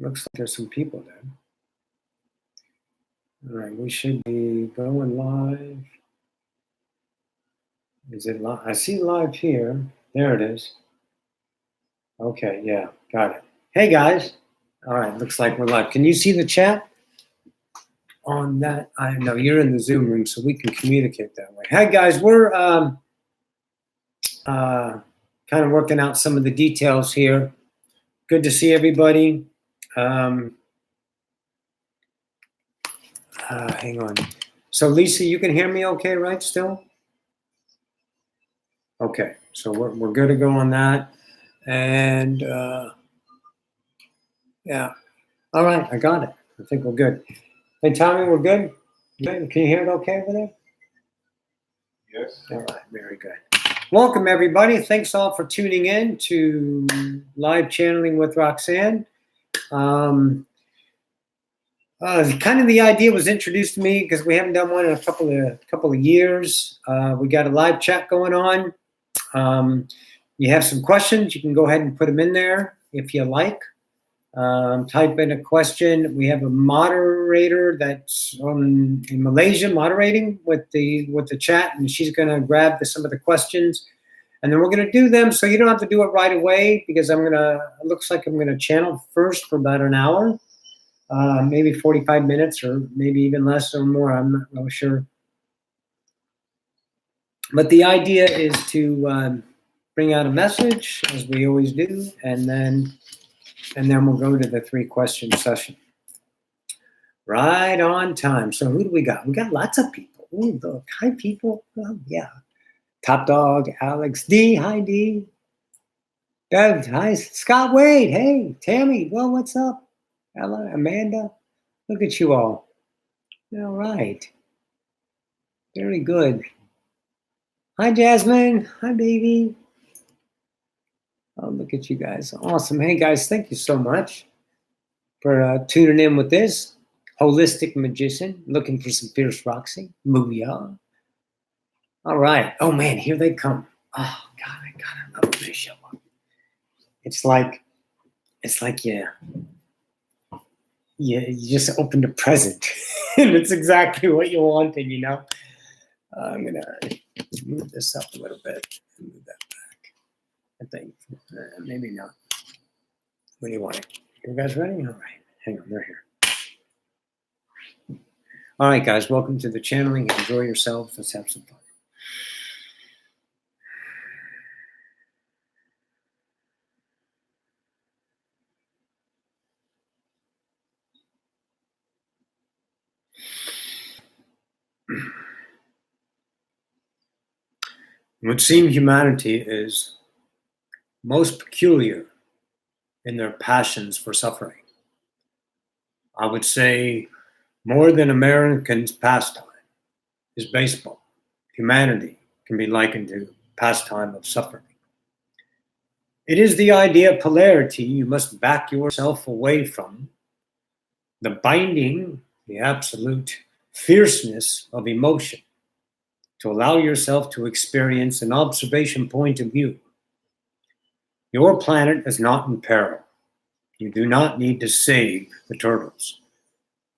Looks like there's some people there. All right, we should be going live. Is it live? I see live here. There it is. Okay, yeah, got it. Hey guys. All right, looks like we're live. Can you see the chat on that? I know you're in the Zoom room, so we can communicate that way. Hey guys, we're kind of working out some of the details here. Good to see everybody. Hang on. So Lisa, you can hear me okay, right, still? Okay, so we're good to go on that. And yeah, all right, I got it. I think we're good. Hey, Tommy, we're good? Good? Can you hear it okay over there? Yes. All right, very good. Welcome, everybody. Thanks all for tuning in to Live Channeling with Roxanne. Kind of the idea was introduced to me because we haven't done one in a couple of years. We got a live chat going on. You have some questions, you can go ahead and put them in there if you like. Type in a question. We have a moderator that's in Malaysia moderating with the chat, and she's going to grab some of the questions, and then we're going to do them. So you don't have to do it right away because it looks like I'm going to channel first for about an hour, maybe 45 minutes, or maybe even less or more. I'm not really sure. But the idea is to bring out a message, as we always do, and then we'll go to the 3-question session. Right on time. So who do we got? We got lots of people. Ooh, look, hi people. Oh, yeah. Top Dog, Alex D. Hi D. Bev, hi. Scott Wade. Hey, Tammy. Well, what's up? Ella, Amanda. Look at you all. All right. Very good. Hi, Jasmine. Hi, baby. Oh, look at you guys. Awesome. Hey, guys, thank you so much for tuning in with this. Holistic Magician, looking for some Fierce Roxy. Booyah. All right. Oh, man, here they come. Oh, God, I gotta love when they show up. It's like you just opened a present, and it's exactly what you wanted, you know? I'm going to move this up a little bit and move that back. I think maybe not. What do you want? You guys ready? All right. Hang on, they're here. All right, guys, welcome to the channeling. Enjoy yourselves. Let's have some fun. It would seem humanity is most peculiar in their passions for suffering. I would say more than Americans' pastime is baseball. Humanity can be likened to pastime of suffering. It is the idea of polarity you must back yourself away from, the binding, the absolute fierceness of emotion, to allow yourself to experience an observation point of view. Your planet is not in peril. You do not need to save the turtles.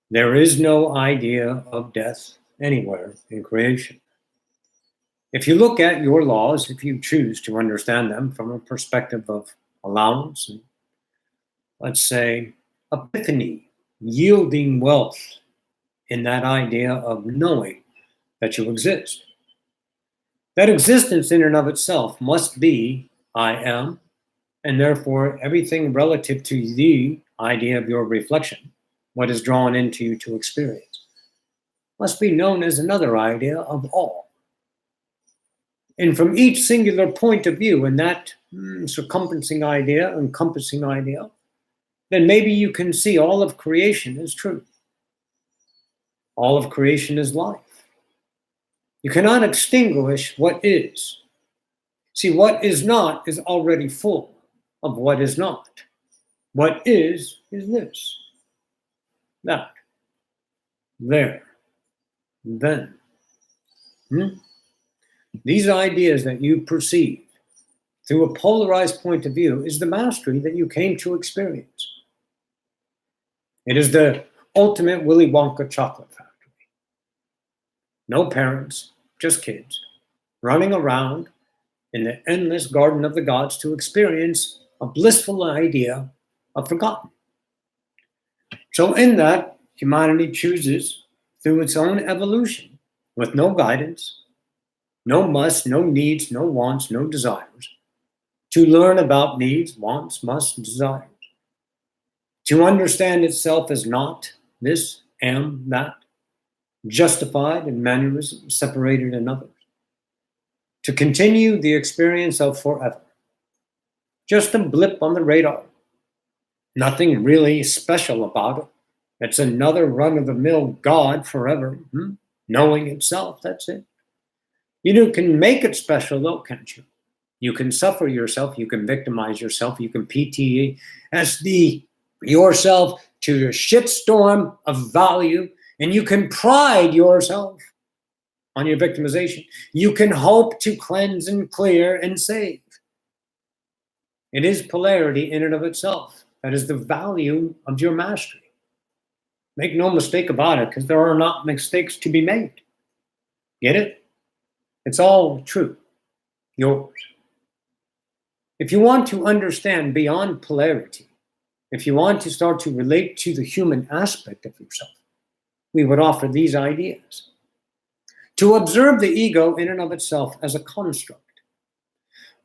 There is no idea of death anywhere in creation. If you look at your laws, if you choose to understand them from a perspective of allowance, and let's say epiphany, yielding wealth in that idea of knowing that you exist. That existence in and of itself must be I am, and therefore everything relative to the idea of your reflection, what is drawn into you to experience, must be known as another idea of all. And from each singular point of view, in that encompassing idea, then maybe you can see all of creation is truth. All of creation is life. You cannot extinguish what is. See, what is not is already full of what is not. What is this, that, there, then. These ideas that you perceive through a polarized point of view is the mastery that you came to experience. It is the ultimate Willy Wonka chocolate factory. No parents, just kids, running around in the endless garden of the gods to experience a blissful idea of forgotten. So in that, humanity chooses through its own evolution, with no guidance, no musts, no needs, no wants, no desires, to learn about needs, wants, musts, and desires, to understand itself as not this, am, that, justified in mannerism, separated in others, to continue the experience of forever. Just a blip on the radar. Nothing really special about it. It's another run-of-the-mill God forever, knowing itself, that's it. You can make it special though, can't you? You can suffer yourself, you can victimize yourself, you can PTSD yourself to a shitstorm of value, and you can pride yourself on your victimization. You can hope to cleanse and clear and save. It is polarity in and of itself. That is the value of your mastery. Make no mistake about it, because there are not mistakes to be made. Get it? It's all true. Yours. If you want to understand beyond polarity, if you want to start to relate to the human aspect of yourself, we would offer these ideas. To observe the ego in and of itself as a construct.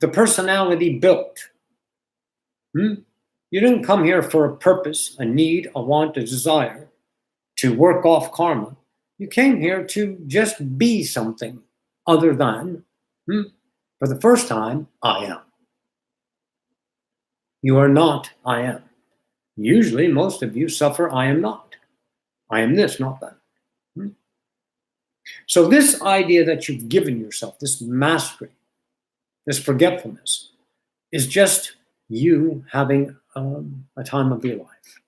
The personality built. You didn't come here for a purpose, a need, a want, a desire, to work off karma. You came here to just be something other than, for the first time, I am. You are not I am. Usually, most of you suffer I am not. I am this, not that. So this idea that you've given yourself, this mastery, this forgetfulness, is just you having a time of your life.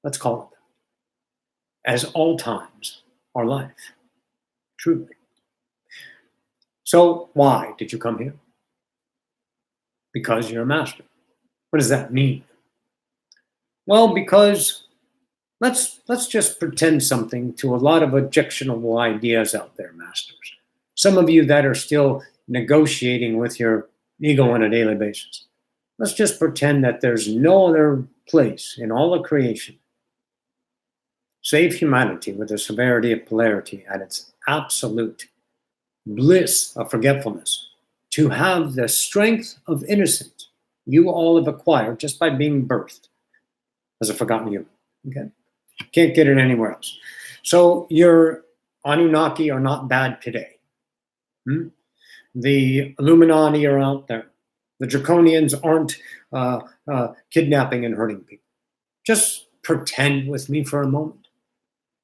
Let's call it that. As all times are life, truly. So why did you come here? Because you're a master. What does that mean? Well, because let's just pretend something to a lot of objectionable ideas out there, masters. Some of you that are still negotiating with your ego on a daily basis. Let's just pretend that there's no other place in all of creation, save humanity with the severity of polarity at its absolute bliss of forgetfulness, to have the strength of innocence you all have acquired just by being birthed as a forgotten human. Okay? Can't get it anywhere else. So your Anunnaki are not bad today. The Illuminati are out there. The Draconians aren't kidnapping and hurting people. Just pretend with me for a moment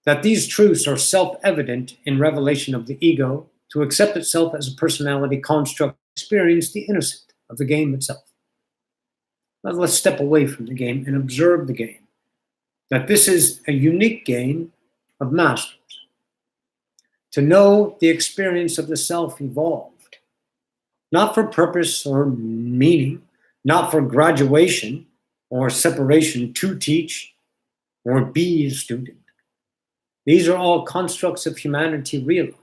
that these truths are self-evident in revelation of the ego to accept itself as a personality construct, experience the innocent of the game itself. Now let's step away from the game and observe the game. That this is a unique game of masters. To know the experience of the self evolved, not for purpose or meaning, not for graduation or separation to teach or be a student. These are all constructs of humanity realized.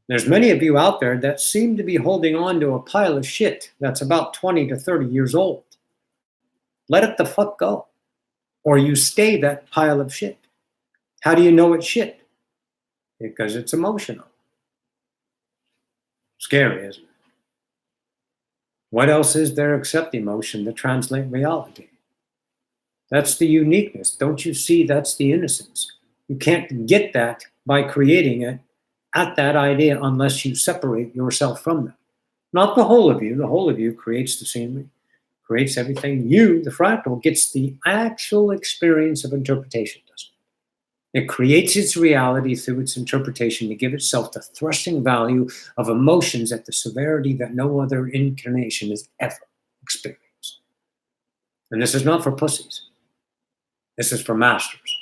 There's many of you out there that seem to be holding on to a pile of shit that's about 20 to 30 years old. Let it the fuck go. Or you stay that pile of shit. How do you know it's shit? Because it's emotional. Scary, isn't it? What else is there except emotion to translate reality? That's the uniqueness. Don't you see that's the innocence? You can't get that by creating it at that idea unless you separate yourself from that. Not the whole of you. The whole of you creates the scenery, creates everything. You, the fractal, gets the actual experience of interpretation, doesn't it? It creates its reality through its interpretation to give itself the thrusting value of emotions at the severity that no other incarnation has ever experienced. And this is not for pussies. This is for masters.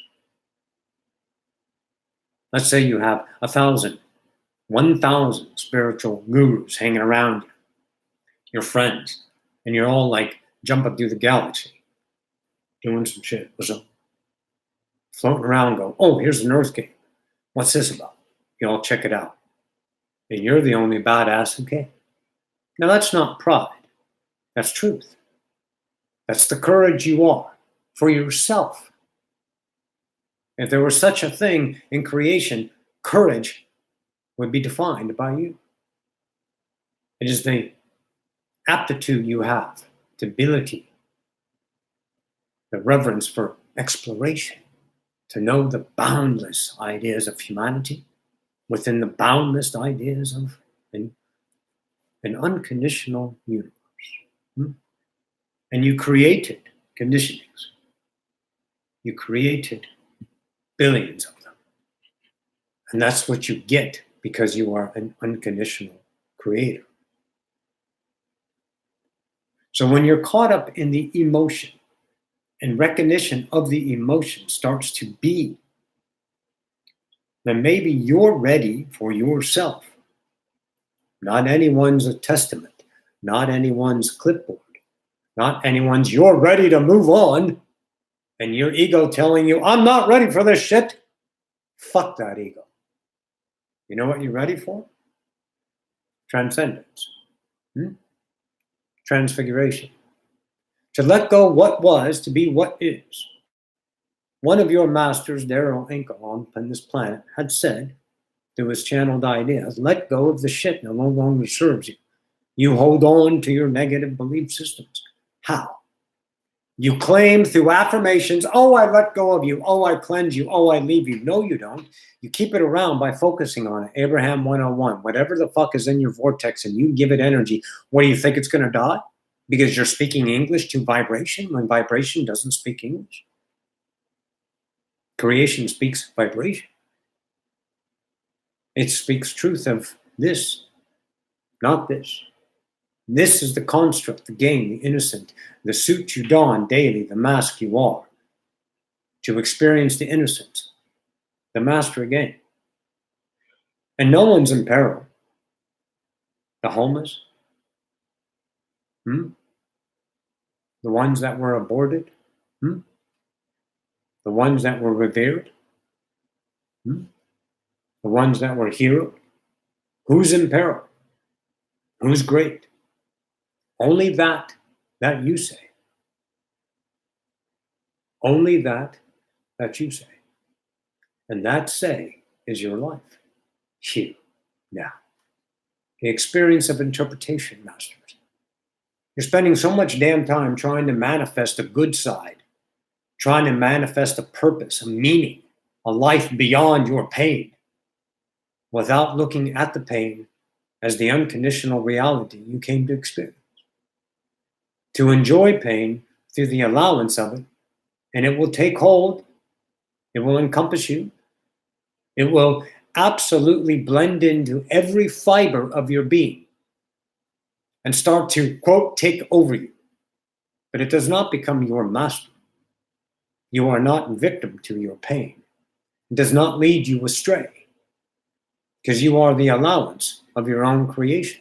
Let's say you have 1,000 spiritual gurus hanging around you, your friends, and you're all like jumping through the galaxy. doing some shit. Was floating around, go, oh, here's an Earth game. What's this about? You all check it out. And you're the only badass who came. Now that's not pride. That's truth. That's the courage you are for yourself. If there was such a thing in creation, courage would be defined by you. It is the aptitude you have, the ability, the reverence for exploration, to know the boundless ideas of humanity within the boundless ideas of an unconditional universe. And you created conditionings. You created billions of them. And that's what you get because you are an unconditional creator. So when you're caught up in the emotion and recognition of the emotion starts to be, then maybe you're ready for yourself. Not anyone's testament, not anyone's clipboard, not anyone's you're ready to move on, and your ego telling you, I'm not ready for this shit. Fuck that ego. You know what you're ready for? Transcendence. Transfiguration. To let go what was to be what is. One of your masters, Daryl Anchor, on this planet, had said, through his channeled ideas, let go of the shit that no longer serves you. You hold on to your negative belief systems. How? You claim through affirmations, oh, I let go of you. Oh, I cleanse you. Oh, I leave you. No, you don't. You keep it around by focusing on it. Abraham 101. Whatever the fuck is in your vortex and you give it energy, what do you think it's going to die? Because you're speaking English to vibration when vibration doesn't speak English. Creation speaks vibration. It speaks truth of this, not this. This is the construct, the game, the innocent, the suit you don daily, the mask you are. To experience the innocence, the master again. And no one's in peril. The homeless, the ones that were aborted, the ones that were revered, the ones that were heroed. Who's in peril? Who's great? Only that you say. Only that you say. And that say is your life. Here, now. The experience of interpretation, masters. You're spending so much damn time trying to manifest a good side, trying to manifest a purpose, a meaning, a life beyond your pain, without looking at the pain as the unconditional reality you came to experience. To enjoy pain through the allowance of it, and it will take hold, it will encompass you, it will absolutely blend into every fiber of your being and start to, quote, take over you. But it does not become your master. You are not victim to your pain. It does not lead you astray because you are the allowance of your own creation.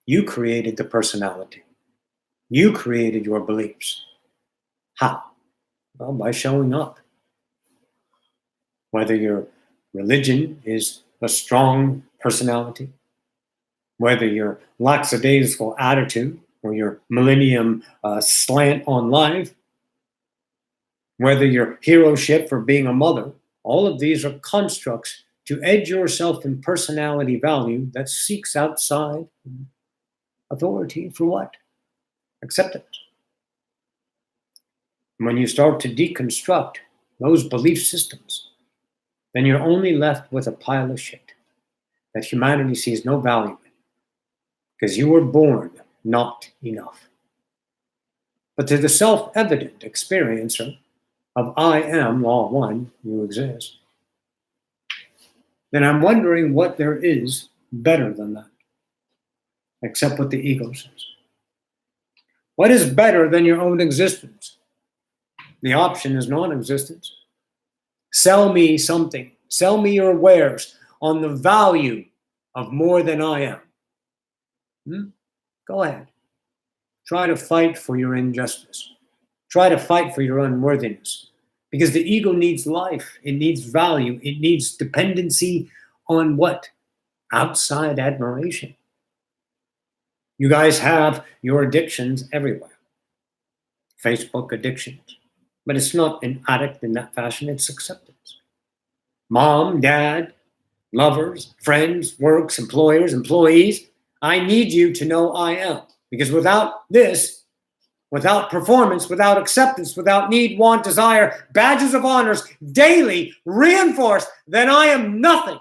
You created the personality. You created your beliefs. How? Well, by showing up. Whether your religion is a strong personality, whether your lackadaisical attitude or your millennium slant on life, whether your heroship for being a mother, all of these are constructs to edge yourself in personality value that seeks outside authority for what? Acceptance. When you start to deconstruct those belief systems, then you're only left with a pile of shit that humanity sees no value in because you were born not enough. But to the self-evident experiencer of I am, law one, you exist, then I'm wondering what there is better than that, except what the ego says. What is better than your own existence? The option is non-existence. Sell me something. Sell me your wares on the value of more than I am. Go ahead. Try to fight for your injustice. Try to fight for your unworthiness. Because the ego needs life. It needs value. It needs dependency on what? Outside admiration. You guys have your addictions everywhere. Facebook addictions. But it's not an addict in that fashion, it's acceptance. Mom, dad, lovers, friends, works, employers, employees, I need you to know I am. Because without this, without performance, without acceptance, without need, want, desire, badges of honors, daily reinforced, then I am nothing.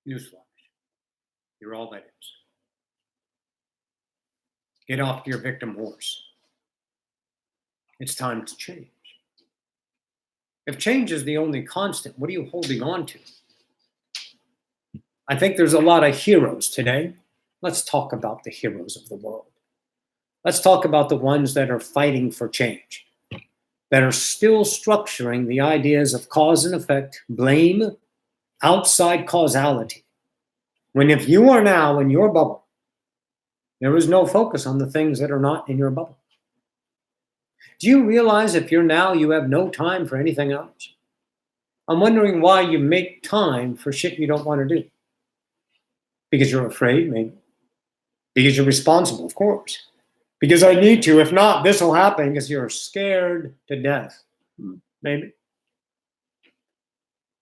Newsflash. You're all that is. Get off your victim horse. It's time to change. If change is the only constant, what are you holding on to? I think there's a lot of heroes today. Let's talk about the heroes of the world. Let's talk about the ones that are fighting for change, that are still structuring the ideas of cause and effect, blame, outside causality. When if you are now in your bubble, there is no focus on the things that are not in your bubble. Do you realize if you're now, you have no time for anything else? I'm wondering why you make time for shit you don't want to do. Because you're afraid, maybe. Because you're responsible, of course. Because I need to. If not, this will happen because you're scared to death. Maybe.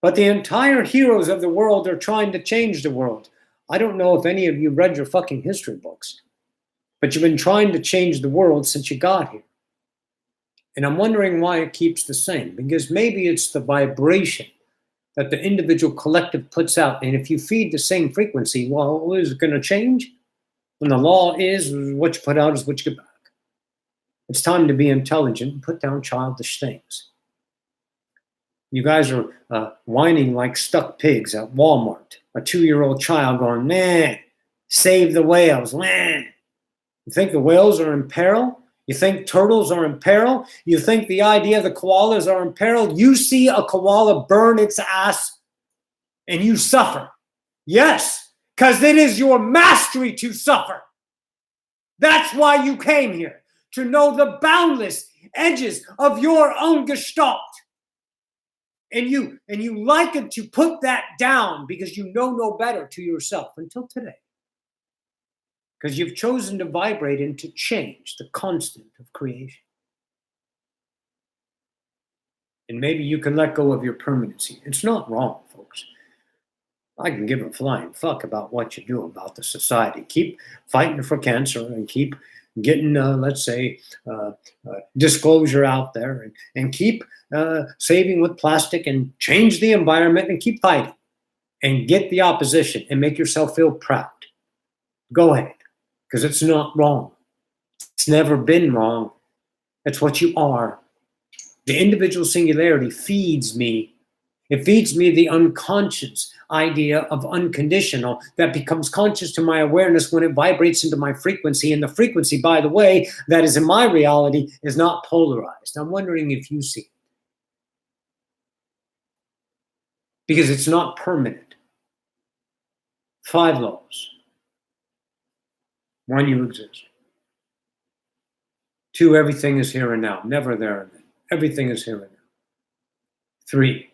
But the entire heroes of the world are trying to change the world. I don't know if any of you read your fucking history books, but you've been trying to change the world since you got here. And I'm wondering why it keeps the same. Because maybe it's the vibration that the individual collective puts out. And if you feed the same frequency, well, is it going to change? When the law is what you put out is what you get back. It's time to be intelligent and put down childish things. You guys are whining like stuck pigs at Walmart. A 2-year-old child going, man, save the whales, man. You think the whales are in peril? You think turtles are in peril? You think the idea of the koalas are in peril? You see a koala burn its ass and you suffer. Yes, because it is your mastery to suffer. That's why you came here, to know the boundless edges of your own gestalt. And you like it to put that down because you know no better to yourself until today. Because you've chosen to vibrate and to change the constant of creation. And maybe you can let go of your permanency. It's not wrong, folks. I can give a flying fuck about what you do about the society. Keep fighting for cancer and keep getting, let's say, disclosure out there and keep saving with plastic and change the environment and keep fighting and get the opposition and make yourself feel proud. Go ahead, because it's not wrong. It's never been wrong. It's what you are. The individual singularity feeds me. It feeds me the unconscious idea of unconditional that becomes conscious to my awareness when it vibrates into my frequency. And the frequency, by the way, that is in my reality is not polarized. I'm wondering if you see it. Because it's not permanent. 5 laws. 1, you exist. 2, everything is here and now. Never there and then. Everything is here and now. 3,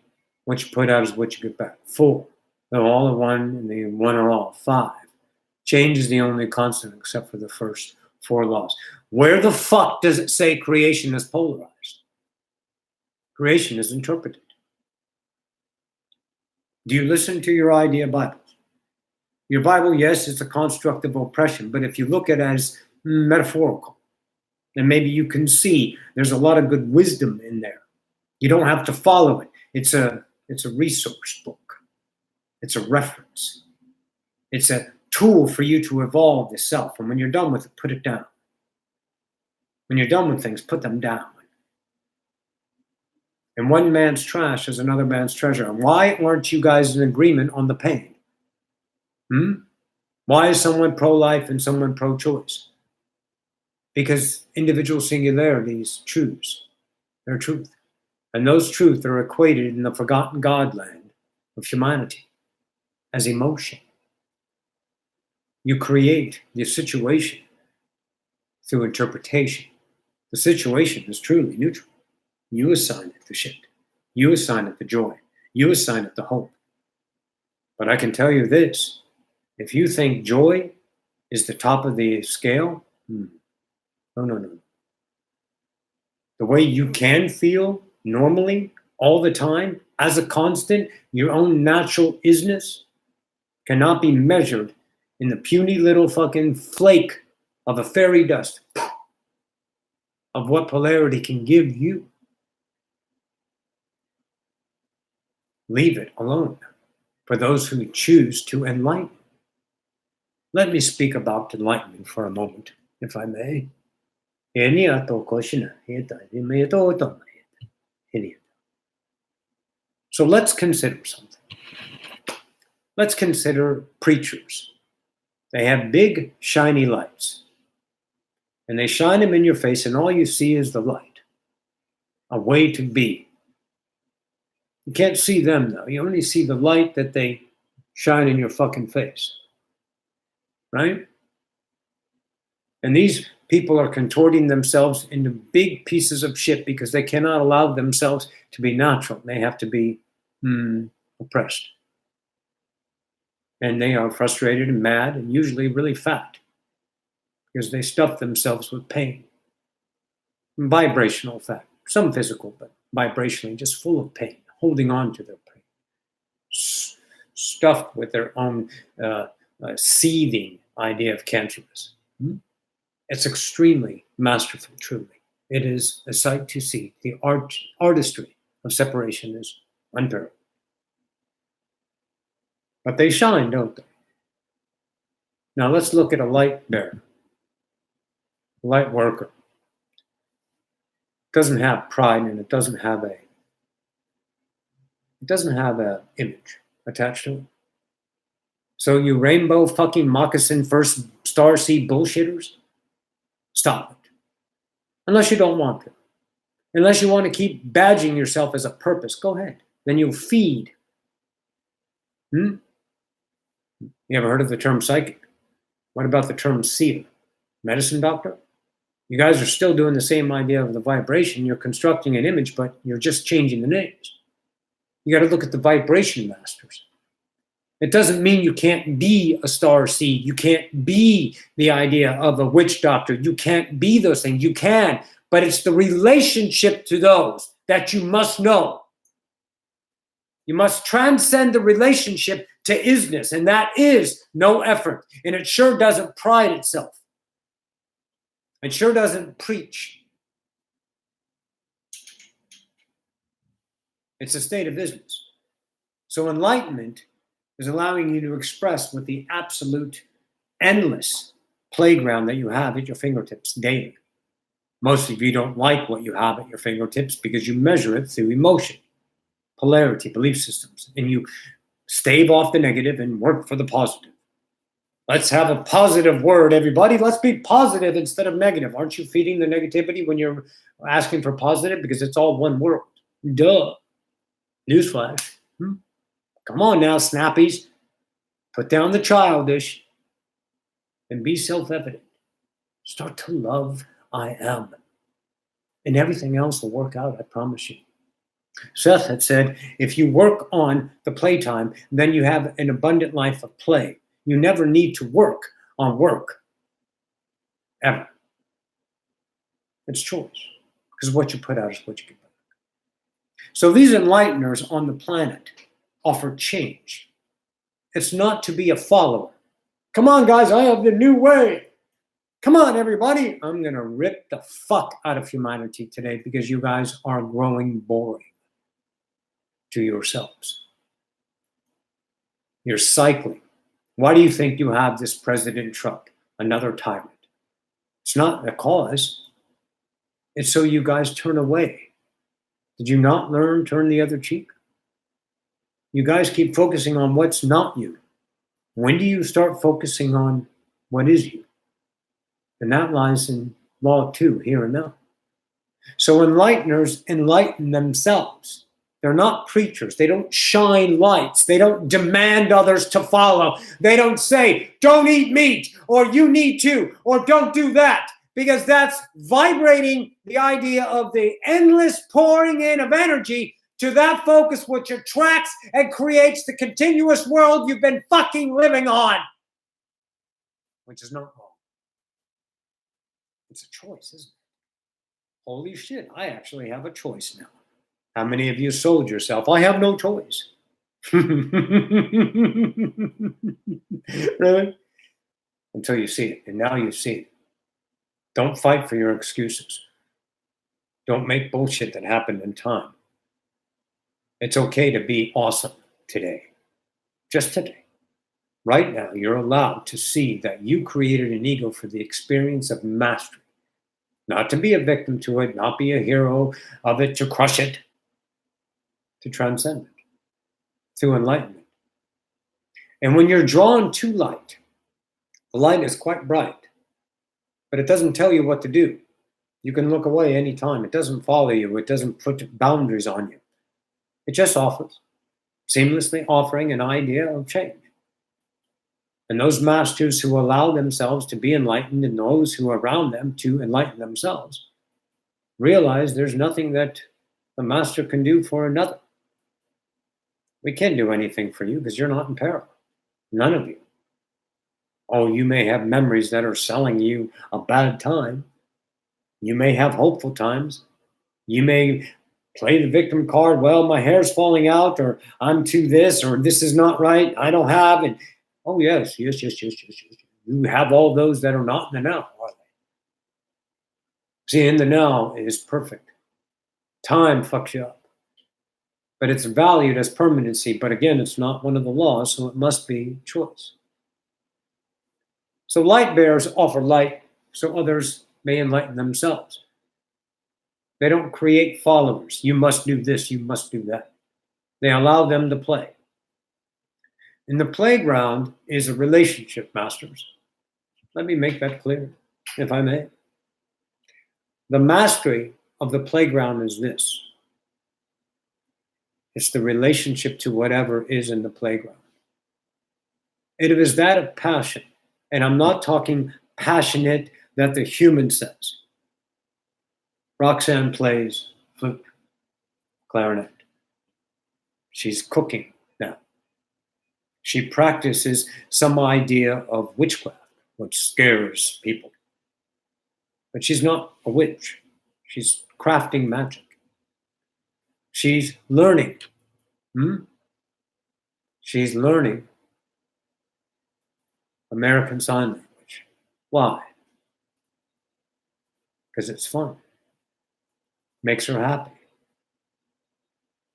what you put out is what you get back. 4, they're all in one and the one are all. 5, change is the only constant except for the first 4 laws. Where the fuck does it say creation is polarized? Creation is interpreted. Do you listen to your idea Bible? Your Bible, yes, it's a construct of oppression, but if you look at it as metaphorical, then maybe you can see there's a lot of good wisdom in there. You don't have to follow it. It's a resource book. It's a reference. It's a tool for you to evolve the self. And when you're done with it, put it down. When you're done with things, put them down. And one man's trash is another man's treasure. And why aren't you guys in agreement on the pain? Why is someone pro-life and someone pro-choice? Because individual singularities choose their truth. And those truths are equated in the forgotten Godland of humanity as emotion. You create the situation through interpretation. The situation is truly neutral. You assign it the shit. You assign it the joy. You assign it the hope. But I can tell you this, if you think joy is the top of the scale, no. The way you can feel normally, all the time, as a constant, your own natural isness cannot be measured in the puny little fucking flake of a fairy dust of what polarity can give you. Leave it alone for those who choose to enlighten. Let me speak about enlightenment for a moment, if I may. So let's consider something. Let's consider preachers. They have big, shiny lights. And they shine them in your face, and all you see is the light. A way to be. You can't see them, though. You only see the light that they shine in your fucking face. Right? And these people are contorting themselves into big pieces of shit because they cannot allow themselves to be natural. They have to be oppressed. And they are frustrated and mad and usually really fat because they stuff themselves with pain. Vibrational fat. Some physical, but vibrationally just full of pain, holding on to their pain. Stuffed with their own seething idea of cancerous. It's extremely masterful, truly. It is a sight to see. The artistry of separation is unparalleled. But they shine, don't they? Now let's look at a light bearer, a light worker. It doesn't have pride and it doesn't have a image attached to it. So you rainbow fucking moccasin first star seed bullshitters, stop it. Unless you don't want to. Unless you want to keep badging yourself as a purpose, go ahead. Then you'll feed. You ever heard of the term psychic? What about the term seer? Medicine doctor? You guys are still doing the same idea of the vibration. You're constructing an image, but you're just changing the names. You got to look at the vibration masters. It doesn't mean you can't be a star seed. You can't be the idea of a witch doctor. You can't be those things. You can, but it's the relationship to those that you must know. You must transcend the relationship to isness, and that is no effort. And it sure doesn't pride itself. It sure doesn't preach. It's a state of isness. So enlightenment is allowing you to express with the absolute endless playground that you have at your fingertips daily. Most of you don't like what you have at your fingertips because you measure it through emotion, polarity, belief systems, and you stave off the negative and work for the positive. Let's have a positive word, everybody. Let's be positive instead of negative. Aren't you feeding the negativity when you're asking for positive? Because it's all one world. Duh. Newsflash. Come on now, snappies. Put down the childish and be self-evident. Start to love I am. And everything else will work out, I promise you. Seth had said, if you work on the playtime, then you have an abundant life of play. You never need to work on work. Ever. It's choice. Because what you put out is what you get back. So these enlighteners on the planet offer change. It's not to be a follower. Come on, guys, I have the new way. Come on, everybody. I'm going to rip the fuck out of humanity today because you guys are growing boring to yourselves. You're cycling. Why do you think you have this President Trump, another tyrant? It's not a cause. It's so you guys turn away. Did you not learn turn the other cheek? You guys keep focusing on what's not you. When do you start focusing on what is you? And that lies in law 2, here and now. So enlighteners enlighten themselves. They're not preachers. They don't shine lights. They don't demand others to follow. They don't say, don't eat meat, or you need to, or don't do that. because that's vibrating the idea of the endless pouring in of energy to that focus, which attracts and creates the continuous world you've been fucking living on, which is not wrong. It's a choice, isn't it? Holy shit, I actually have a choice now. How many of you sold yourself? I have no choice. Really? Until you see it, and now you see it. Don't fight for your excuses. Don't make bullshit that happened in time. It's okay to be awesome today. Just today. Right now, you're allowed to see that you created an ego for the experience of mastery. Not to be a victim to it, not be a hero of it, to crush it, to transcend it, to enlightenment. And when you're drawn to light, the light is quite bright, but it doesn't tell you what to do. You can look away anytime. It doesn't follow you. It doesn't put boundaries on you. It just offers, seamlessly offering an idea of change. And those masters who allow themselves to be enlightened and those who are around them to enlighten themselves realize there's nothing that the master can do for another. We can't do anything for you because you're not in peril. None of you. Oh, you may have memories that are selling you a bad time. You may have hopeful times. You may play the victim card. Well, my hair's falling out, or I'm too this, or this is not right. I don't have. And oh, yes. You have all those that are not in the now, are they? See, in the now is perfect. Time fucks you up. But it's valued as permanency. But again, it's not one of the laws, so it must be choice. So light bearers offer light so others may enlighten themselves. They don't create followers. You must do this, you must do that. They allow them to play. And the playground is a relationship, masters. Let me make that clear, if I may. The mastery of the playground is this. It's the relationship to whatever is in the playground. It is that of passion. And I'm not talking passionate that the human says. Roxanne plays flute, clarinet. She's cooking now. She practices some idea of witchcraft, which scares people. But she's not a witch. She's crafting magic. She's learning. She's learning American Sign Language. Why? Because it's fun. Makes her happy.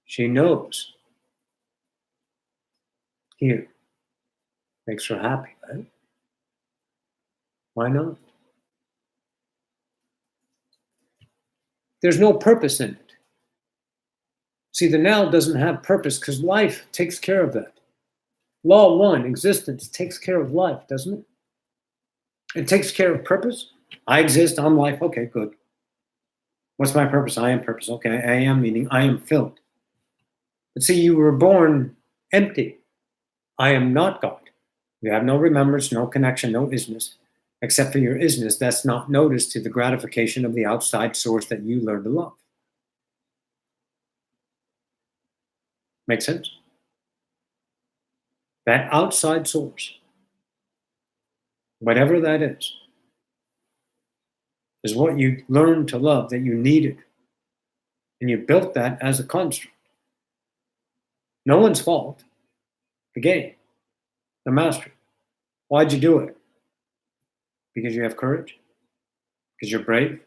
She knows. Here. Makes her happy, right? Why not? There's no purpose in it. See, the now doesn't have purpose because life takes care of that. Law 1, existence, takes care of life, doesn't it? It takes care of purpose. I exist, I'm life. Okay, good. What's my purpose? I am purpose. Okay, I am meaning I am filled. But see, you were born empty. I am not God. You have no remembrance, no connection, no isness, except for your isness that's not noticed to the gratification of the outside source that you learn to love. Make sense? That outside source, whatever that is what you learned to love, that you needed. And you built that as a construct. No one's fault. The game, the mastery. Why'd you do it? Because you have courage? Because you're brave?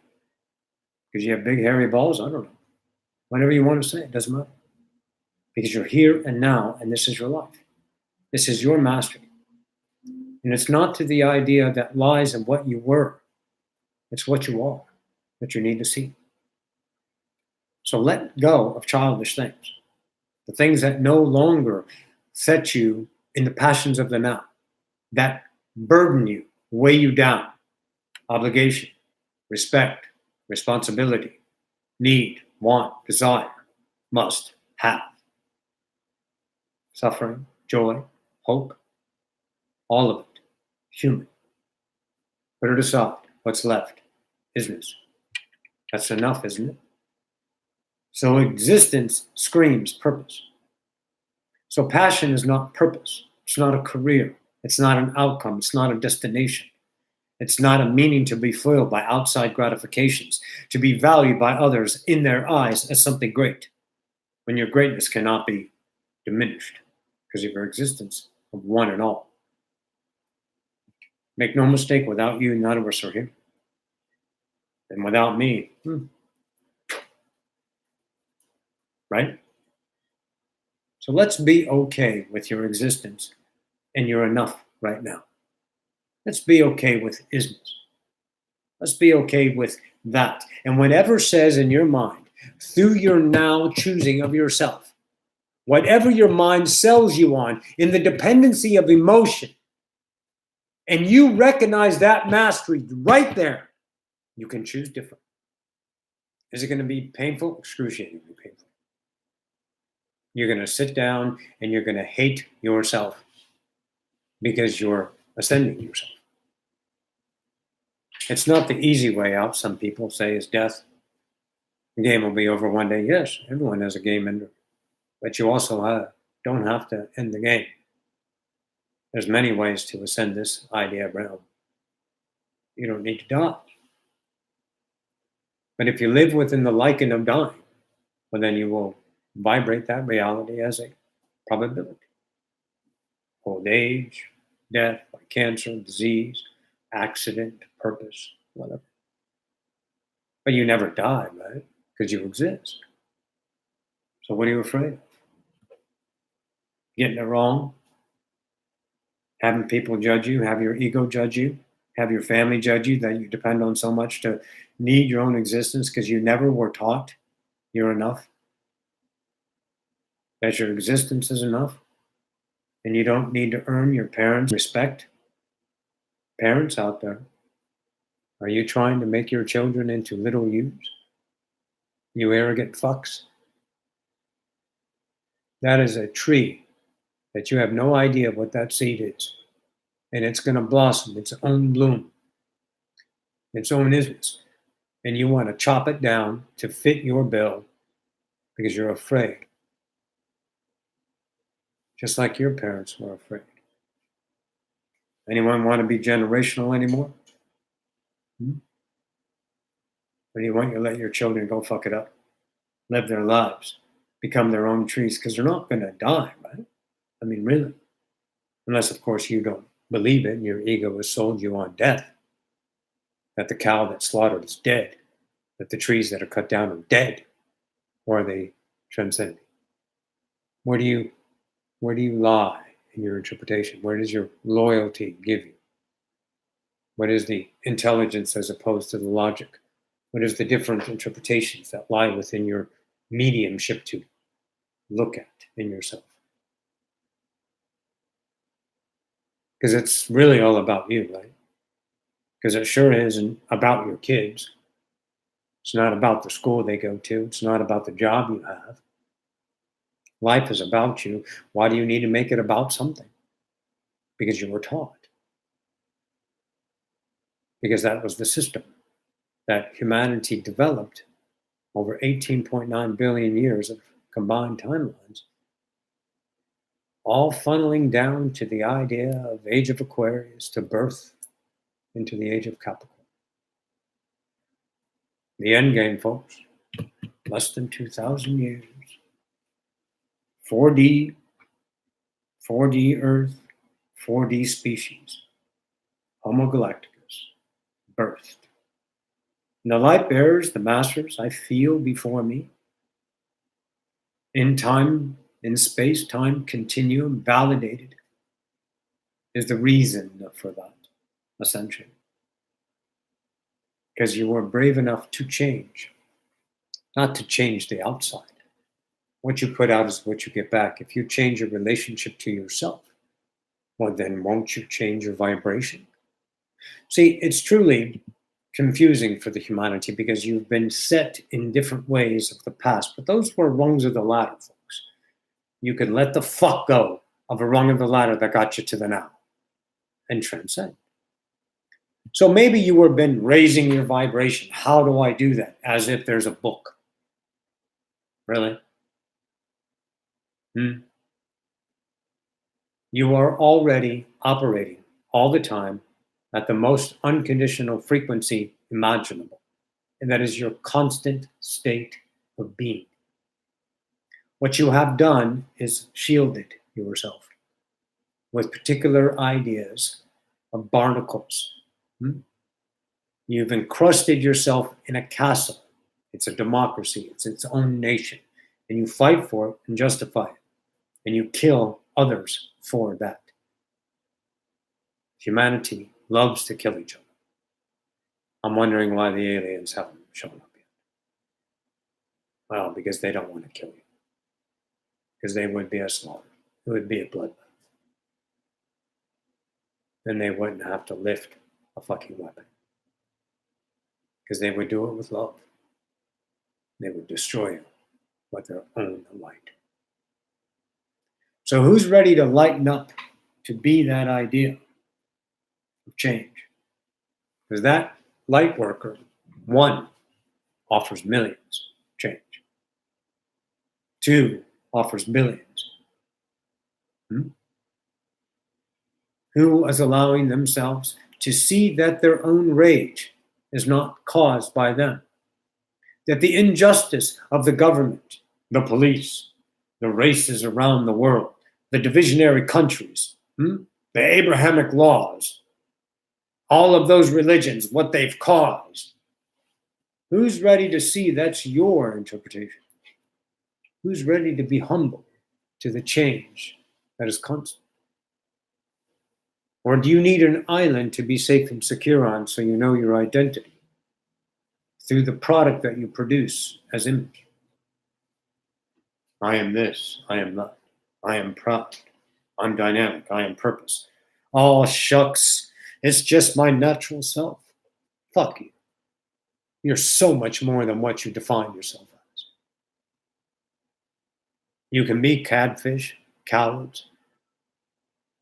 Because you have big hairy balls? I don't know. Whatever you want to say, it doesn't matter. Because you're here and now, and this is your life. This is your mastery. And it's not to the idea that lies in what you were. It's what you are that you need to see. So let go of childish things. The things that no longer set you in the passions of the now, that burden you, weigh you down. Obligation, respect, responsibility, need, want, desire, must, have. Suffering, joy, hope, all of it, human. Put it aside. What's left? isness. That's enough, isn't it? So existence screams purpose. So passion is not purpose. It's not a career. It's not an outcome. It's not a destination. It's not a meaning to be fulfilled by outside gratifications, to be valued by others in their eyes as something great, when your greatness cannot be diminished because of your existence of one and all. Make no mistake, without you, none of us are here. And without me, right? So let's be okay with your existence and you're enough right now. Let's be okay with isness. Let's be okay with that. And whatever says in your mind, through your now choosing of yourself, whatever your mind sells you on in the dependency of emotion, and you recognize that mastery right there, you can choose different. Is it going to be painful? Excruciatingly painful. You're going to sit down and you're going to hate yourself because you're ascending yourself. It's not the easy way out. Some people say is death. The game will be over one day. Yes, everyone has a game ender. But you also don't have to end the game. There's many ways to ascend this idea realm. You don't need to die. But if you live within the lichen of dying, well, then you will vibrate that reality as a probability. Old age, death, like cancer, disease, accident, purpose, whatever. But you never die, right? Because you exist. So what are you afraid of? Getting it wrong? Having people judge you? Have your ego judge you? Have your family judge you that you depend on so much to need your own existence because you never were taught you're enough? That your existence is enough? And you don't need to earn your parents' respect? Parents out there, are you trying to make your children into little yous? You arrogant fucks? That is a tree that you have no idea what that seed is. And it's going to blossom its own bloom, its own isness. And you want to chop it down to fit your bill because you're afraid. Just like your parents were afraid. Anyone want to be generational anymore? Or do you want to let your children go fuck it up? Live their lives, become their own trees, because they're not going to die, right? I mean, really. Unless, of course, you don't believe it and your ego has sold you on death. That the cow that's slaughtered is dead. That the trees that are cut down are dead. Or are they transcending? Where do you lie in your interpretation? Where does your loyalty give you? What is the intelligence as opposed to the logic? What is the different interpretations that lie within your mediumship to look at in yourself? Because it's really all about you, right? Because it sure isn't about your kids. It's not about the school they go to. It's not about the job you have. Life is about you. Why do you need to make it about something? Because you were taught. Because that was the system that humanity developed over 18.9 billion years of combined timelines, all funneling down to the idea of age of Aquarius to birth into the age of Capricorn. The end game, folks, less than 2,000 years. 4D Earth, 4D species, homo-galacticus, birthed. And the light bearers, the masters, I feel before me, in time, in space, time continuum, validated, is the reason for that ascension. Because you were brave enough to change, not to change the outside. What you put out is what you get back. If you change your relationship to yourself, well, then won't you change your vibration? See, it's truly confusing for the humanity because you've been set in different ways of the past, but those were rungs of the ladder, folks. You could let the fuck go of a rung of the ladder that got you to the now and transcend. So maybe you have been raising your vibration. How do I do that? As if there's a book. Really? You are already operating all the time at the most unconditional frequency imaginable. And that is your constant state of being. What you have done is shielded yourself with particular ideas of barnacles. You've encrusted yourself in a castle. It's a democracy. It's its own nation. And you fight for it and justify it. And you kill others for that. Humanity loves to kill each other. I'm wondering why the aliens haven't shown up yet. Well, because they don't want to kill you. Because they would be a slaughter. It would be a bloodbath. Then they wouldn't have to lift a fucking weapon. Because they would do it with love. They would destroy you with their own light. So who's ready to lighten up to be that idea of change? Because that light worker, one, offers millions change. Two, offers billions. Who is allowing themselves to see that their own rage is not caused by them? That the injustice of the government, the police, the races around the world, the divisionary countries, the Abrahamic laws, all of those religions, what they've caused. Who's ready to see that's your interpretation? Who's ready to be humble to the change that is constant? Or do you need an island to be safe and secure on so you know your identity through the product that you produce as image? I am this, I am that, I am proud, I'm dynamic, I am purpose. Oh, shucks, it's just my natural self. Fuck you. You're so much more than what you define yourself as. You can be catfish, cowards.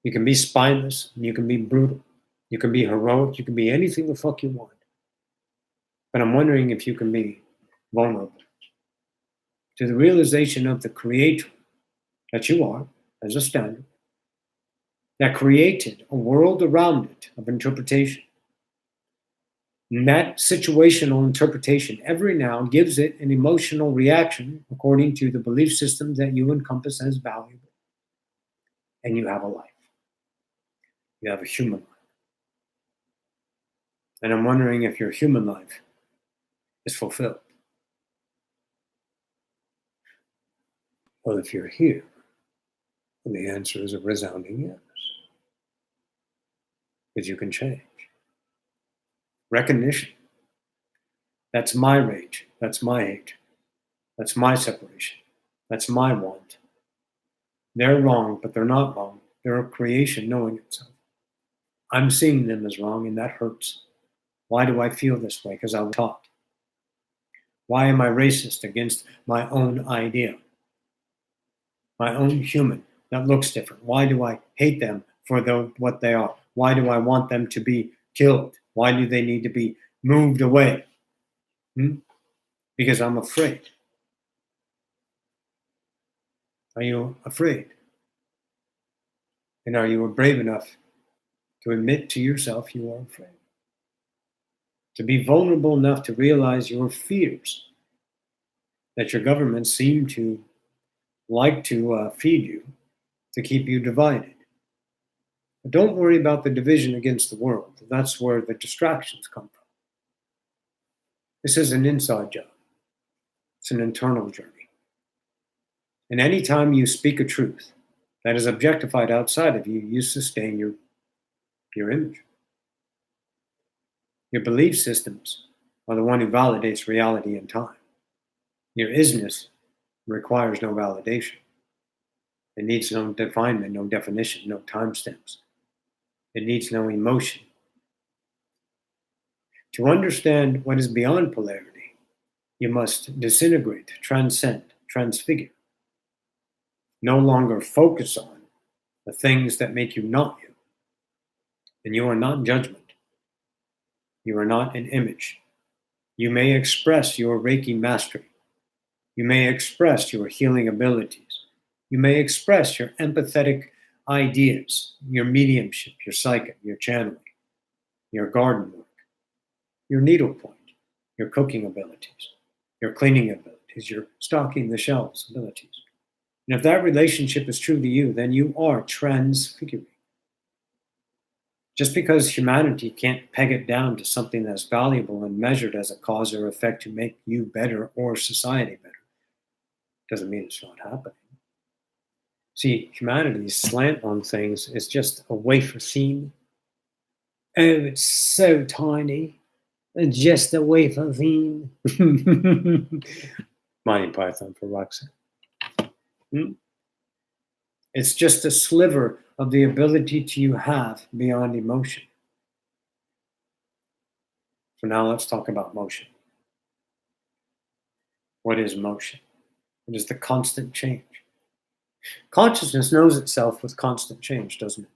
You can be spineless, and you can be brutal. You can be heroic, you can be anything the fuck you want. But I'm wondering if you can be vulnerable to the realization of the creator that you are, as a standard, that created a world around it of interpretation. And that situational interpretation every now gives it an emotional reaction according to the belief system that you encompass as valuable. And you have a life. You have a human life. And I'm wondering if your human life is fulfilled. Well, if you're here, well, the answer is a resounding yes. Because you can change. Recognition. That's my rage. That's my hate. That's my separation. That's my want. They're wrong, but they're not wrong. They're a creation knowing itself. I'm seeing them as wrong, and that hurts. Why do I feel this way? Because I was taught. Why am I racist against my own idea? My own human that looks different. Why do I hate them for what they are? Why do I want them to be killed? Why do they need to be moved away? Because I'm afraid. Are you afraid? And are you brave enough to admit to yourself you are afraid? To be vulnerable enough to realize your fears that your government seem to like to feed you to keep you divided. But don't worry about the division against the world. That's where the distractions come from. This is an inside job. It's an internal journey. And anytime you speak a truth that is objectified outside of you, you sustain your image. Your belief systems are the one who validates reality and time. Your isness requires no validation. It needs no definement, no definition, no timestamps. It needs no emotion. To understand what is beyond polarity, you must disintegrate, transcend, transfigure. No longer focus on the things that make you not you. And you are not judgment. You are not an image. You may express your Reiki mastery. You may express your healing abilities. You may express your empathetic ideas, your mediumship, your psychic, your channeling, your garden work, your needlepoint, your cooking abilities, your cleaning abilities, your stocking the shelves abilities. And if that relationship is true to you, then you are transfiguring. Just because humanity can't peg it down to something that's valuable and measured as a cause or effect to make you better or society better, doesn't mean it's not happening. See, humanity's slant on things is just a wafer theme. Oh, it's so tiny. Just a wafer theme. Monty Python for Roxanne. It's just a sliver of the ability you have beyond emotion. So now let's talk about motion. What is motion? It is the constant change. Consciousness knows itself with constant change, doesn't it?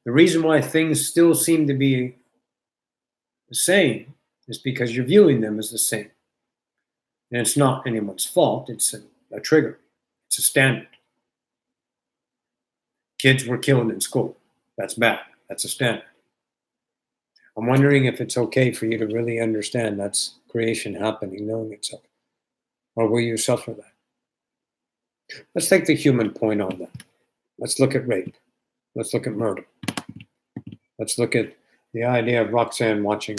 The reason why things still seem to be the same is because you're viewing them as the same. And it's not anyone's fault, it's a trigger, it's a standard. Kids were killed in school. That's bad. That's a standard. I'm wondering if it's okay for you to really understand that's creation happening, knowing itself. Or will you suffer that? Let's take the human point on that. Let's look at rape. Let's look at murder. Let's look at the idea of Roxanne watching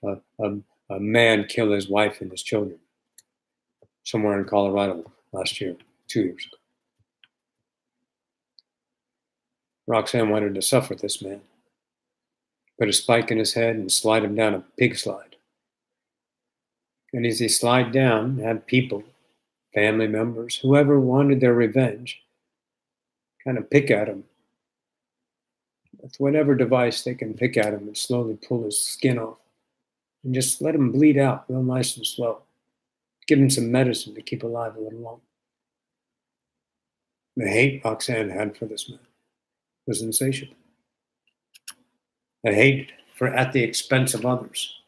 a man kill his wife and his children somewhere in Colorado last year, 2 years ago. Roxanne wanted to suffer this man, put a spike in his head and slide him down a pig slide. And as he slid down, had people, family members, whoever wanted their revenge, kind of pick at him with whatever device they can pick at him and slowly pull his skin off and just let him bleed out real nice and slow. Give him some medicine to keep alive a little longer. The hate Roxanne had for this man was insatiable. The hate for at the expense of others.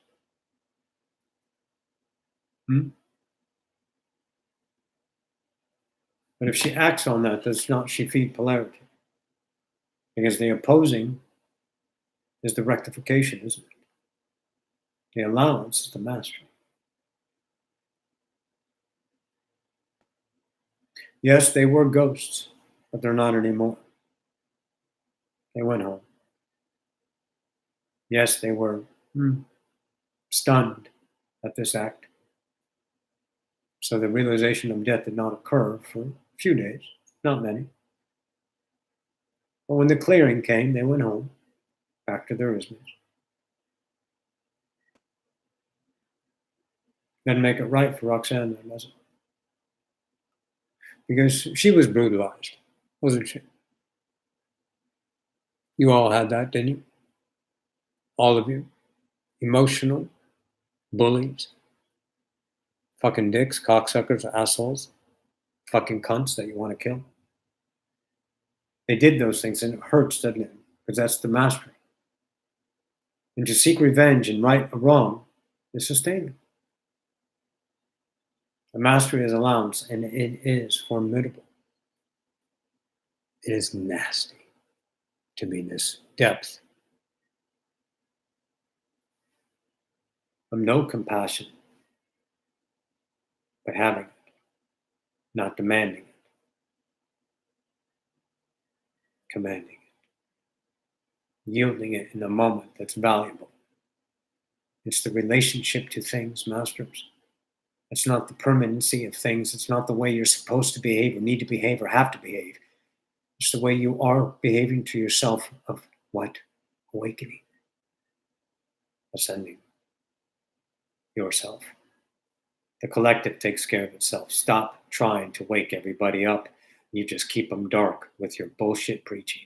But if she acts on that, does not she feed polarity? Because the opposing is the rectification, isn't it? The allowance is the mastery. Yes, they were ghosts, but they're not anymore. They went home. Yes, they were stunned at this act. So the realization of death did not occur for a few days, not many. But when the clearing came, they went home, back to their business. Didn't make it right for Roxanne, then, does it? Because she was brutalized, wasn't she? You all had that, didn't you? All of you. Emotional, bullies, fucking dicks, cocksuckers, assholes, fucking cunts that you want to kill. They did those things and it hurts, doesn't it? Because that's the mastery. And to seek revenge and right or wrong is sustaining. The mastery is allowance and it is formidable. It is nasty to be in this depth of no compassion, but having it, not demanding it, commanding it, yielding it in the moment that's valuable. It's the relationship to things, masters. It's not the permanency of things. It's not the way you're supposed to behave or need to behave or have to behave. It's the way you are behaving to yourself of what? Awakening. Ascending. Yourself. The collective takes care of itself. Stop trying to wake everybody up. You just keep them dark with your bullshit preaching.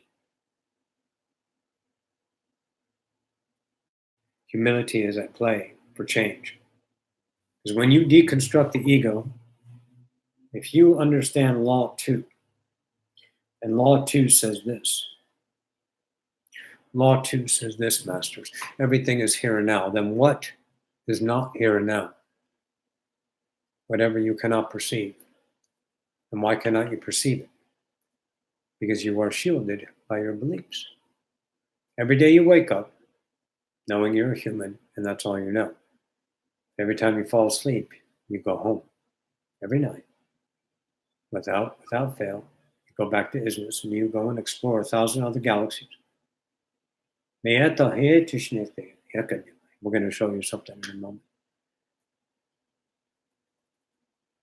Humility is at play for change. Because when you deconstruct the ego, if you understand Law 2, and Law 2 says this: Law 2 says this, masters. Everything is here and now. Then what is not here and now? Whatever you cannot perceive. And why cannot you perceive it? Because you are shielded by your beliefs. Every day you wake up knowing you're a human, and that's all you know. Every time you fall asleep, you go home. Every night. Without fail. You go back to Ismus and you go and explore 1,000 other galaxies. We're going to show you something in a moment.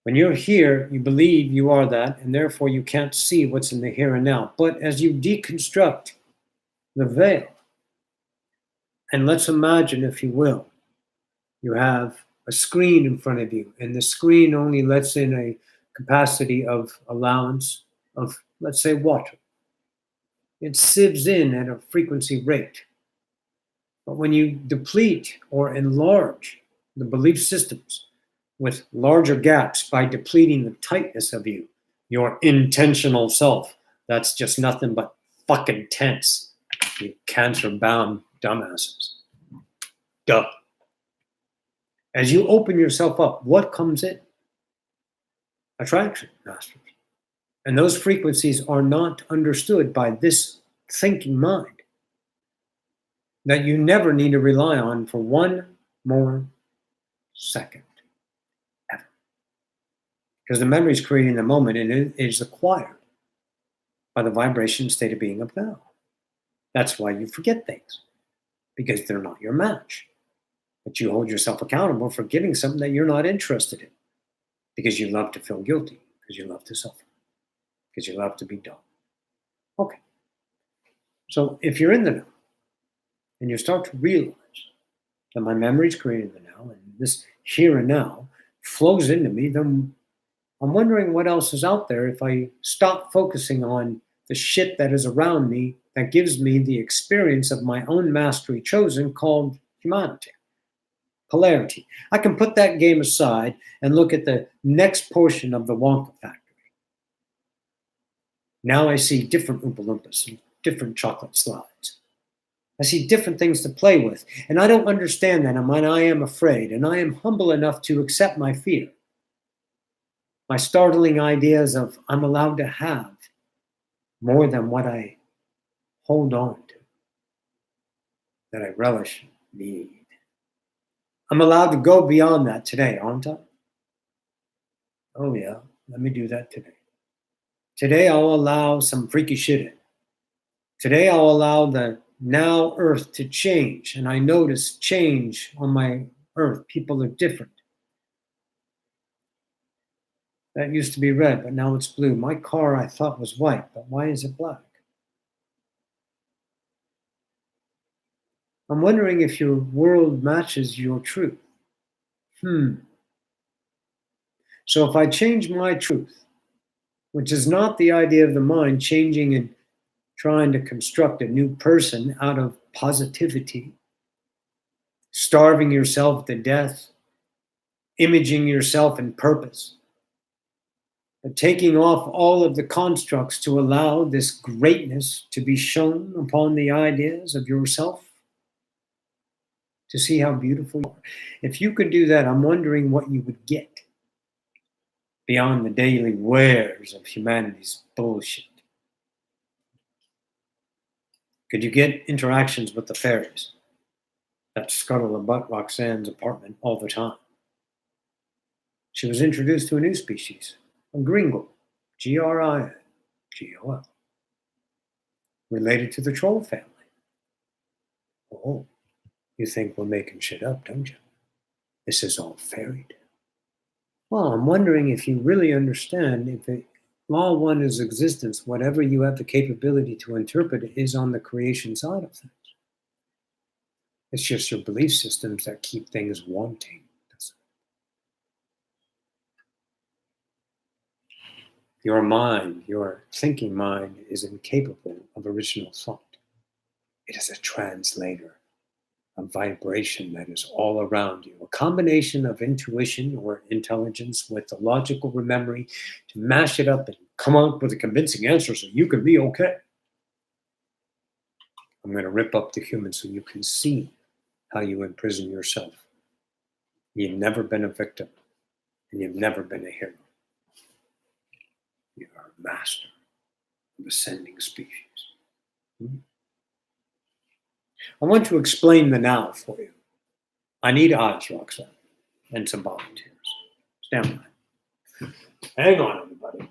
When you're here, you believe you are that, and therefore you can't see what's in the here and now. But as you deconstruct the veil, and let's imagine, if you will, you have a screen in front of you, and the screen only lets in a capacity of allowance of, let's say, water. It sieves in at a frequency rate. But when you deplete or enlarge the belief systems with larger gaps by depleting the tightness of you, your intentional self, that's just nothing but fucking tense, you cancer-bound dumbasses. Duh. As you open yourself up, what comes in? Attraction, masters. And those frequencies are not understood by this thinking mind that you never need to rely on for one more second, ever. Because the memory is creating the moment, and it is acquired by the vibration state of being of now. That's why you forget things, because they're not your match. But you hold yourself accountable for giving something that you're not interested in, because you love to feel guilty, because you love to suffer, because you love to be dumb. Okay. So if you're in the now, and you start to realize that my memory is creating the now, and this here and now flows into me, then I'm wondering what else is out there if I stop focusing on the shit that is around me that gives me the experience of my own mastery chosen called humanity. Polarity. I can put that game aside and look at the next portion of the Wonka factory. Now I see different Oompa Loompas and different chocolate slides. I see different things to play with, and I don't understand that, and I am afraid, and I am humble enough to accept my fear. My startling ideas of I'm allowed to have more than what I hold on to, that I relish, need. I'm allowed to go beyond that today, aren't I? Oh yeah, let me do that today. Today I'll allow some freaky shit in. Today I'll allow the now earth to change, and I notice change on my earth. People are different. That used to be red, but now it's blue. My car I thought was white, but why is it black? I'm wondering if your world matches your truth. So if I change my truth, which is not the idea of the mind changing and trying to construct a new person out of positivity, starving yourself to death, imaging yourself in purpose, but taking off all of the constructs to allow this greatness to be shown upon the ideas of yourself, to see how beautiful you are. If you could do that, I'm wondering what you would get beyond the daily wares of humanity's bullshit. Could you get interactions with the fairies that scuttle about Roxanne's apartment all the time? She was introduced to a new species, a gringo, Gringol, related to the troll family. Oh, you think we're making shit up, don't you? This is all fairy tale. Well, I'm wondering if you really understand if the law one is existence, whatever you have the capability to interpret it is on the creation side of things. It's just your belief systems that keep things wanting. Your mind, your thinking mind, is incapable of original thought. It is a translator, a vibration that is all around you, a combination of intuition or intelligence with the logical memory to mash it up and come up with a convincing answer so you can be okay. I'm going to rip up the human so you can see how you imprison yourself. You've never been a victim, and you've never been a hero. You are a master of ascending species. I want to explain the now for you. I need eyes, Roxanne, and some volunteers. Stand by. Hang on, everybody.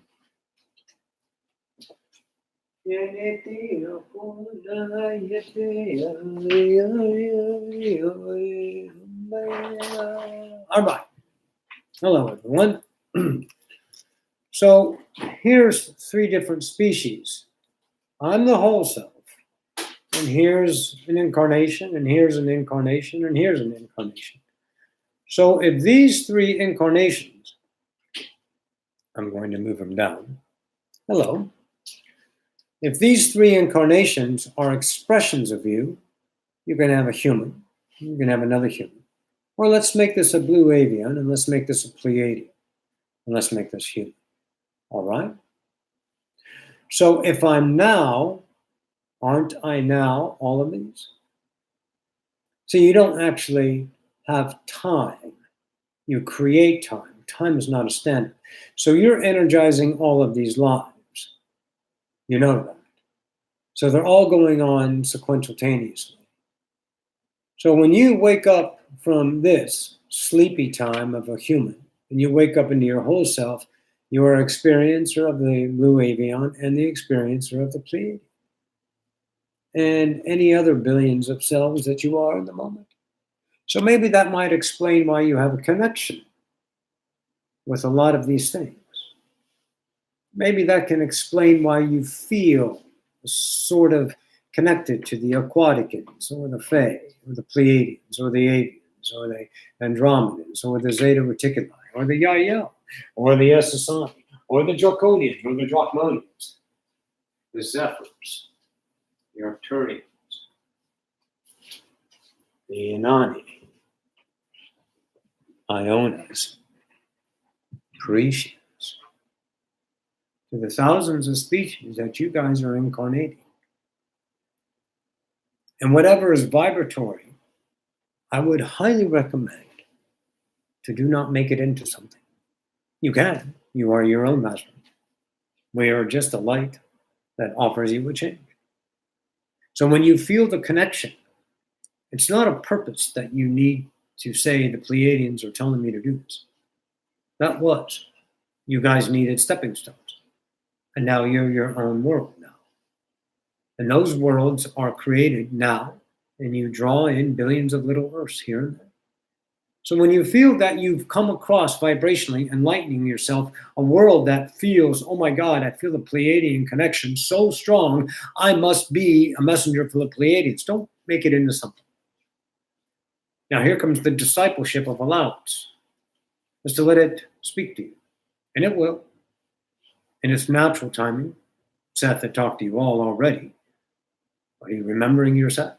All right. Hello, everyone. So here's 3 different species. I'm the whole self. And here's an incarnation, and here's an incarnation, and here's an incarnation. So if these 3 incarnations, I'm going to move them down. Hello. If these 3 incarnations are expressions of you, you can have a human, you can have another human. Or let's make this a blue avian, and let's make this a Pleiadian, and let's make this human. All right? So if I'm now, aren't I now all of these? So you don't actually have time. You create time. Time is not a standard. So you're energizing all of these lives. You know that. So they're all going on sequentially. So when you wake up from this sleepy time of a human, and you wake up into your whole self, you are an experiencer of the blue avian and the experiencer of the Pleiadian. And any other billions of selves that you are in the moment. So maybe that might explain why you have a connection with a lot of these things. Maybe that can explain why you feel sort of connected to the Aquaticans, or the Fae, or the Pleiadians, or the Avians, or the Andromedans, or the Zeta Reticuli, or the Yael, or the Essassani, or the Draconians, or the Drachmonians, the Zephyrs, the Arcturians, the Inani, Ionas, Parisians, to the thousands of species that you guys are incarnating. And whatever is vibratory, I would highly recommend to do not make it into something. You can. You are your own master. We are just a light that offers you a change. So when you feel the connection, it's not a purpose that you need to say the Pleiadians are telling me to do this. That was. You guys needed stepping stones. And now you're your own world now. And those worlds are created now, and you draw in billions of little earths here and there. So when you feel that you've come across vibrationally, enlightening yourself, a world that feels, oh my God, I feel the Pleiadian connection so strong, I must be a messenger for the Pleiadians. Don't make it into something. Now here comes the discipleship of allowance, is to let it speak to you. And it will. In its natural timing. Seth had talked to you all already. Are you remembering your Seth?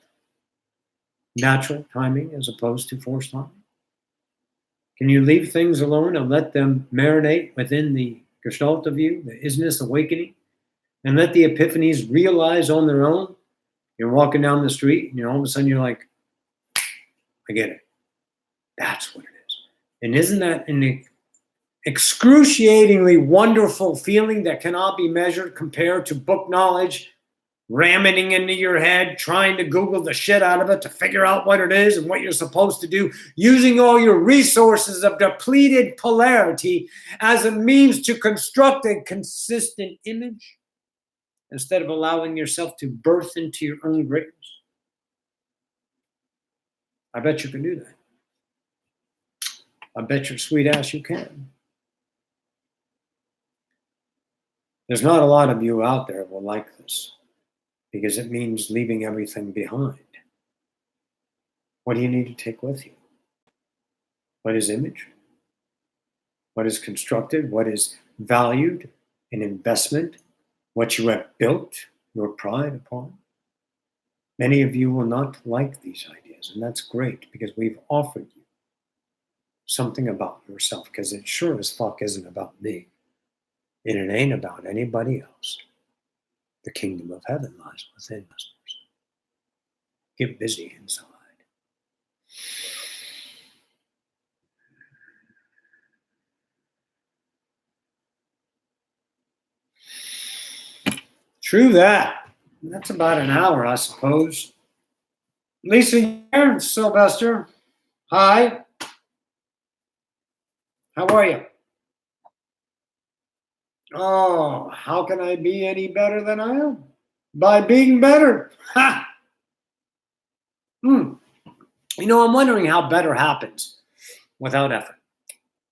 Natural timing as opposed to forced timing? Can you leave things alone and let them marinate within the gestalt of you, the isness awakening, and let the epiphanies realize on their own? You're walking down the street and all of a sudden you're like, I get it. That's what it is. And isn't that an excruciatingly wonderful feeling that cannot be measured compared to book knowledge, ramming into your head, trying to Google the shit out of it to figure out what it is and what you're supposed to do, using all your resources of depleted polarity as a means to construct a consistent image instead of allowing yourself to birth into your own greatness? I bet you can do that. I bet your sweet ass you can. There's not a lot of you out there who will like this because it means leaving everything behind. What do you need to take with you? What is image? What is constructed? What is valued? An investment? What you have built your pride upon? Many of you will not like these ideas, and that's great because we've offered you something about yourself, because it sure as fuck isn't about me. And it ain't about anybody else. The kingdom of heaven lies within us. Get busy inside. True that. That's about an hour, I suppose. Lisa here, Sylvester. Hi. How are you? Oh, how can I be any better than I am? By being better. Ha! You know, I'm wondering how better happens without effort.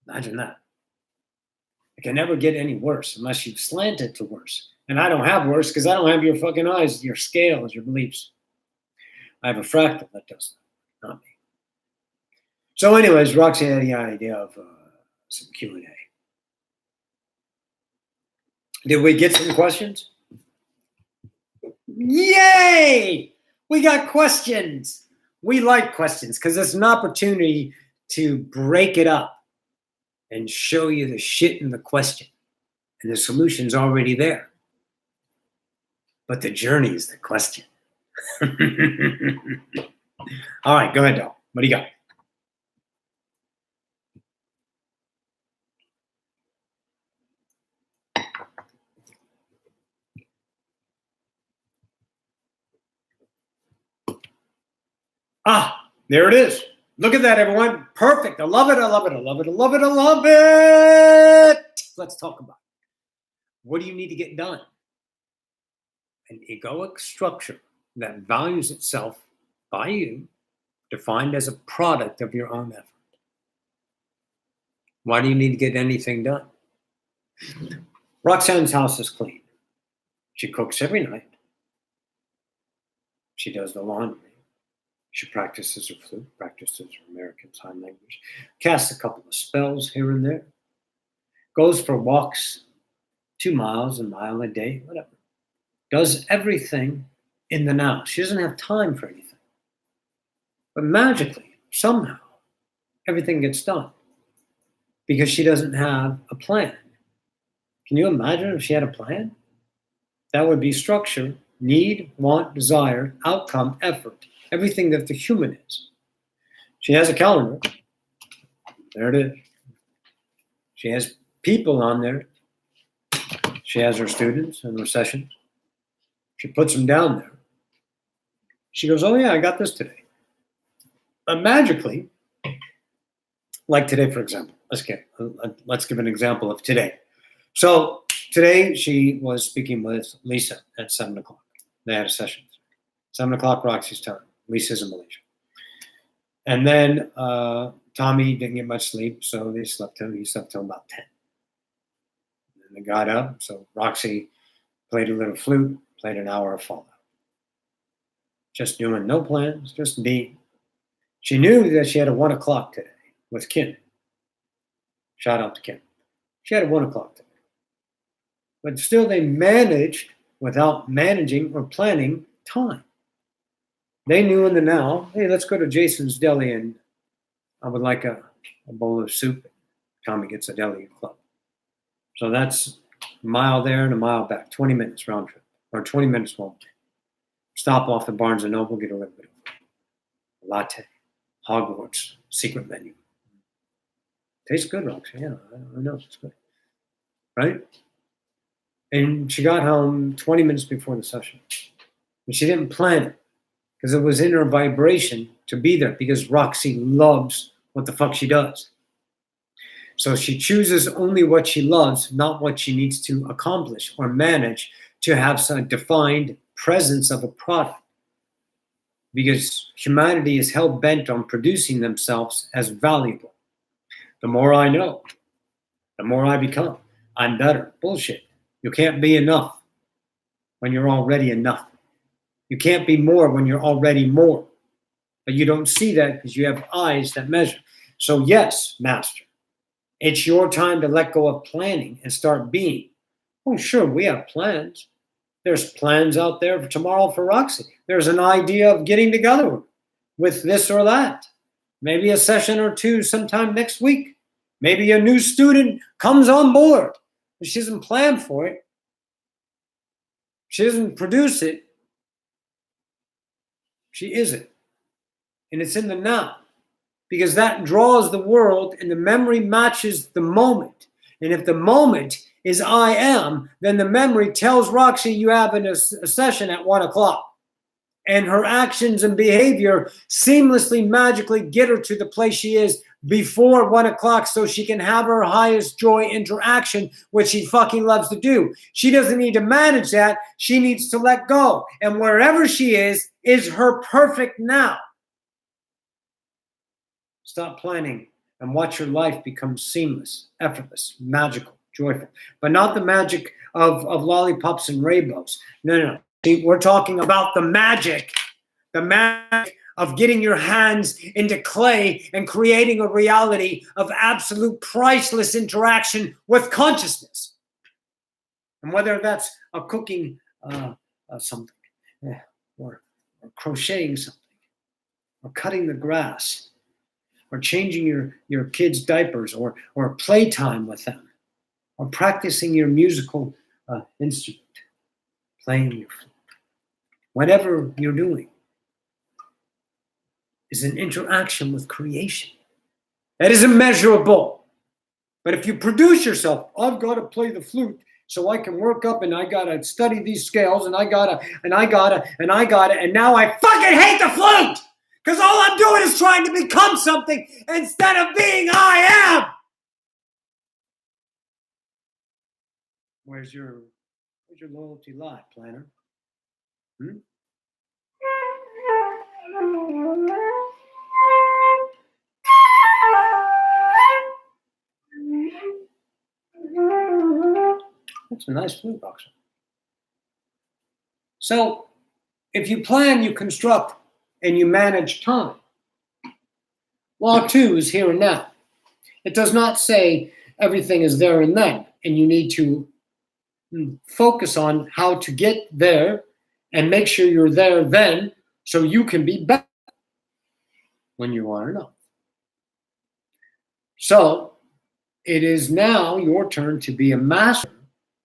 Imagine that. It can never get any worse unless you slant it to worse. And I don't have worse because I don't have your fucking eyes, your scales, your beliefs. I have a fractal that does that, not me. So anyways, Roxanne had the idea of some Q&A. Did we get some questions? Yay! We got questions. We like questions because it's an opportunity to break it up and show you the shit in the question. And the solution's already there. But the journey is the question. All right, go ahead, Doll. What do you got? Ah, there it is. Look at that, everyone. Perfect. I love it. I love it. I love it. I love it. I love it. Let's talk about it. What do you need to get done? An egoic structure that values itself by you, defined as a product of your own effort. Why do you need to get anything done? Roxanne's house is clean. She cooks every night. She does the laundry. She practices her flute, practices her American Sign Language, casts a couple of spells here and there, goes for walks 2 miles, a mile a day, whatever. Does everything in the now. She doesn't have time for anything. But magically, somehow, everything gets done because she doesn't have a plan. Can you imagine if she had a plan? That would be structure, need, want, desire, outcome, effort. Everything that the human is. She has a calendar. There it is. She has people on there. She has her students and her sessions. She puts them down there. She goes, oh yeah, I got this today. Magically, like today, for example. Let's give an example of today. So today she was speaking with Lisa at 7 o'clock. They had a session. 7 o'clock Roxy's time. Lisa's in Malaysia. And then Tommy didn't get much sleep, so he slept till about 10. And they got up, so Roxy played a little flute, played an hour of Fallout. Just doing no plans, just being. She knew that she had a 1 o'clock today with Kim. Shout out to Kim. She had a 1 o'clock today. But still they managed without managing or planning time. They knew in the now, hey, let's go to Jason's Deli and I would like a bowl of soup. Tommy gets a deli club. So that's a mile there and a mile back, 20 minutes round trip, or 20 minutes one way. Stop off at Barnes & Noble, get a little bit of a latte, Hogwarts, secret menu. Tastes good, Roxanne. Yeah, I know, it's good. Right? And she got home 20 minutes before the session. And she didn't plan it. Because it was in her vibration to be there, because Roxy loves what the fuck she does. So she chooses only what she loves, not what she needs to accomplish or manage to have some defined presence of a product. Because humanity is hell-bent on producing themselves as valuable. The more I know, the more I become. I'm better. Bullshit. You can't be enough when you're already enough. You can't be more when you're already more. But you don't see that because you have eyes that measure. So yes, master, it's your time to let go of planning and start being. Oh, sure, we have plans. There's plans out there for tomorrow for Roxy. There's an idea of getting together with this or that. Maybe a session or two sometime next week. Maybe a new student comes on board. But she doesn't plan for it. She doesn't produce it. She isn't. And it's in the now. Because that draws the world and the memory matches the moment. And if the moment is I am, then the memory tells Roxy you have a session at 1 o'clock. And her actions and behavior seamlessly, magically get her to the place she is before 1 o'clock so she can have her highest joy interaction, which she fucking loves to do. She doesn't need to manage that. She needs to let go. And wherever she is her perfect now. Stop planning and watch your life become seamless, effortless, magical, joyful. But not the magic of lollipops and rainbows. No. See, we're talking about the magic of getting your hands into clay and creating a reality of absolute priceless interaction with consciousness. And whether that's a cooking something, or crocheting something, or cutting the grass, or changing your kids' diapers, or playtime with them, or practicing your musical instrument, playing your flute. Whatever you're doing is an interaction with creation. That is immeasurable. But if you produce yourself, I've got to play the flute so I can work up, and I got to study these scales, and I got to, and now I fucking hate the flute! Because all I'm doing is trying to become something instead of being I am. Where's your loyalty lie, planner? That's a nice flute, Roxanne. So, if you plan, you construct, and you manage time. Law 2 is here and now. It does not say everything is there and then, and you need to focus on how to get there and make sure you're there then so you can be better when you are enough. So it is now your turn to be a master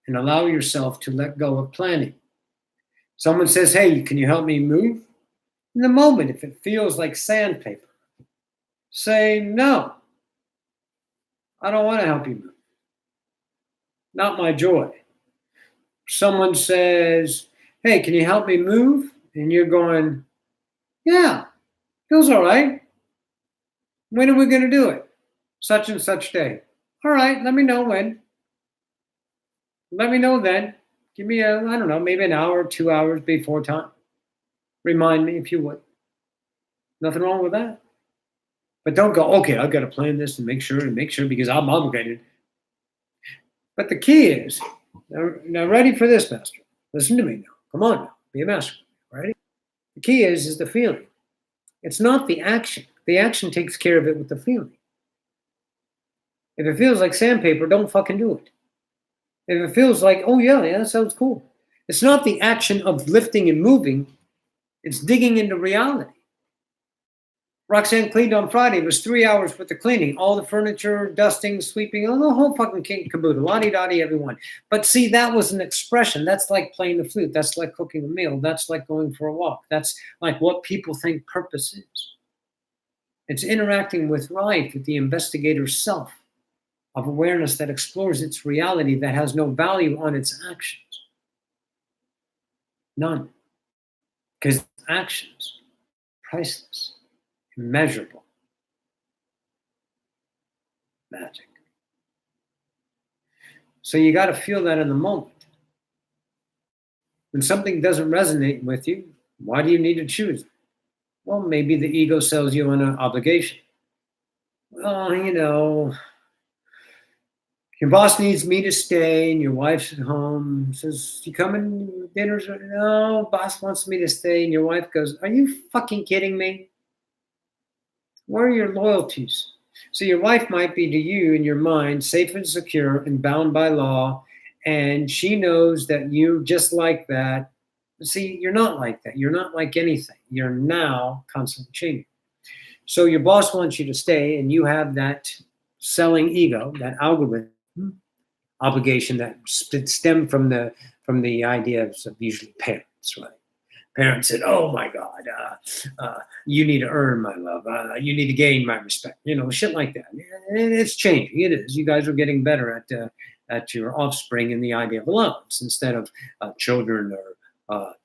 and allow yourself to let go of planning. Someone says, hey, can you help me move? In the moment, if it feels like sandpaper, say, no, I don't want to help you move. Not my joy. Someone says, hey, can you help me move? And you're going, yeah, feels all right. When are we going to do it? Such and such day. All right, let me know when. Let me know then. Give me I don't know, maybe an hour, 2 hours before time. Remind me if you would. Nothing wrong with that. But don't go, okay, I've got to plan this and make sure because I'm obligated. But the key is, now ready for this, master. Listen to me now. Come on now. Be a master. Ready? The key is the feeling. It's not the action. The action takes care of it with the feeling. If it feels like sandpaper, don't fucking do it. If it feels like, oh yeah, that sounds cool. It's not the action of lifting and moving. It's digging into reality. Roxanne cleaned on Friday. It was 3 hours with the cleaning. All the furniture, dusting, sweeping, the whole fucking king caboodle. Lottie-dottie, everyone. But see, that was an expression. That's like playing the flute. That's like cooking a meal. That's like going for a walk. That's like what people think purpose is. It's interacting with life, with the investigator's self of awareness that explores its reality that has no value on its actions. None. Because actions, priceless, immeasurable, magic. So you got to feel that in the moment. When something doesn't resonate with you, why do you need to choose? Well, maybe the ego sells you on an obligation. Well, you know, your boss needs me to stay and your wife's at home. Says, you coming to dinners? No, boss wants me to stay. And your wife goes, are you fucking kidding me? Where are your loyalties? So your wife might be to you in your mind safe and secure and bound by law. And she knows that you just like that. See, you're not like that. You're not like anything. You're now constantly changing. So your boss wants you to stay and you have that selling ego, that algorithm obligation that stem from the idea of usually parents, right? Parents said, "Oh my God, you need to earn my love. You need to gain my respect. Shit like that. And it's changing. It is. You guys are getting better at your offspring and the idea of allowance instead of children or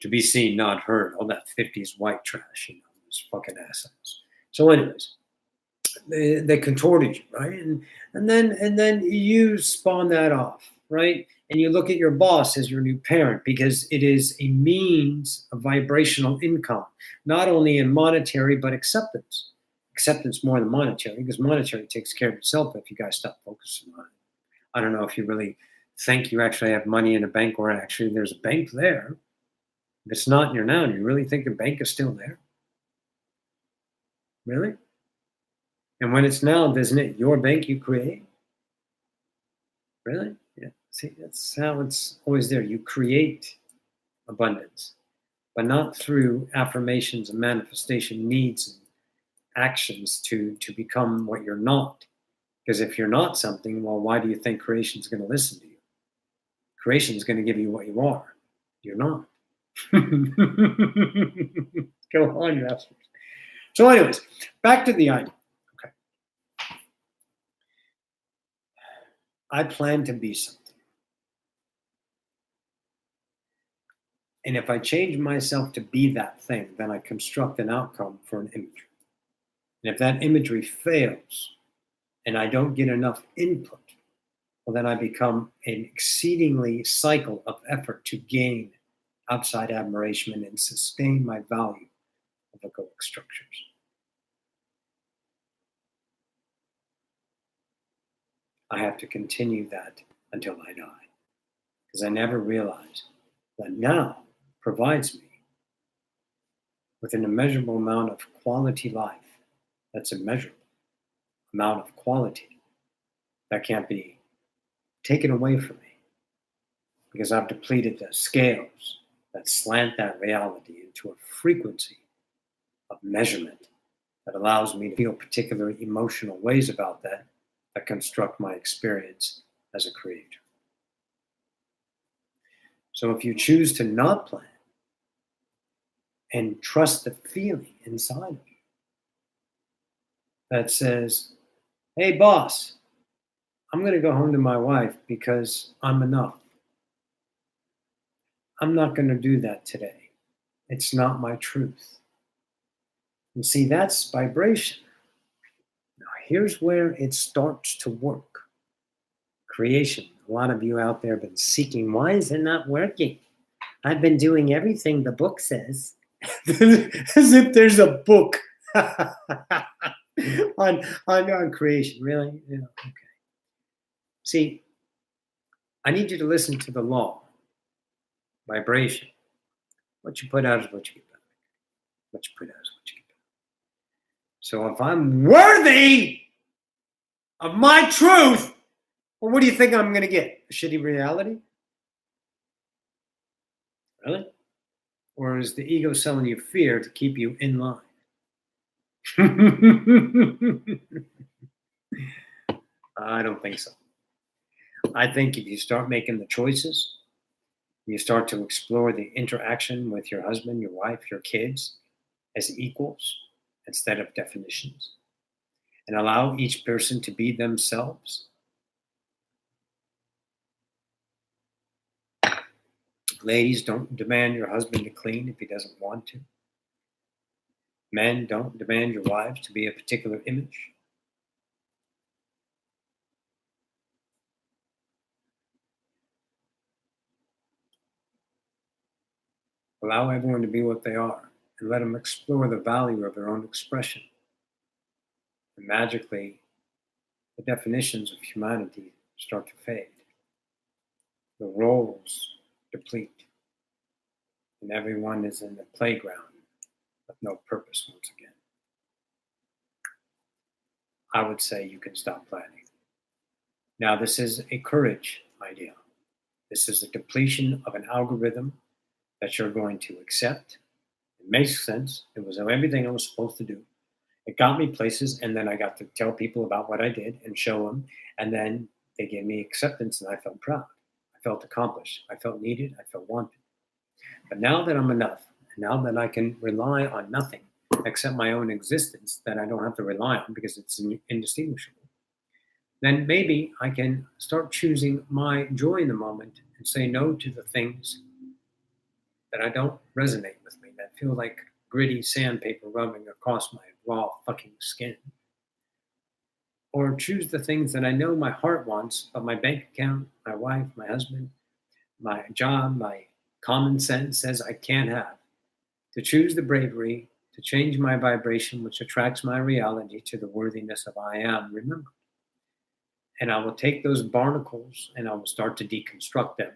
to be seen, not heard. All that '50s white trash. Those fucking assholes. So, anyways, they contorted you, right? And then you spawn that off, right? And you look at your boss as your new parent because it is a means of vibrational income, not only in monetary but acceptance. Acceptance more than monetary, because monetary takes care of itself if you guys stop focusing on it. I don't know if you really think you actually have money in a bank, or actually there's a bank there. If it's not in your now, do you really think the bank is still there? Really? And when it's now, isn't it your bank you create? Really? Yeah. See, that's how it's always there. You create abundance, but not through affirmations and manifestation needs and actions to become what you're not. Because if you're not something, well, why do you think creation is going to listen to you? Creation is going to give you what you are. You're not. Go on, Rasmus. So, anyways, back to the idea. Okay. I plan to be something. And if I change myself to be that thing, then I construct an outcome for an imagery. And if that imagery fails and I don't get enough input, well, then I become an exceedingly cycle of effort to gain outside admiration and sustain my value of egoic structures. I have to continue that until I die, because I never realized that now provides me with an immeasurable amount of quality life that's immeasurable, amount of quality that can't be taken away from me, because I've depleted the scales that slant that reality into a frequency of measurement that allows me to feel particular emotional ways about that construct my experience as a creator. So if you choose to not plan and trust the feeling inside of you that says, hey, boss, I'm going to go home to my wife because I'm enough. I'm not going to do that today. It's not my truth. And see, that's vibration. Now, here's where it starts to work. Creation. A lot of you out there have been seeking, why is it not working? I've been doing everything the book says. As if there's a book on creation. Really? Yeah, okay. See, I need you to listen to the law. Vibration. What you put out is what you get back. What you put out is what you get back. So if I'm worthy of my truth, well, what do you think I'm going to get? A shitty reality? Really? Or is the ego selling you fear to keep you in line? I don't think so. I think if you start making the choices, you start to explore the interaction with your husband, your wife, your kids as equals instead of definitions, and allow each person to be themselves. Ladies, don't demand your husband to clean if he doesn't want to. Men, don't demand your wives to be a particular image. Allow everyone to be what they are and let them explore the value of their own expression. And magically, the definitions of humanity start to fade. The roles deplete. And everyone is in the playground with no purpose once again. I would say you can stop planning. Now, this is a courage idea. This is a depletion of an algorithm that you're going to accept. It makes sense. It was everything I was supposed to do. It got me places, and then I got to tell people about what I did and show them, and then they gave me acceptance, and I felt proud. I felt accomplished. I felt needed. I felt wanted. But now that I'm enough, And now that I can rely on nothing except my own existence, that I don't have to rely on because it's indistinguishable, then maybe I can start choosing my joy in the moment and say no to the things that I don't resonate with me, that feel like gritty sandpaper rubbing across my raw fucking skin. Or choose the things that I know my heart wants, but my bank account, my wife, my husband, my job, my common sense says I can't have. To choose the bravery to change my vibration, which attracts my reality to the worthiness of I am, remember. And I will take those barnacles and I will start to deconstruct them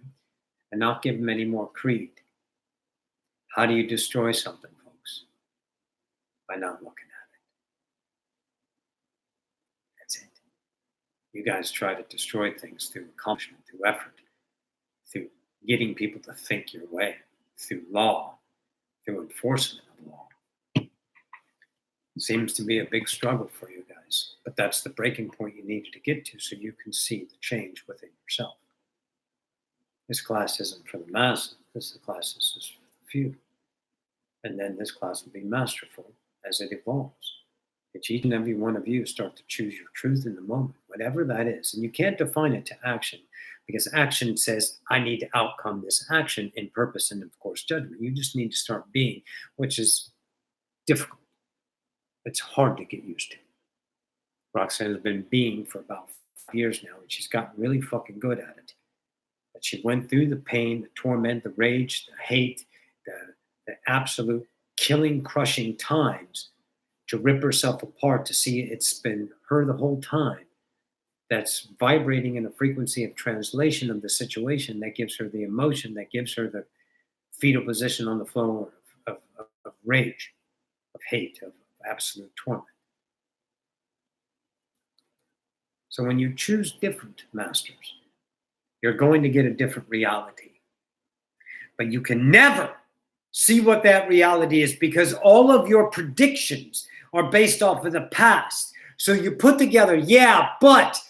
and not give them any more creed. How do you destroy something, folks? By not looking at it. That's it. You guys try to destroy things through accomplishment, through effort, through getting people to think your way, through law, through enforcement of law. Seems to be a big struggle for you guys, but that's the breaking point you needed to get to so you can see the change within yourself. This class isn't for the masses. This class is just for the few. And then this class will be masterful as it evolves. It's each and every one of you start to choose your truth in the moment, whatever that is. And you can't define it to action because action says, I need to outcome this action in purpose and, of course, judgment. You just need to start being, which is difficult. It's hard to get used to. Roxanne has been being for about 5 years now, and she's gotten really fucking good at it. But she went through the pain, the torment, the rage, the hate, the absolute killing, crushing times to rip herself apart, to see it's been her the whole time that's vibrating in a frequency of translation of the situation that gives her the emotion, that gives her the fetal position on the floor of rage, of hate, of absolute torment. So when you choose different masters, you're going to get a different reality. But you can never see what that reality is because all of your predictions are based off of the past. So you put together, yeah, but,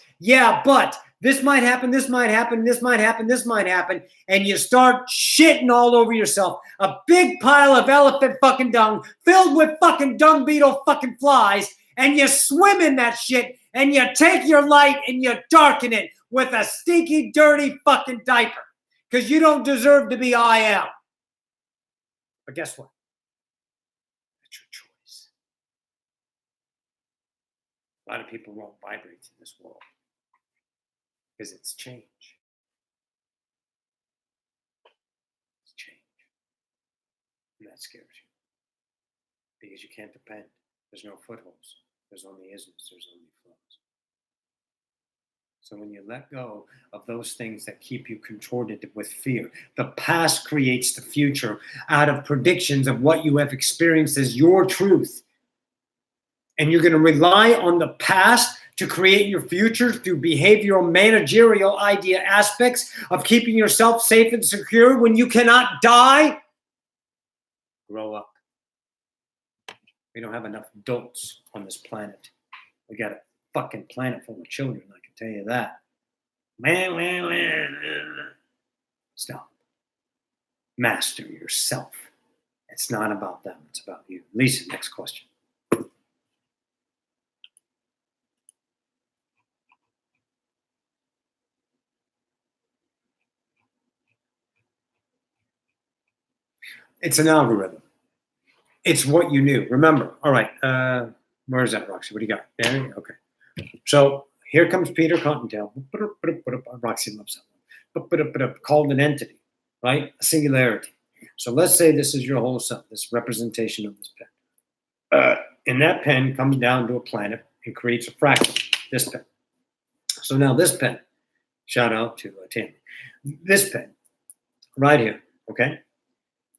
this might happen, this might happen, this might happen, this might happen, and you start shitting all over yourself. A big pile of elephant fucking dung filled with fucking dung beetle fucking flies, and you swim in that shit, and you take your light and you darken it with a stinky, dirty fucking diaper because you don't deserve to be I am. But guess what? That's your choice. A lot of people won't vibrate in this world because it's change. It's change. And that scares you because you can't depend. There's no footholds. There's only isness. There's only flows. So when you let go of those things that keep you contorted with fear, the past creates the future out of predictions of what you have experienced as your truth. And you're going to rely on the past to create your future through behavioral, managerial idea aspects of keeping yourself safe and secure when you cannot die. Grow up. We don't have enough adults on this planet. We got a fucking planet full of children, I can tell you that. Stop. Master yourself. It's not about them, it's about you. Lisa, next question. It's an algorithm. It's what you knew. Remember, all right, where is that, Roxy? What do you got? There? Okay. So here comes Peter Cottontail. Roxy loves that. Called an entity, right? A singularity. So let's say this is your whole self, this representation of this pen. And that pen comes down to a planet and creates a fractal, this pen. So now this pen, shout out to Tammy, this pen right here, okay,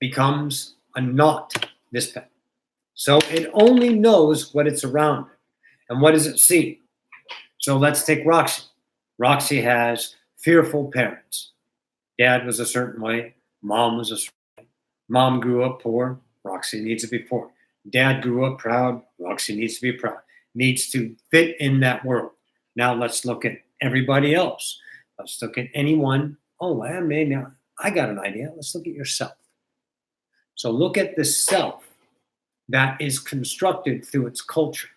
becomes a knot, this pen. So it only knows what it's around it. And what does it see? So let's take Roxy. Roxy has fearful parents. Dad was a certain way. Mom was a certain way. Mom grew up poor. Roxy needs to be poor. Dad grew up proud. Roxy needs to be proud. Needs to fit in that world. Now let's look at everybody else. Let's look at anyone. Oh, man, I got an idea. Let's look at yourself. So look at the self that is constructed through its culture,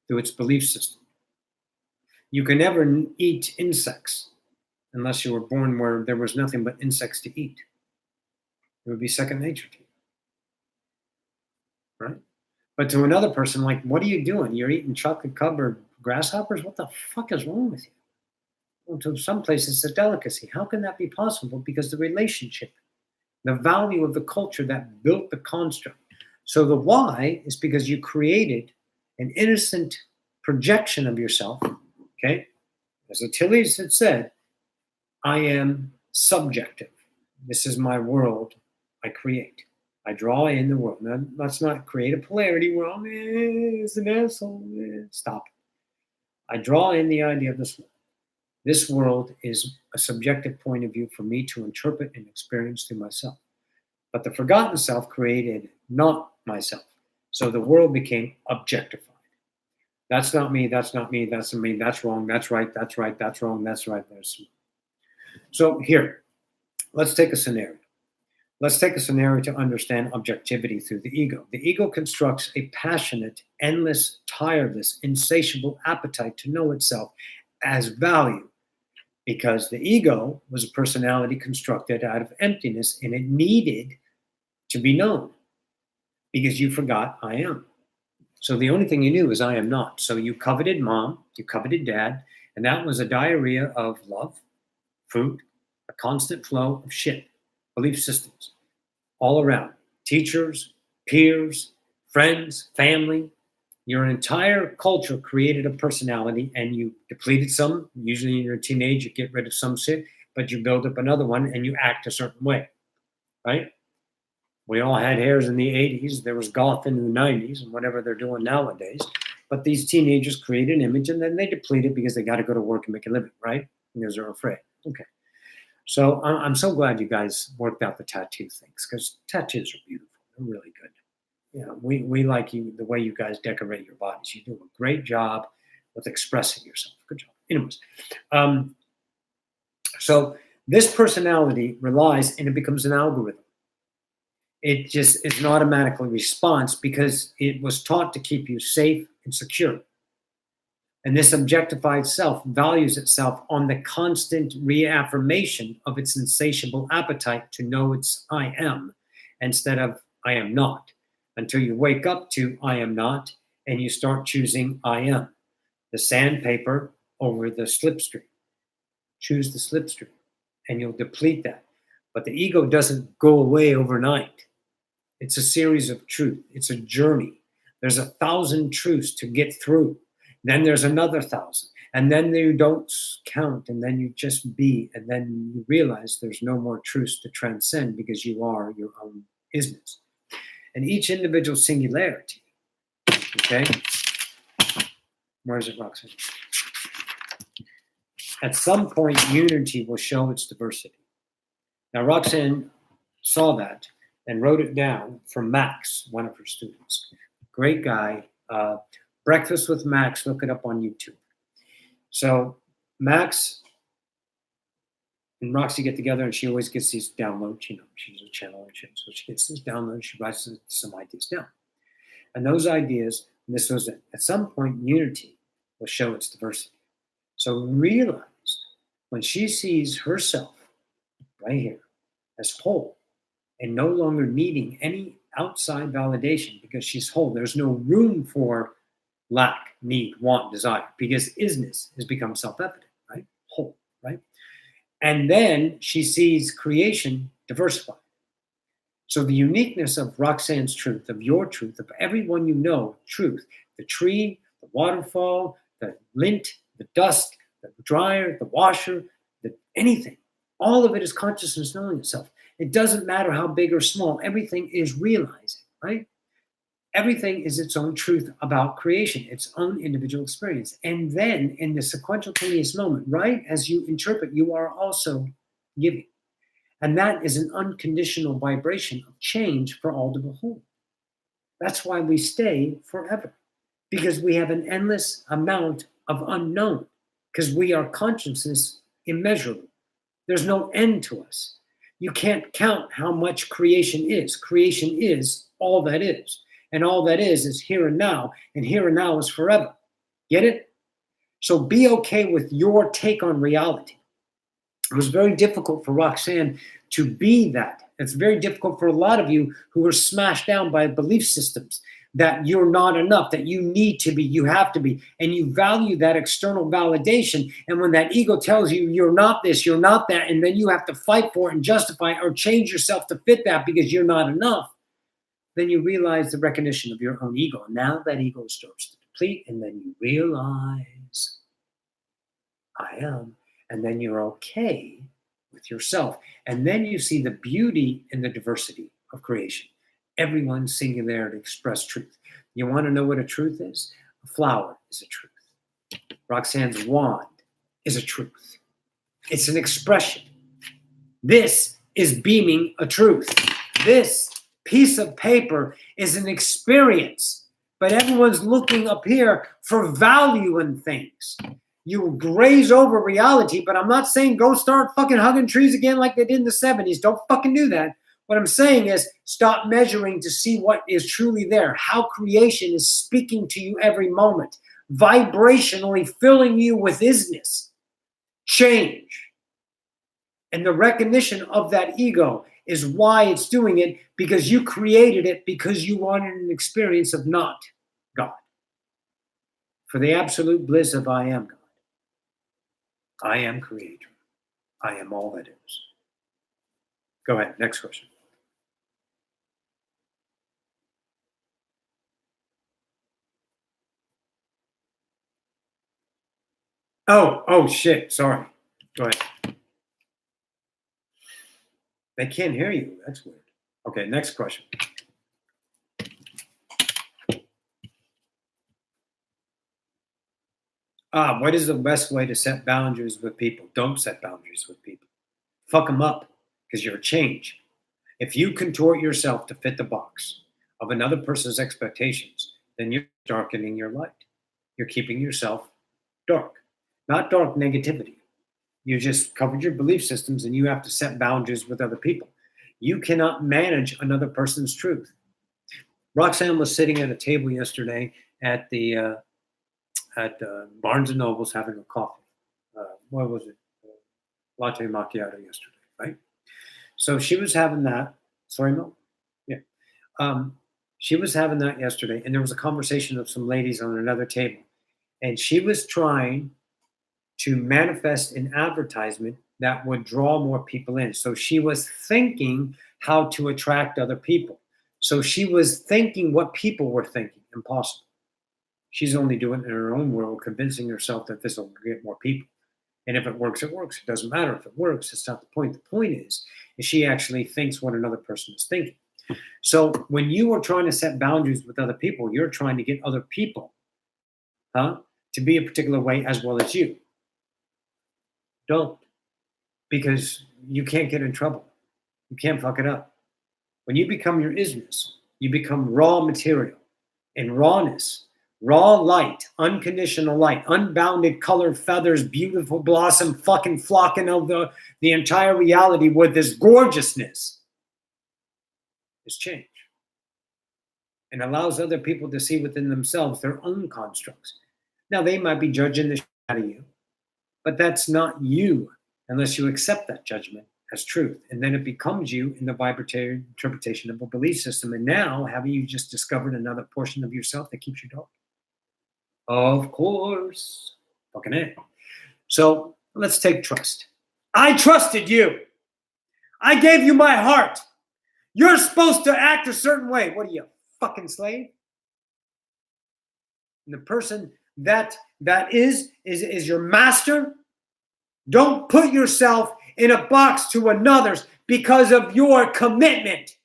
through its belief system. You can never eat insects unless you were born where there was nothing but insects to eat. It would be second nature to you, right? But to another person, like, what are you doing? You're eating chocolate covered grasshoppers? What the fuck is wrong with you? Well, to some places, it's a delicacy. How can that be possible? Because the relationship, the value of the culture that built the construct. So the why is because you created an innocent projection of yourself, okay? As Achilles had said, I am subjective. This is my world I create. I draw in the world. Now, let's not create a polarity where I'm an asshole. Stop. I draw in the idea of this world. This world is a subjective point of view for me to interpret and experience through myself. But the forgotten self created not myself. So the world became objectified. That's not me, that's not me, that's not me, that's wrong, that's right, that's right, that's wrong, that's right, that's wrong. So here, let's take a scenario. Let's take a scenario to understand objectivity through the ego. The ego constructs a passionate, endless, tireless, insatiable appetite to know itself as value, because the ego was a personality constructed out of emptiness and it needed to be known because you forgot I am. So the only thing you knew is I am not. So you coveted mom, you coveted dad, and that was a diarrhea of love, food, a constant flow of shit, belief systems all around. Teachers, peers, friends, family. Your entire culture created a personality and you depleted some. Usually in your teenage, you get rid of some shit, but you build up another one and you act a certain way, right? We all had hairs in the 80s. There was goth in the 90s and whatever they're doing nowadays. But these teenagers create an image and then they deplete it because they got to go to work and make a living, right? Because they're afraid. Okay. So I'm so glad you guys worked out the tattoo things because tattoos are beautiful. They're really good. You know, we like you, the way you guys decorate your bodies. You do a great job with expressing yourself. Good job. Anyways, so this personality relies and it becomes an algorithm. It just is an automatic response because it was taught to keep you safe and secure. And this objectified self values itself on the constant reaffirmation of its insatiable appetite to know it's I am instead of I am not, until you wake up to I am not and you start choosing I am. The sandpaper over the slipstream. Choose the slipstream and you'll deplete that. But the ego doesn't go away overnight. It's a series of truth. It's a journey. There's 1,000 truths to get through. Then there's another 1,000. And then you don't count. And then you just be. And then you realize there's no more truths to transcend because you are your own isness. And each individual singularity, okay? Where is it, Roxanne? At some point, unity will show its diversity. Now, Roxanne saw that and wrote it down from Max, one of her students. Great guy. Breakfast with Max, look it up on YouTube. So Max and Roxy get together and she always gets these downloads, you know, she's a channel and shit. So she gets these downloads, she writes some ideas down. And those ideas, and this was it, at some point, unity will show its diversity. So realize when she sees herself right here as whole, and no longer needing any outside validation because she's whole. There's no room for lack, need, want, desire, because isness has become self-evident, right? Whole, right? And then she sees creation diversified. So the uniqueness of Roxanne's truth, of your truth, of everyone you know, truth, the tree, the waterfall, the lint, the dust, the dryer, the washer, anything, all of it is consciousness knowing itself. It doesn't matter how big or small, everything is realizing, right? Everything is its own truth about creation, its own individual experience. And then in the sequential moment, right as you interpret, you are also giving. And that is an unconditional vibration of change for all to behold. That's why we stay forever, because we have an endless amount of unknown, because we are consciousness immeasurable. There's no end to us. You can't count how much creation is. Creation is all that is. And all that is here and now is forever. Get it? So be okay with your take on reality. It was very difficult for Roxanne to be that. It's very difficult for a lot of you who were smashed down by belief systems that you're not enough, that you need to be, you have to be, and you value that external validation. And when that ego tells you you're not this, you're not that, and then you have to fight for it and justify it or change yourself to fit that because you're not enough, then you realize the recognition of your own ego. And now that ego starts to deplete, and then you realize, I am. And then you're okay with yourself. And then you see the beauty in the diversity of creation. Everyone's singular to express truth. You want to know what a truth is? A flower is a truth. Roxanne's wand is a truth. It's an expression. This is beaming a truth. This piece of paper is an experience. But everyone's looking up here for value in things. You graze over reality, but I'm not saying go start fucking hugging trees again like they did in the 70s. Don't fucking do that. What I'm saying is stop measuring to see what is truly there, how creation is speaking to you every moment, vibrationally filling you with isness, change. And the recognition of that ego is why it's doing it, because you created it because you wanted an experience of not God. For the absolute bliss of I am God. I am creator. I am all that is. Go ahead, next question. Oh shit, sorry. Go ahead. They can't hear you. That's weird. Okay, next question. What is the best way to set boundaries with people? Don't set boundaries with people. Fuck them up, because you're a change. If you contort yourself to fit the box of another person's expectations, then you're darkening your light. You're keeping yourself dark. Not dark negativity. You just covered your belief systems and you have to set boundaries with other people. You cannot manage another person's truth. Roxanne was sitting at a table yesterday at the Barnes and Noble's having a coffee. What was it? Latte macchiato yesterday, right? So she was having that. Sorry, no? Yeah. She was having that yesterday, and there was a conversation of some ladies on another table. And she was trying to manifest an advertisement that would draw more people in. So she was thinking how to attract other people. So she was thinking what people were thinking. Impossible. She's only doing it in her own world, convincing herself that this will get more people. And if it works, it works. It doesn't matter if it works. It's not the point. The point is she actually thinks what another person is thinking. So when you are trying to set boundaries with other people, you're trying to get other people to be a particular way as well as you. Don't. Because you can't get in trouble. You can't fuck it up. When you become your isness, you become raw material. And rawness, raw light, unconditional light, unbounded color, feathers, beautiful blossom, fucking flocking of the entire reality with this gorgeousness is change. And allows other people to see within themselves their own constructs. Now, they might be judging the shit out of you, but that's not you unless you accept that judgment as truth. And then it becomes you in the vibratory interpretation of a belief system. And now, haven't you just discovered another portion of yourself that keeps you dark? Of course. Fucking it. So let's take trust. I trusted you. I gave you my heart. You're supposed to act a certain way. What are you, a fucking slave? And the person that is your master. Don't put yourself in a box to another's because of your commitment.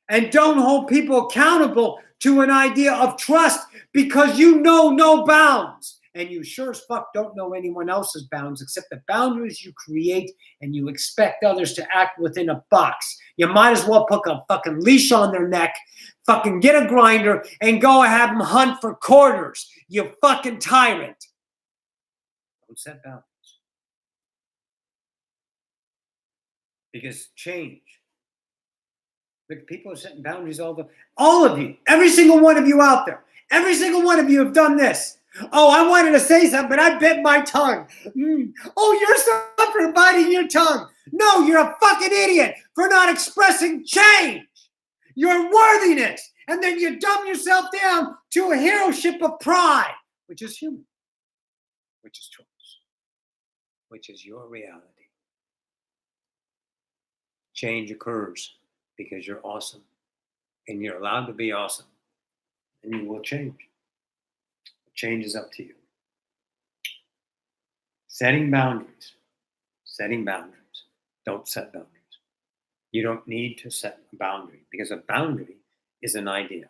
And don't hold people accountable to an idea of trust because you know no bounds. And you sure as fuck don't know anyone else's bounds except the boundaries you create, and you expect others to act within a box. You might as well put a fucking leash on their neck, fucking get a grinder, and go have them hunt for quarters. You fucking tyrant. Don't set boundaries. Because change. Look, people are setting boundaries all of you, every single one of you out there, every single one of you have done this. Oh, I wanted to say something, but I bit my tongue. Oh, you're suffering biting your tongue. No, you're a fucking idiot for not expressing change, your worthiness. And then you dumb yourself down to a heroship of pride, which is human, which is choice, which is your reality. Change occurs because you're awesome and you're allowed to be awesome, and you will change. Change is up to you. Setting boundaries. Setting boundaries. Don't set boundaries. You don't need to set a boundary because a boundary is an idea.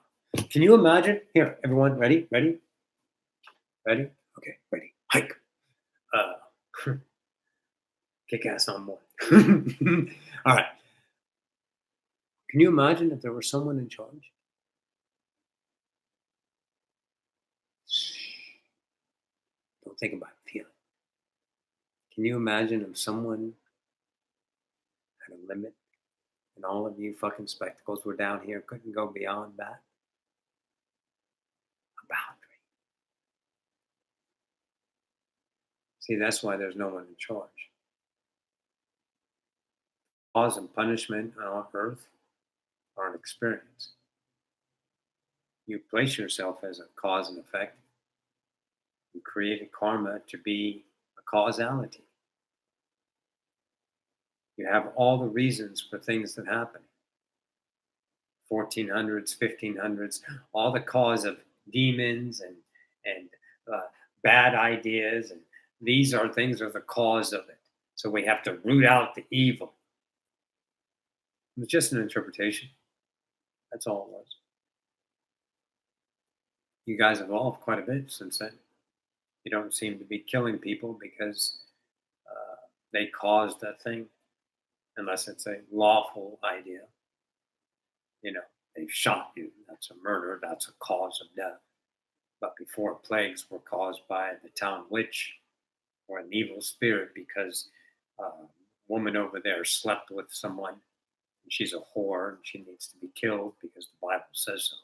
Can you imagine? Here, everyone, ready? Ready? Ready? Okay, ready. Hike. Kick ass on board. All right. Can you imagine if there was someone in charge? Don't think about it, feel it. Can you imagine if someone had a limit and all of you fucking spectacles were down here, couldn't go beyond that? A boundary. See, that's why there's no one in charge. Cause and punishment on earth are an experience. You place yourself as a cause and effect. You created karma to be a causality. You have all the reasons for things that happen. 1400s, 1500s, all the cause of demons and bad ideas, and these are things are the cause of it. So we have to root out the evil. It's just an interpretation. That's all it was. You guys evolved quite a bit since then. You don't seem to be killing people because they caused that thing, unless it's a lawful idea. You know, they shot you. That's a murder. That's a cause of death. But before, plagues were caused by the town witch or an evil spirit because a woman over there slept with someone and she's a whore and she needs to be killed because the Bible says so.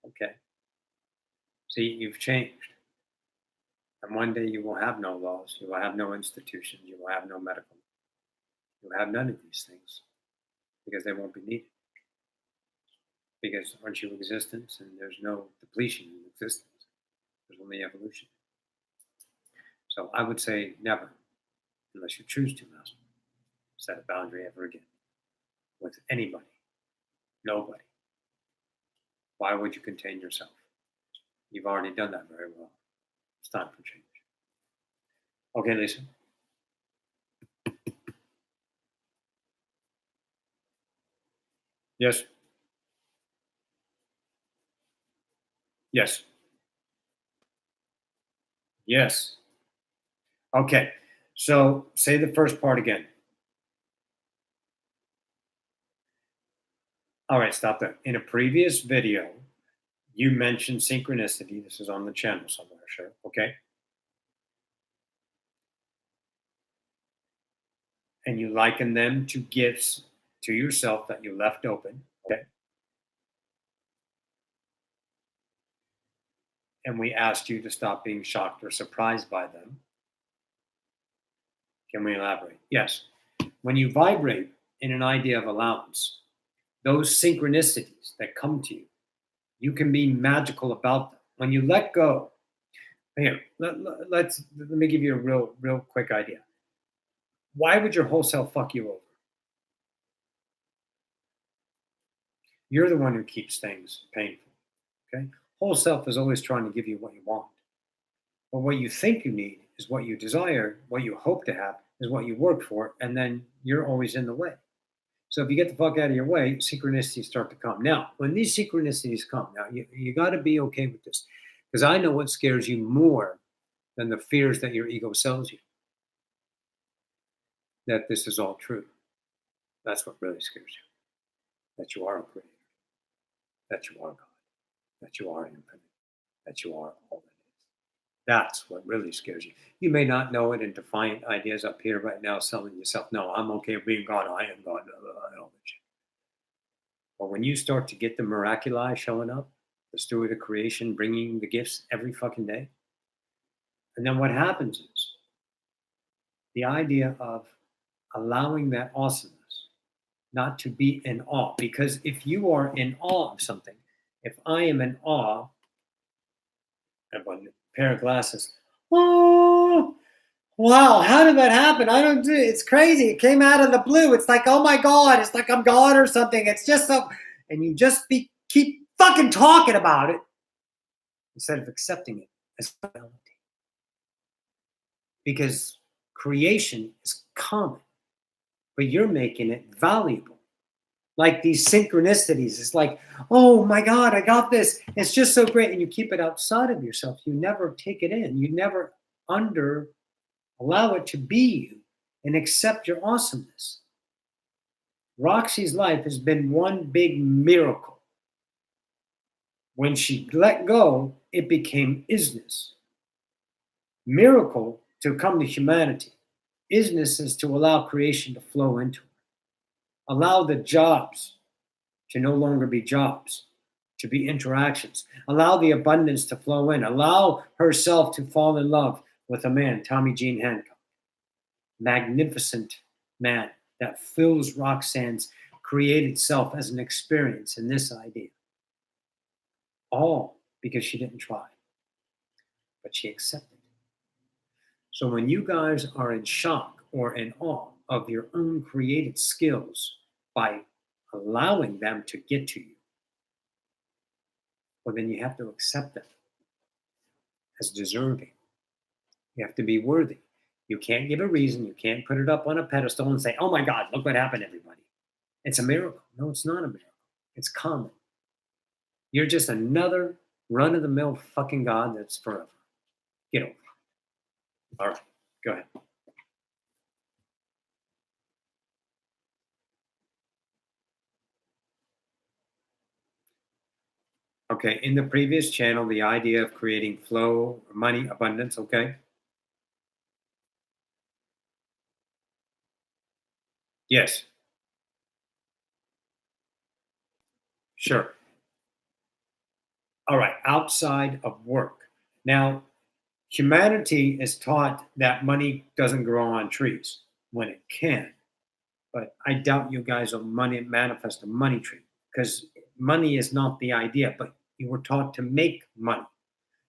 Okay. See, you've changed. And one day you will have no laws, you will have no institutions, you will have no medical. You will have none of these things because they won't be needed. Because aren't you existence and there's no depletion in existence? There's only evolution. So I would say never, unless you choose to, Master, set a boundary ever again with anybody, nobody. Why would you contain yourself? You've already done that very well. It's time for change. Okay, Lisa. Yes. Yes. Yes. Okay. So say the first part again. All right, stop there. In a previous video, you mentioned synchronicity. This is on the channel somewhere, sure. Okay. And you liken them to gifts to yourself that you left open. Okay. And we asked you to stop being shocked or surprised by them. Can we elaborate? Yes. When you vibrate in an idea of allowance, those synchronicities that come to you, you can be magical about them. When you let go, here, let me give you a real quick idea. Why would your whole self fuck you over? You're the one who keeps things painful. Okay? Whole self is always trying to give you what you want. But what you think you need is what you desire, what you hope to have is what you work for, and then you're always in the way. So if you get the fuck out of your way, synchronicities start to come. Now, when these synchronicities come, now you got to be okay with this, because I know what scares you more than the fears that your ego sells you. That this is all true. That's what really scares you. That you are a creator. That you are God. That you are infinite. That you are all that is. That's what really scares you. You may not know it in defiant ideas up here right now, selling yourself, no, I'm okay with being God, I am God, blah, blah, blah, all that shit. But when you start to get the miraculi showing up, the steward of creation bringing the gifts every fucking day, and then what happens is the idea of allowing that awesomeness not to be in awe. Because if you are in awe of something, if I am in awe of a pair of glasses, oh, wow, how did that happen? I don't do it's crazy. It came out of the blue. It's like, oh my God, it's like I'm God or something. It's just so, and you just keep fucking talking about it instead of accepting it as reality. Because creation is common, but you're making it valuable. Like these synchronicities. It's like, oh my God, I got this. It's just so great. And you keep it outside of yourself. You never take it in. You never allow it to be you and accept your awesomeness. Roxy's life has been one big miracle. When she let go, it became isness. Miracle to come to humanity. Isness is to allow creation to flow into it. Allow the jobs to no longer be jobs, to be interactions. Allow the abundance to flow in. Allow herself to fall in love with a man, Tommy Jean Hancock. Magnificent man that fills Roxanne's created self as an experience in this idea. All because she didn't try, but she accepted. So when you guys are in shock or in awe of your own created skills by allowing them to get to you, well, then you have to accept them as deserving. You have to be worthy. You can't give a reason. You can't put it up on a pedestal and say, oh my God, look what happened, everybody. It's a miracle. No, it's not a miracle. It's common. You're just another run of the mill fucking God that's forever. Get over it. All right, go ahead. Okay, in the previous channel, the idea of creating flow, money, abundance, okay? Yes, sure. All right, outside of work. Now, humanity is taught that money doesn't grow on trees when it can. But I doubt you guys will manifest a money tree because money is not the idea, but you were taught to make money.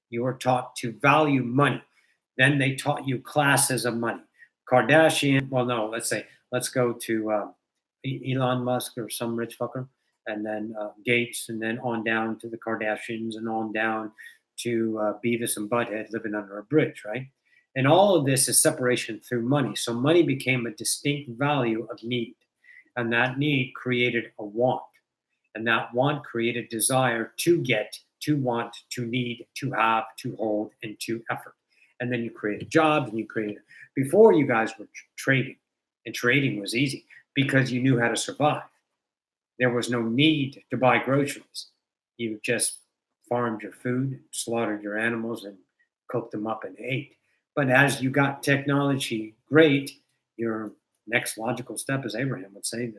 You were taught to value money. Then they taught you classes of money. Kardashian, well, no, let's go to Elon Musk or some rich fucker, and then Gates, and then on down to the Kardashians, and on down to Beavis and Butthead living under a bridge, right? And all of this is separation through money. So money became a distinct value of need. And that need created a want. And that want created desire to get, to want, to need, to have, to hold, and to effort. And then you created jobs and you created, before you guys were trading. And trading was easy because you knew how to survive. There was no need to buy groceries. You just farmed your food, slaughtered your animals, and cooked them up and ate. But as you got technology great, your next logical step, as Abraham would say,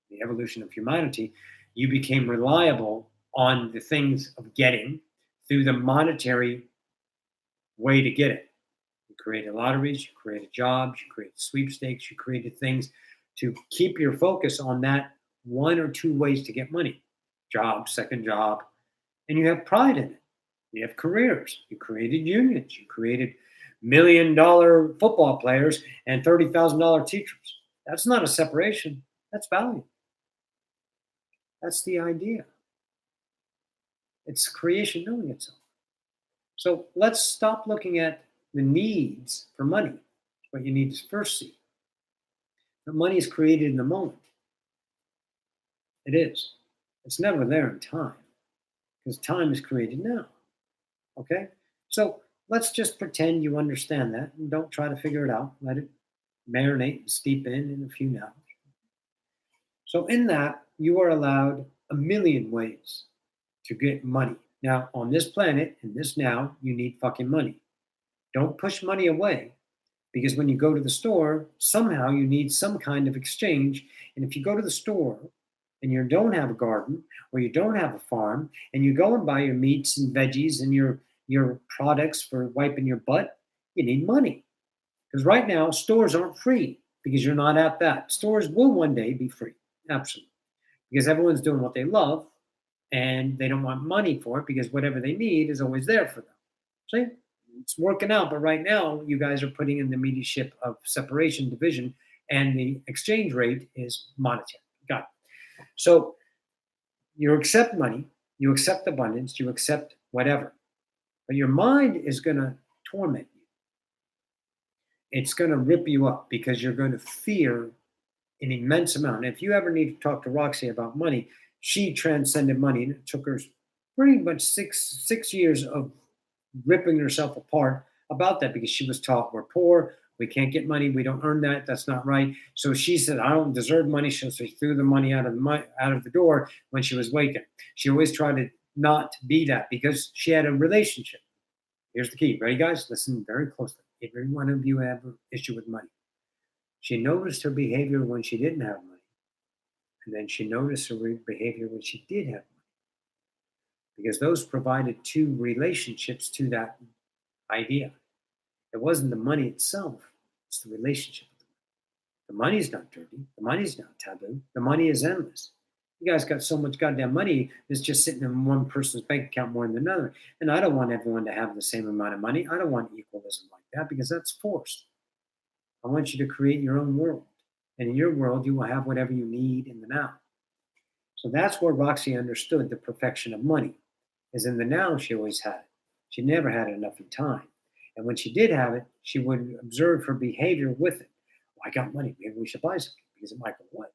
the evolution of humanity, you became reliable on the things of getting through the monetary way to get it. You created lotteries, you created jobs, you created sweepstakes, you created things to keep your focus on that one or two ways to get money. Job, second job, and you have pride in it. You have careers. You created unions. You created $1 million football players and $30,000 teachers. That's not a separation. That's value. That's the idea. It's creation knowing itself. So let's stop looking at the needs for money. What you need to first see. The money is created in the moment. It is. It's never there in time because time is created now. Okay? So let's just pretend you understand that and don't try to figure it out. Let it marinate and steep in a few hours. So in that, you are allowed a million ways to get money. Now, on this planet, in this now, you need fucking money. Don't push money away because when you go to the store, somehow you need some kind of exchange. And if you go to the store and you don't have a garden or you don't have a farm and you go and buy your meats and veggies and your products for wiping your butt, you need money. Because right now, stores aren't free because you're not at that. Stores will one day be free. Absolutely. Because everyone's doing what they love and they don't want money for it because whatever they need is always there for them. See? It's working out. But right now, you guys are putting in the mediumship of separation, division, and the exchange rate is monetary. Got it. So you accept money, you accept abundance, you accept whatever. But your mind is going to torment you. It's going to rip you up because you're going to fear an immense amount. And if you ever need to talk to Roxy about money, she transcended money, and it took her pretty much six years of ripping herself apart about that because she was taught we're poor, we can't get money, we don't earn that, that's not right. So she said, I don't deserve money. So she threw the money out of the door when she was waking. She always tried to not be that because she had a relationship. Here's the key. Ready, guys? Listen very closely. Every one of you have an issue with money. She noticed her behavior when she didn't have money. And then she noticed her behavior when she did have money. Because those provided two relationships to that idea. It wasn't the money itself, it's the relationship. The money's not dirty. The money's not taboo. The money is endless. You guys got so much goddamn money that's just sitting in one person's bank account more than another. And I don't want everyone to have the same amount of money. I don't want equalism like that because that's forced. I want you to create your own world. And in your world, you will have whatever you need in the now. So that's where Roxy understood the perfection of money, is in the now she always had it. She never had enough in time. And when she did have it, she would observe her behavior with it. Oh, I got money. Maybe we should buy something because it might go away.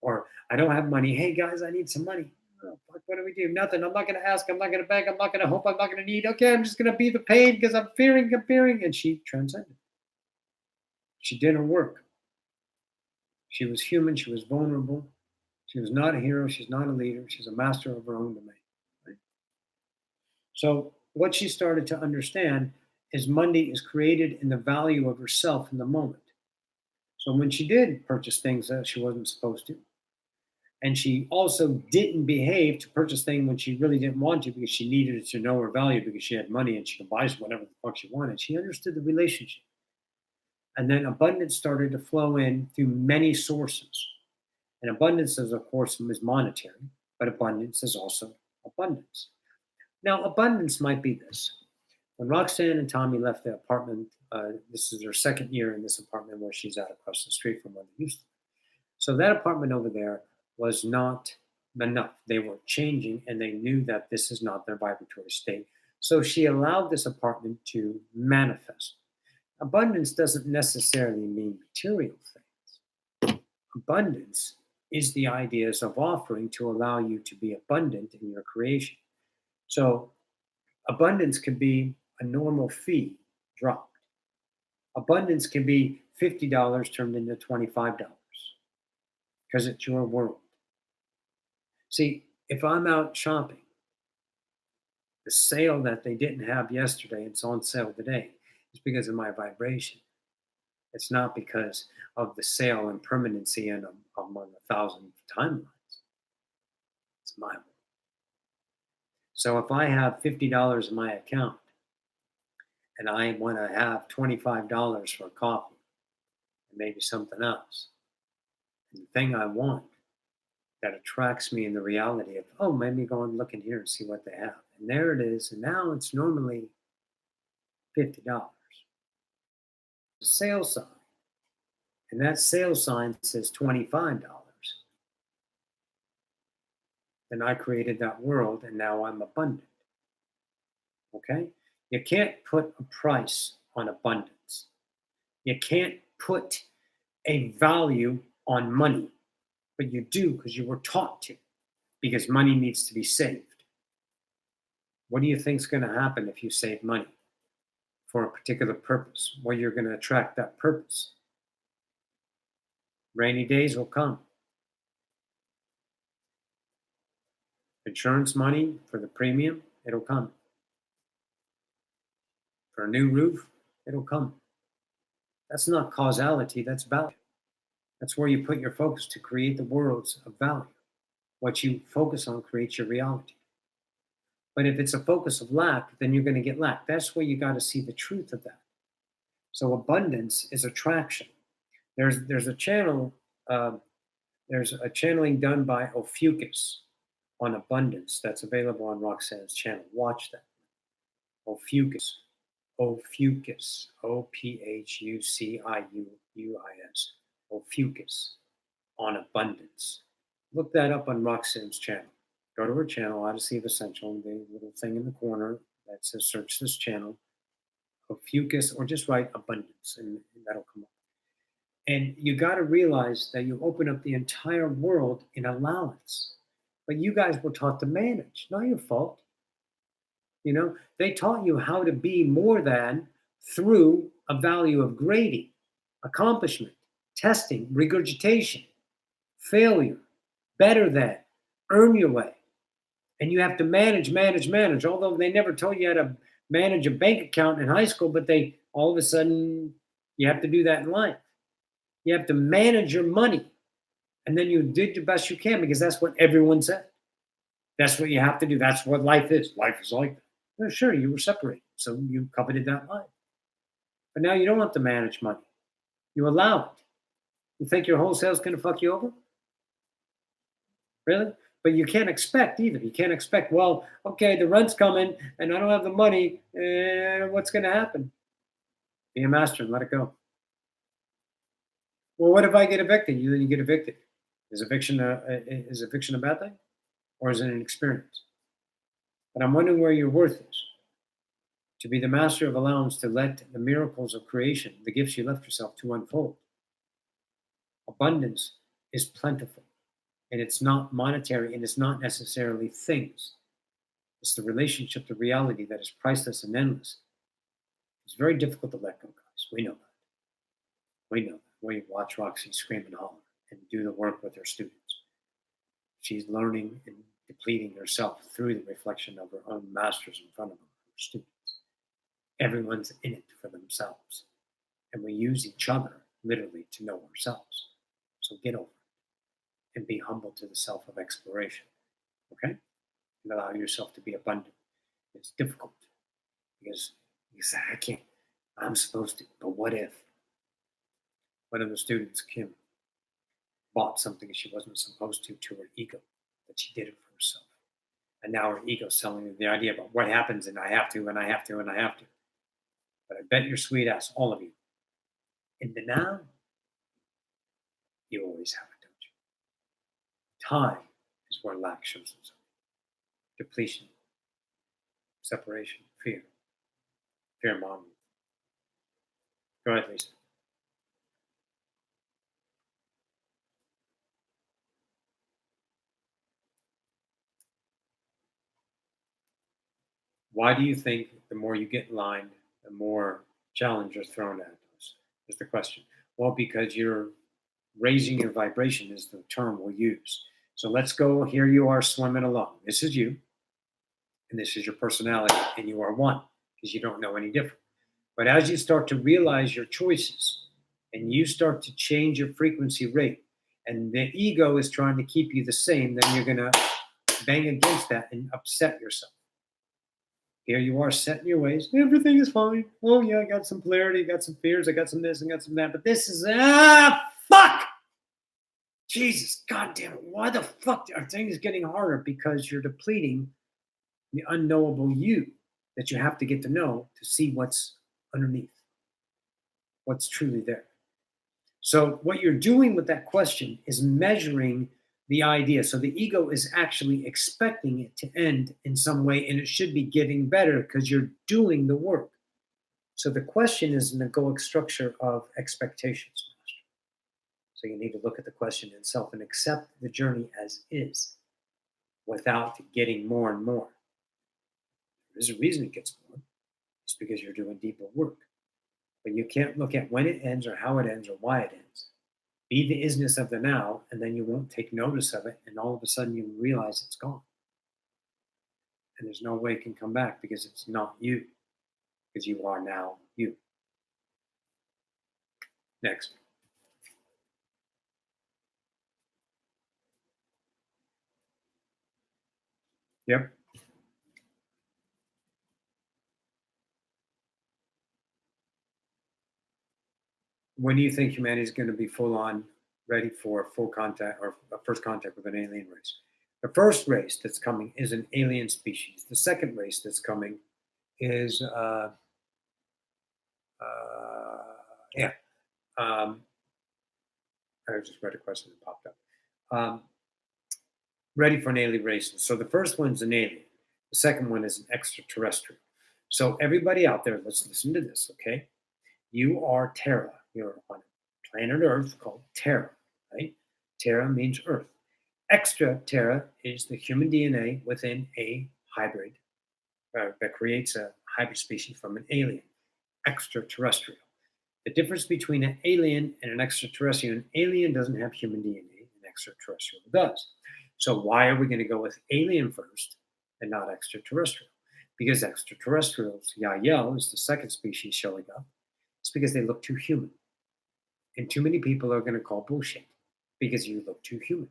Or I don't have money. Hey guys, I need some money. Oh, fuck, what do we do? Nothing. I'm not going to ask. I'm not going to beg. I'm not going to hope. I'm not going to need. Okay, I'm just going to be the pain because I'm fearing. I'm fearing. And she transcended. She did her work. She was human. She was vulnerable. She was not a hero. She's not a leader. She's a master of her own domain. Right? So what she started to understand is money is created in the value of herself in the moment. So when she did purchase things that she wasn't supposed to, and she also didn't behave to purchase things when she really didn't want to because she needed to know her value because she had money and she could buy whatever the fuck she wanted. She understood the relationship. And then abundance started to flow in through many sources. And abundance is, of course, is monetary, but abundance is also abundance. Now, abundance might be this. When Roxanne and Tommy left the apartment, this is their second year in this apartment where she's out across the street from where they used to. So that apartment over there was not enough. They were changing and they knew that this is not their vibratory state. So she allowed this apartment to manifest. Abundance doesn't necessarily mean material things. Abundance is the ideas of offering to allow you to be abundant in your creation. So abundance can be a normal fee dropped. Abundance can be $50 turned into $25 because it's your world. See, if I'm out shopping, the sale that they didn't have yesterday, it's on sale today, is because of my vibration. It's not because of the sale and permanency and among 1,000 timelines. It's my world. So if I have $50 in my account and I want to have $25 for coffee and maybe something else, and the thing I want that attracts me in the reality of, oh, maybe go and look in here and see what they have. And there it is. And now it's normally $50. The sale sign. And that sale sign says $25. Then I created that world and now I'm abundant. Okay? You can't put a price on abundance. You can't put a value on money, but you do because you were taught to, because money needs to be saved. What do you think is going to happen if you save money for a particular purpose? Well, you're going to attract that purpose. Rainy days will come. Insurance money for the premium, it'll come. for a new roof, it'll come. That's not causality, that's value. That's where you put your focus to create the worlds of value. What you focus on creates your reality. But if it's a focus of lack, then you're going to get lack. That's where you got to see the truth of that. So abundance is attraction. There's a channel, there's a channeling done by Ophiuchus on abundance that's available on Roxanne's channel. Watch that. Ophiuchus, Ophiuchus, Ophuciuis, Ophiuchus on abundance. Look that up on Roxanne's channel. Go to her channel, Odyssey of Essential, the little thing in the corner that says search this channel, Ophiuchus, or just write abundance, and that'll come up. And you got to realize that you open up the entire world in allowance. But you guys were taught to manage, not your fault. You know, they taught you how to be more than through a value of grading, accomplishment, testing, regurgitation, failure, better than, earn your way. And you have to manage. Although they never told you how to manage a bank account in high school, but they all of a sudden you have to do that in life. You have to manage your money. And then you did the best you can because that's what everyone said. That's what you have to do. That's what life is. Life is like that. Well, sure, you were separated, so you coveted that life. But now you don't have to manage money. You allow it. You think your wholesale's going to fuck you over? Really? But you can't expect either. You can't expect, well, okay, the rent's coming and I don't have the money. What's going to happen? Be a master and let it go. Well, what if I get evicted? Then you get evicted. Is eviction a bad thing? Or is it an experience? But I'm wondering where your worth is. To be the master of allowance, to let the miracles of creation, the gifts you left yourself, to unfold. Abundance is plentiful. And it's not monetary, and it's not necessarily things. It's the relationship to reality that is priceless and endless. It's very difficult to let go, guys. We know that. We know that. We watch Roxy scream and holler and do the work with her students. She's learning and depleting herself through the reflection of her own masters in front of her students. Everyone's in it for themselves. And we use each other literally to know ourselves. So get over it. And be humble to the self of exploration, okay? And allow yourself to be abundant. It's difficult because you say, I can't, I'm supposed to, but what if? One of the students, Kim, bought something she wasn't supposed to her ego, but she did it for herself. And now her ego's telling her the idea about what happens and I have to, and I have to, and I have to. But I bet your sweet ass, all of you, in the now, you always have it. Time is where lack shows itself. Depletion, separation, fear mongering. Go ahead, Lisa. Why do you think the more you get in line, the more challenge are thrown at us? Is the question. Well, because you're raising your vibration is the term we'll use. So let's go, here you are swimming along. This is you, and this is your personality, and you are one, because you don't know any different. But as you start to realize your choices, and you start to change your frequency rate, and the ego is trying to keep you the same, then you're going to bang against that and upset yourself. Here you are set in your ways. Everything is fine. Oh, yeah, I got some polarity, got some fears, I got some this and got some that, but this is, fuck! Jesus, goddamn it. Why the fuck are things getting harder? Because you're depleting the unknowable you that you have to get to know to see what's underneath, what's truly there. So what you're doing with that question is measuring the idea. So the ego is actually expecting it to end in some way, and it should be getting better because you're doing the work. So the question is an egoic structure of expectations. So you need to look at the question itself and accept the journey as is without getting more and more. There's a reason it gets more. It's because you're doing deeper work. But you can't look at when it ends or how it ends or why it ends. Be the isness of the now, and then you won't take notice of it, and all of a sudden you realize it's gone. And there's no way it can come back because it's not you. because you are now you. Next. Yep. When do you think humanity is going to be full on ready for full contact or a first contact with an alien race? The first race that's coming is an alien species. The second race that's coming is, yeah, um, I just read a question that popped up. Ready for an alien race. So the first one's an alien. The second one is an extraterrestrial. So everybody out there, let's listen to this, okay? You are Terra. You're on a planet Earth called Terra, right? Terra means Earth. Extra Terra is the human DNA within a hybrid that creates a hybrid species from an alien, extraterrestrial. The difference between an alien and an extraterrestrial, an alien doesn't have human DNA, an extraterrestrial does. So why are we going to go with alien first and not extraterrestrial? Because extraterrestrials, Yael is the second species showing up. It's because they look too human. And too many people are going to call bullshit because you look too human.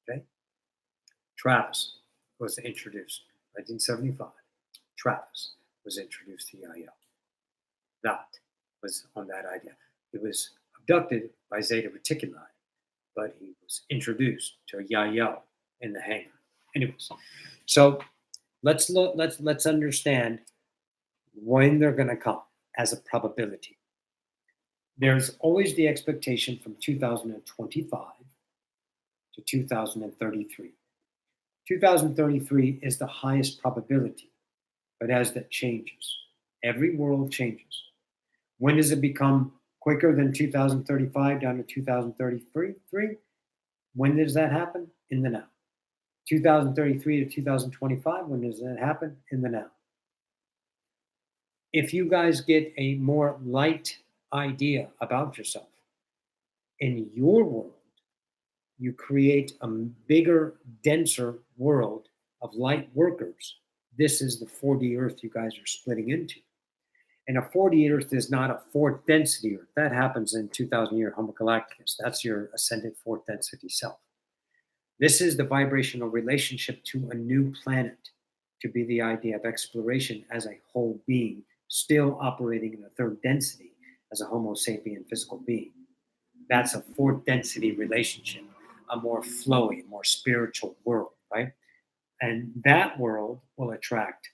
Okay? Travis was introduced 1975. Travis was introduced to Yael. That was on that idea. He was abducted by Zeta Reticuli, but he was introduced to Yael in the hangar. Anyways, so let's look. Let's understand when they're going to come as a probability. There's always the expectation from 2025 to 2033. 2033 is the highest probability, but as that changes, every world changes. When does it become quicker than 2035 down to 2033? When does that happen? In the now. 2033 to 2025, when does that happen? In the now. If you guys get a more light idea about yourself, in your world, you create a bigger, denser world of light workers. This is the 4D Earth you guys are splitting into. And a 4D Earth is not a fourth density Earth. That happens in 2000 year homo-galacticus. That's your ascended fourth density self. This is the vibrational relationship to a new planet, to be the idea of exploration as a whole being, still operating in a third density as a homo sapien physical being. That's a fourth density relationship, a more flowy, more spiritual world, right? And that world will attract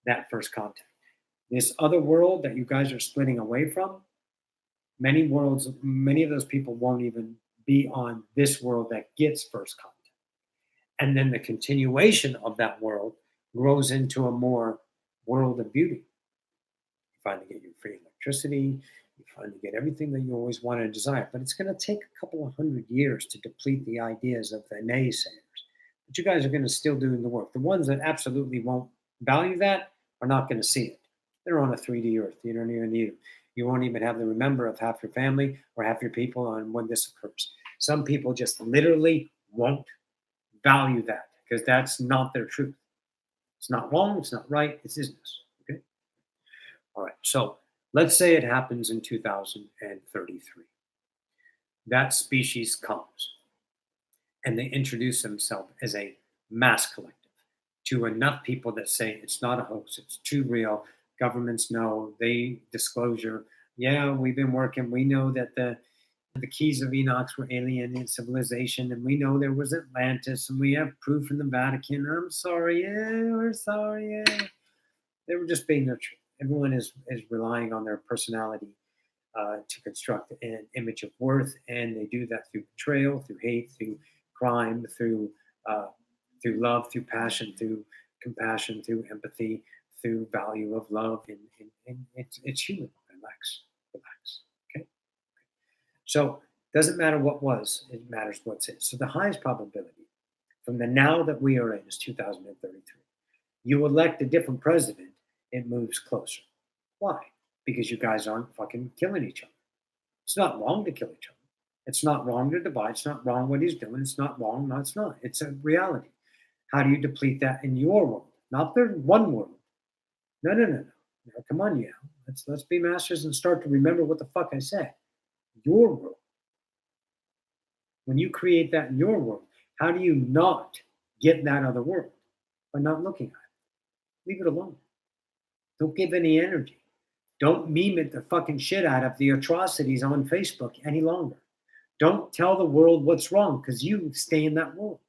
that first contact. This other world that you guys are splitting away from, many of those people won't even be on this world that gets first contact. And then the continuation of that world grows into a more world of beauty. You finally get your free electricity, you finally get everything that you always wanted and desired. But it's going to take a couple of hundred years to deplete the ideas of the naysayers. But you guys are going to still doing the work. The ones that absolutely won't value that are not going to see it. They're on a 3D Earth. You don't even need them. You won't even have the remember of half your family or half your people on when this occurs. Some people just literally won't value that because that's not their truth. It's not wrong. It's not right. It's business. Okay. All right. So let's say it happens in 2033. That species comes and they introduce themselves as a mass collective to enough people that say it's not a hoax. It's too real. Governments know, they disclosure. Yeah, we've been working. We know that the keys of Enoch were alien in civilization, and we know there was Atlantis, and we have proof from the Vatican. I'm sorry, yeah, we're sorry, yeah. They were just being their truth. Everyone is relying on their personality to construct an image of worth, and they do that through betrayal, through hate, through crime, through love, through passion, through compassion, through empathy, through value of love, and it's human. Relax. Okay. So doesn't matter what was, it matters what's in. So the highest probability from the now that we are in is 2033. You elect a different president, it moves closer. Why? Because you guys aren't fucking killing each other. It's not wrong to kill each other. It's not wrong to divide. It's not wrong what he's doing. It's not wrong. No, it's not. It's a reality. How do you deplete that in your world? Not the one world. No. Now, come on, let's be masters and start to remember what the fuck I said. Your world. When you create that in your world, how do you not get that other world? By not looking at it. Leave it alone. Don't give any energy. Don't meme it the fucking shit out of the atrocities on Facebook any longer. Don't tell the world what's wrong because you stay in that world.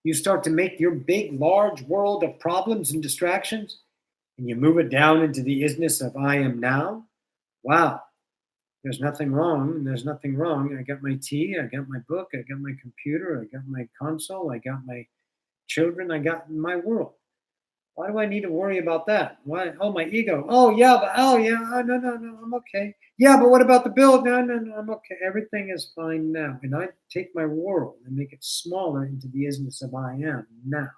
You start to make your big, large world of problems and distractions and you move it down into the isness of I am now. Wow, there's nothing wrong. There's nothing wrong. I got my tea. I got my book. I got my computer. I got my console. I got my children. I got my world. Why do I need to worry about that? Why? Oh, my ego. Oh, yeah, but oh, yeah. Oh, no, I'm okay. Yeah, but what about the bill? No, I'm okay. Everything is fine now. And I take my world and make it smaller into the isness of I am now.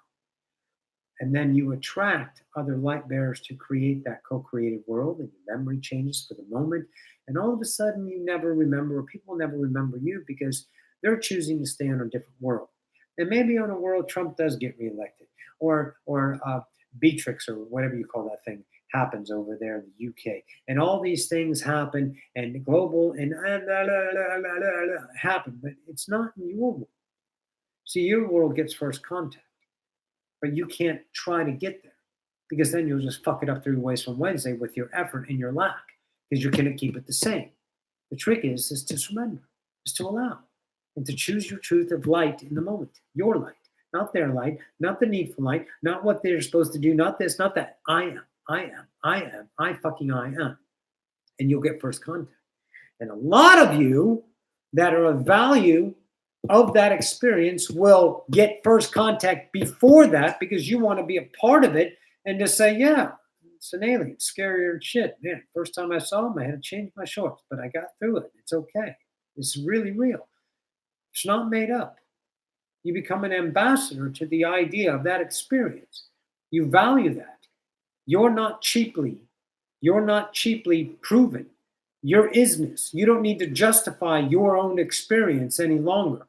And then you attract other light bearers to create that co-created world, and your memory changes for the moment. And all of a sudden, you never remember, or people never remember you because they're choosing to stay on a different world. And maybe on a world Trump does get reelected, or Beatrix or whatever you call that thing happens over there in the UK, and all these things happen, and global and happen, but it's not in your world. See, your world gets first contact, but you can't try to get there because then you'll just fuck it up 3 ways from Wednesday with your effort and your lack because you're going to keep it the same. The trick is to surrender, is to allow, and to choose your truth of light in the moment, your light, not their light, not the needful light, not what they're supposed to do, not this, not that. I fucking I am. And you'll get first contact. And a lot of you that are of value of that experience will get first contact before that because you want to be a part of it and just say, yeah, it's an alien, scarier than shit. Man, first time I saw him, I had to change my shorts, but I got through it. It's okay. It's really real. It's not made up. You become an ambassador to the idea of that experience. You value that. You're not cheaply proven. Your isness. You don't need to justify your own experience any longer.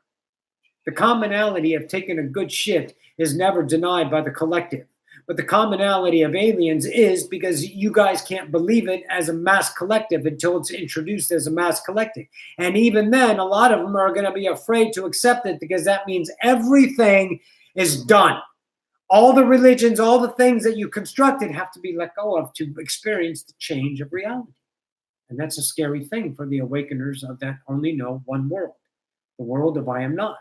The commonality of taking a good shit is never denied by the collective. But the commonality of aliens is because you guys can't believe it as a mass collective until it's introduced as a mass collective. And even then, a lot of them are going to be afraid to accept it because that means everything is done. All the religions, all the things that you constructed have to be let go of to experience the change of reality. And that's a scary thing for the awakeners of that only know one world, the world of I am not.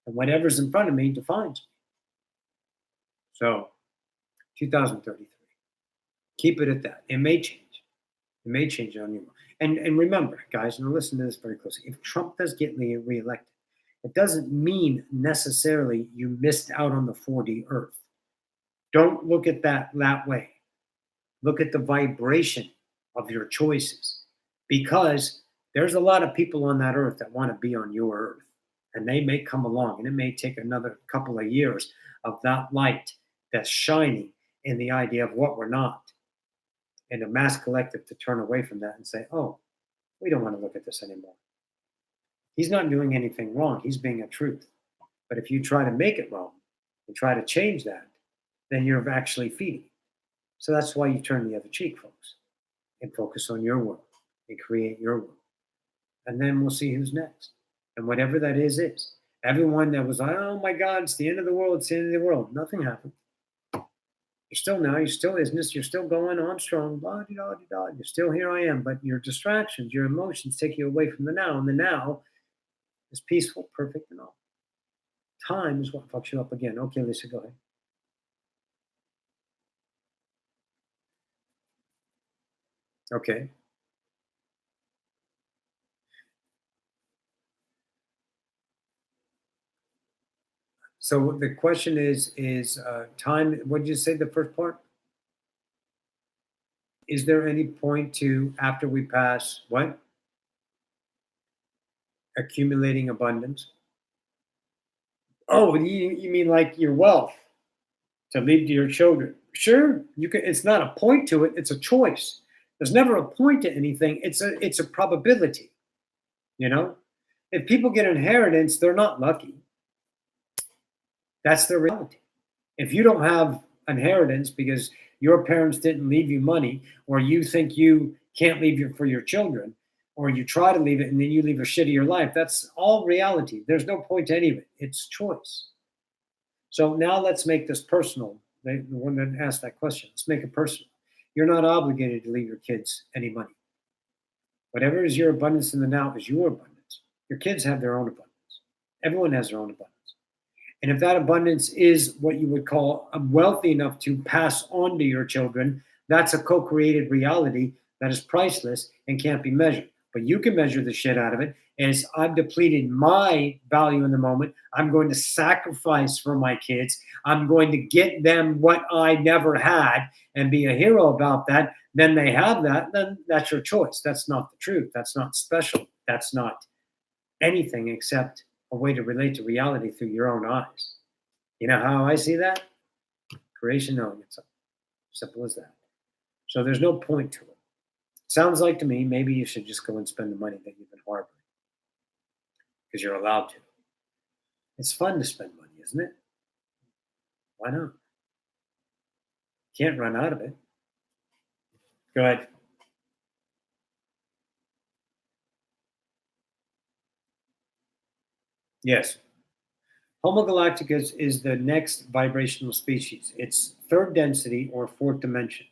And whatever's in front of me defines me. So, 2033. Keep it at that. It may change. It may change on you. And remember, guys, and listen to this very closely. If Trump does get reelected, it doesn't mean necessarily you missed out on the 4D Earth. Don't look at that way. Look at the vibration of your choices. Because there's a lot of people on that earth that want to be on your earth. And they may come along, and it may take another couple of years of that light that's shining in the idea of what we're not. And a mass collective to turn away from that and say, oh, we don't want to look at this anymore. He's not doing anything wrong. He's being a truth. But if you try to make it wrong and try to change that, then you're actually feeding. So that's why you turn the other cheek, folks, and focus on your world and create your world. And then we'll see who's next. And whatever that is. Everyone that was like, oh my God, it's the end of the world, it's the end of the world. Nothing happened. You're still now, you're still isness, you're still going on strong, blah-de-da-de-da. You're still here I am, but your distractions, your emotions take you away from the now, and the now is peaceful, perfect, and all. Time is what fucks you up again. Okay, Lisa, go ahead. Okay. So the question is time, what did you say the first part? Is there any point to, after we pass, what? Accumulating abundance? Oh, you mean like your wealth to leave to your children? Sure, you can. It's not a point to it. It's a choice. There's never a point to anything. It's a probability. You know, if people get inheritance, they're not lucky. That's their reality. If you don't have inheritance because your parents didn't leave you money, or you think you can't leave it for your children, or you try to leave it and then you leave a shittier life. That's all reality. There's no point to any of it. It's choice. So now let's make this personal. The one that asked that question, let's make it personal. You're not obligated to leave your kids any money. Whatever is your abundance in the now is your abundance. Your kids have their own abundance. Everyone has their own abundance. And if that abundance is what you would call wealthy enough to pass on to your children, that's a co-created reality that is priceless and can't be measured. But you can measure the shit out of it. As I've depleted my value in the moment, I'm going to sacrifice for my kids. I'm going to get them what I never had and be a hero about that. Then they have that. Then that's your choice. That's not the truth. That's not special. That's not anything except a way to relate to reality through your own eyes. You know how I see that? Creation knowing itself. Simple as that. So there's no point to it. Sounds like to me, maybe you should just go and spend the money that you've been harboring because you're allowed to. It's fun to spend money, isn't it? Why not? Can't run out of it. Go ahead. Yes. Homo-galacticus is the next vibrational species. It's third density or fourth dimension.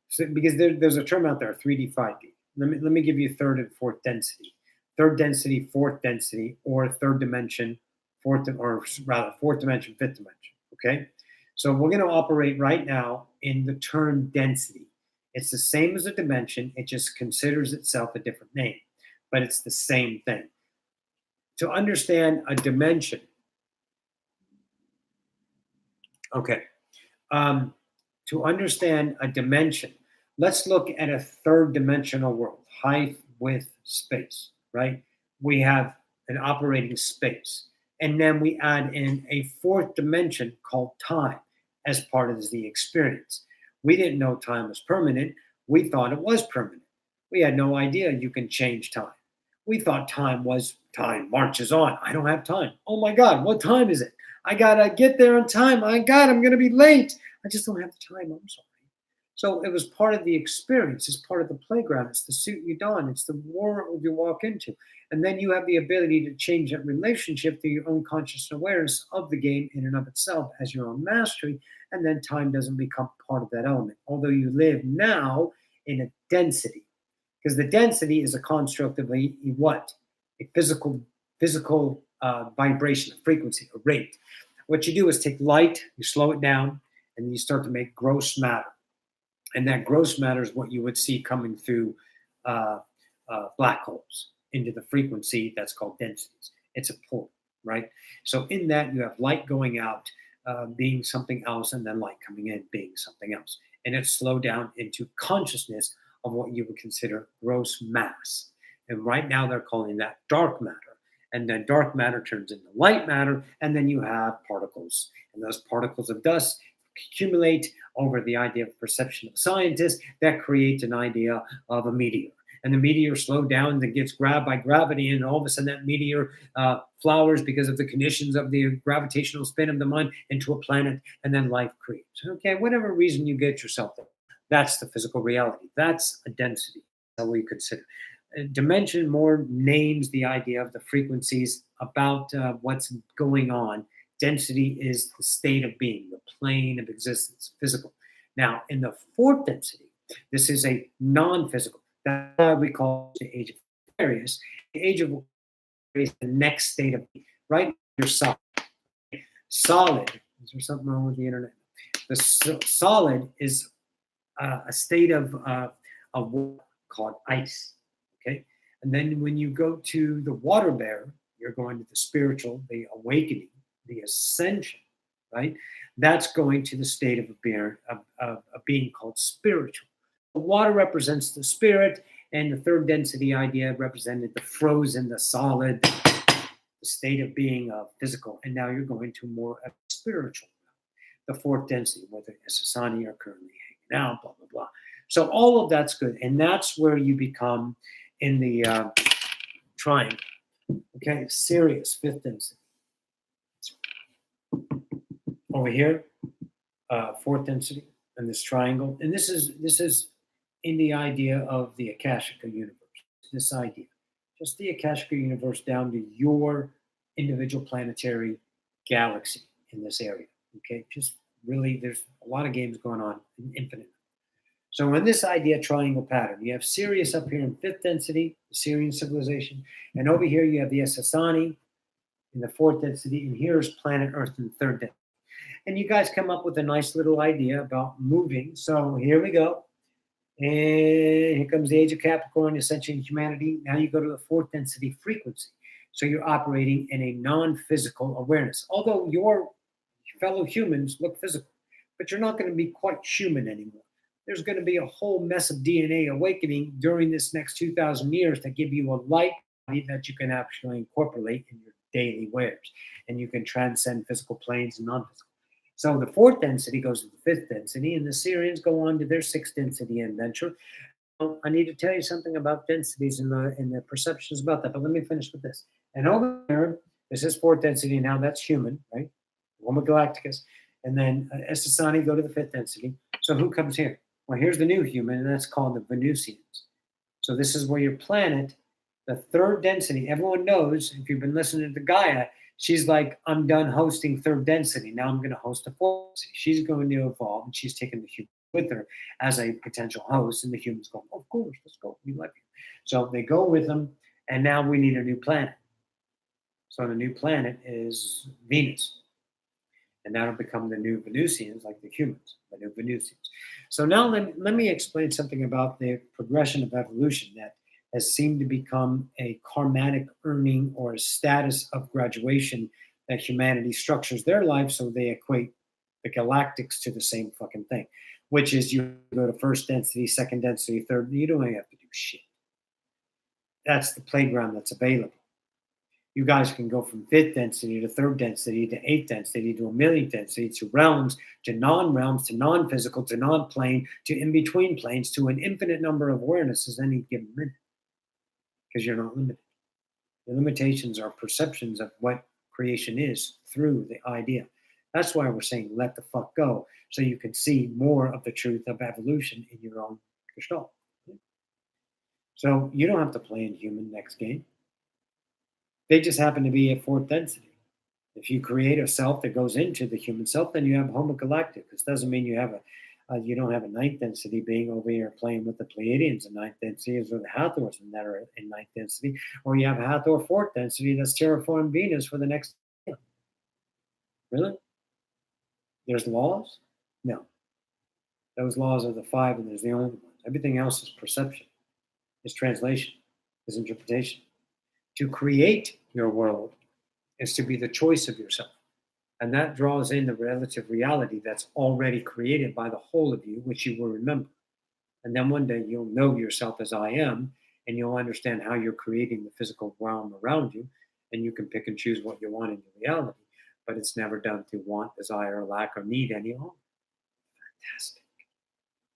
So, because there's a term out there, 3D, 5D. Let me give you third and fourth density. Third density, fourth density, or third dimension, fourth dimension, fifth dimension. Okay? So we're going to operate right now in the term density. It's the same as a dimension, it just considers itself a different name, but it's the same thing. To understand a dimension, okay, to understand a dimension, let's look at a third dimensional world, height, width, space, right? We have an operating space. And then we add in a fourth dimension called time as part of the experience. We didn't know time was permanent. We thought it was permanent. We had no idea you can change time. We thought time was time marches on. I don't have time. Oh my God, what time is it? I gotta get there on time. My God, I'm gonna be late. I just don't have the time. I'm sorry. So it was part of the experience. It's part of the playground. It's the suit you don. It's the world you walk into. And then you have the ability to change that relationship through your own conscious awareness of the game in and of itself as your own mastery. And then time doesn't become part of that element. Although you live now in a density. Because the density is a construct of a what? A physical vibration, a frequency, a rate. What you do is take light, you slow it down, and you start to make gross matter. And that gross matter is what you would see coming through black holes into the frequency that's called densities. It's a pull, right? So in that, you have light going out, being something else, and then light coming in, being something else. And it's slowed down into consciousness of what you would consider gross mass. And right now, they're calling that dark matter. And then dark matter turns into light matter, and then you have particles. And those particles of dust accumulate over the idea of perception of scientists that creates an idea of a meteor. And the meteor slowed down and gets grabbed by gravity, and all of a sudden that meteor flowers because of the conditions of the gravitational spin of the mind into a planet, and then life creates. Okay, whatever reason you get yourself there, that's the physical reality. That's a density. That's how we consider. Dimension more names the idea of the frequencies about what's going on. Density is the state of being, the plane of existence, physical. Now, in the fourth density, this is a non-physical. That's why we call it the age of Aquarius. The age of Aquarius is the next state of being. Right now, you're solid. Solid. Is there something wrong with the internet? The solid is a state of water called ice. Okay, and then when you go to the water bear, you're going to the spiritual, the awakening, the ascension, right? That's going to the state of a being called spiritual. The water represents the spirit, and the third density idea represented the frozen, the solid, the state of being physical. And now you're going to more of spiritual. The fourth density, where the Sasani are currently hanging out, blah, blah, blah. So all of that's good. And that's where you become in the triangle. Okay, Sirius, fifth density. Over here, fourth density. and this triangle. And this is in the idea of the Akashica universe. This idea, just the Akashica universe down to your individual planetary galaxy in this area. Okay, just really, there's a lot of games going on in infinite. So in this idea triangle pattern, you have Sirius up here in fifth density, the Syrian civilization, and over here you have the Essassani in the fourth density, and here's planet Earth in the third density. And you guys come up with a nice little idea about moving. So here we go. And here comes the age of Capricorn, ascension of humanity. Now you go to the fourth density frequency. So you're operating in a non-physical awareness. Although your fellow humans look physical, but you're not going to be quite human anymore. There's going to be a whole mess of DNA awakening during this next 2,000 years to give you a light body that you can actually incorporate in your daily wares. And you can transcend physical planes and non-physical. So the fourth density goes to the fifth density, and the Syrians go on to their sixth density adventure. Well, I need to tell you something about densities and the perceptions about that, but let me finish with this. And over there, this is fourth density now. That's human, right? Homo-galacticus. And then Essassani go to the fifth density. So who comes here? Well, here's the new human, and that's called the Venusians. So this is where your planet, the third density, everyone knows, if you've been listening to Gaia, she's like, I'm done hosting third density. Now I'm going to host a fourth density. She's going to evolve, and she's taking the human with her as a potential host. And the humans go, of course, let's go. We love you. So they go with them, and now we need a new planet. So the new planet is Venus. And that'll become the new Venusians, like the humans, the new Venusians. So now let me explain something about the progression of evolution that has seemed to become a karmatic earning or a status of graduation that humanity structures their life so they equate the galactics to the same fucking thing, which is you go to first density, second density, third, you don't even have to do shit. That's the playground that's available. You guys can go from fifth density to third density to eighth density to a millionth density to realms to non-realms to non-physical to non-plane to in-between planes to an infinite number of awarenesses any given minute because you're not limited. Your limitations are perceptions of what creation is through the idea. That's why we're saying let the fuck go so you can see more of the truth of evolution in your own gestalt. So you don't have to play in human next game. They just happen to be at fourth density. If you create a self that goes into the human self, then you have homo-galacticus. This doesn't mean you have you don't have a ninth density being over here playing with the Pleiadians in ninth density, or the Hathors that are in ninth density, or you have a Hathor fourth density that's terraforming Venus for the next. Really? There's laws? No. Those laws are the five, and there's the only ones. Everything else is perception, is translation, is interpretation. To create your world is to be the choice of yourself. And that draws in the relative reality that's already created by the whole of you, which you will remember. And then one day you'll know yourself as I am, and you'll understand how you're creating the physical realm around you, and you can pick and choose what you want in your reality. But it's never done through want, desire, lack, or need any longer. Fantastic.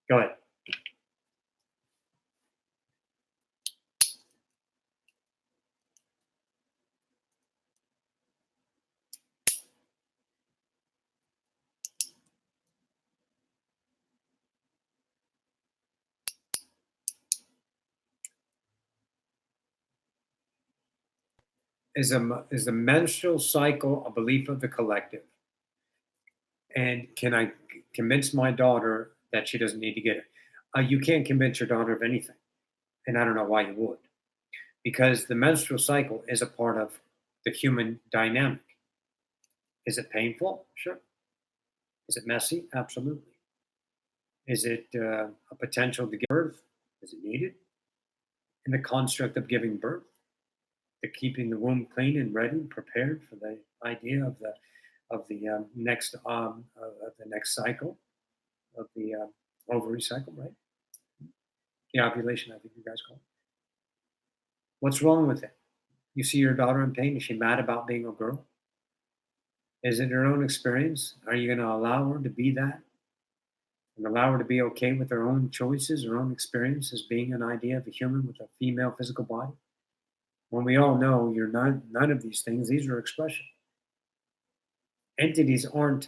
Go ahead. Is the menstrual cycle a belief of the collective? And can I convince my daughter that she doesn't need to get it? You can't convince your daughter of anything, and I don't know why you would, because the menstrual cycle is a part of the human dynamic. Is it painful? Sure. Is it messy? Absolutely. Is it a potential to give birth? Is it needed in the construct of giving birth? To keeping the womb clean and ready, prepared for the idea of the next cycle of the ovary cycle, right? The ovulation, I think you guys call it. What's wrong with it? You see your daughter in pain. Is she mad about being a girl? Is it her own experience? Are you going to allow her to be that? And allow her to be okay with her own choices, her own experience as being an idea of a human with a female physical body? When we all know you're none of these things, these are expressions. Entities aren't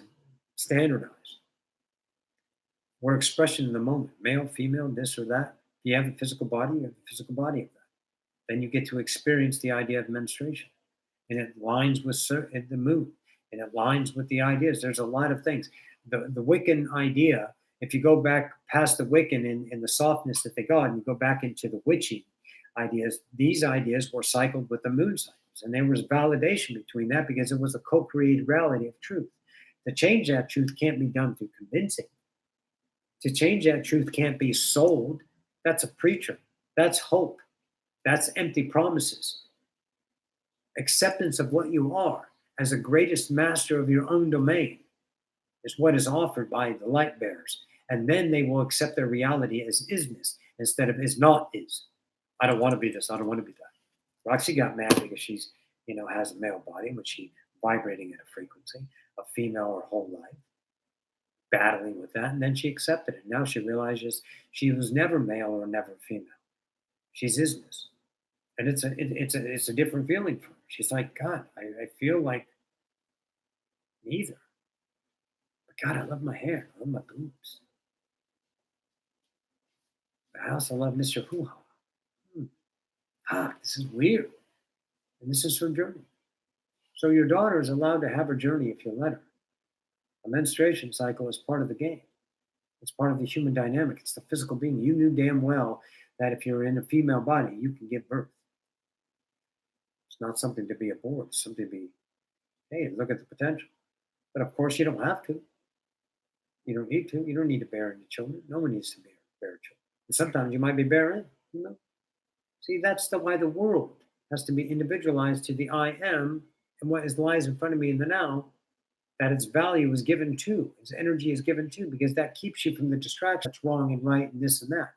standardized. We're expression in the moment, male, female, this or that. If you have the physical body, you have the physical body of that. Then you get to experience the idea of menstruation. And it aligns with the moon. And it aligns with the ideas. There's a lot of things. The Wiccan idea, if you go back past the Wiccan and the softness that they got, and you go back into the witchy ideas, these ideas were cycled with the moon cycles. And there was validation between that because it was a co-created reality of truth. To change that truth can't be done through convincing. To change that truth can't be sold. That's a preacher. That's hope. That's empty promises. Acceptance of what you are as the greatest master of your own domain is what is offered by the light bearers. And then they will accept their reality as isness instead of is not is. I don't want to be this. I don't want to be that. Roxy got mad because she's, has a male body, which she vibrating at a frequency, a female her whole life, battling with that. And then she accepted it. Now she realizes she was never male or never female. She's isness. And it's a different feeling for her. She's like, God, I feel like neither. But God, I love my hair. I love my boobs. But I also love Mr. Hoo-Ha. This is weird. And this is her journey. So your daughter is allowed to have her journey if you let her. A menstruation cycle is part of the game. It's part of the human dynamic. It's the physical being. You knew damn well that if you're in a female body, you can give birth. It's not something to be abhorred. It's something to be, hey, look at the potential. But of course, you don't have to. You don't need to. You don't need to bear any children. No one needs to bear children. And sometimes you might be bearing, See, that's why the world has to be individualized to the I am and what lies in front of me in the now, that its value is given to, its energy is given to, because that keeps you from the distraction that's wrong and right and this and that.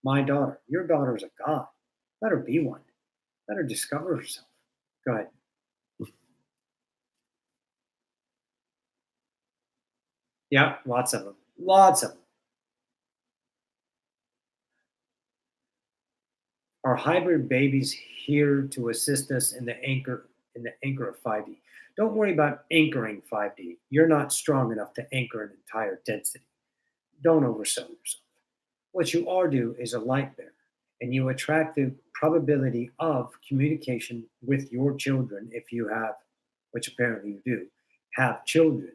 My daughter, your daughter is a god. Let her be one. Let her discover herself. Go ahead. Yeah, lots of them. Lots of them. Are hybrid babies here to assist us in the anchor of 5D? Don't worry about anchoring 5D. You're not strong enough to anchor an entire density. Don't oversell yourself. What you are do is a light bearer, and you attract the probability of communication with your children if you have, which apparently you do, have children.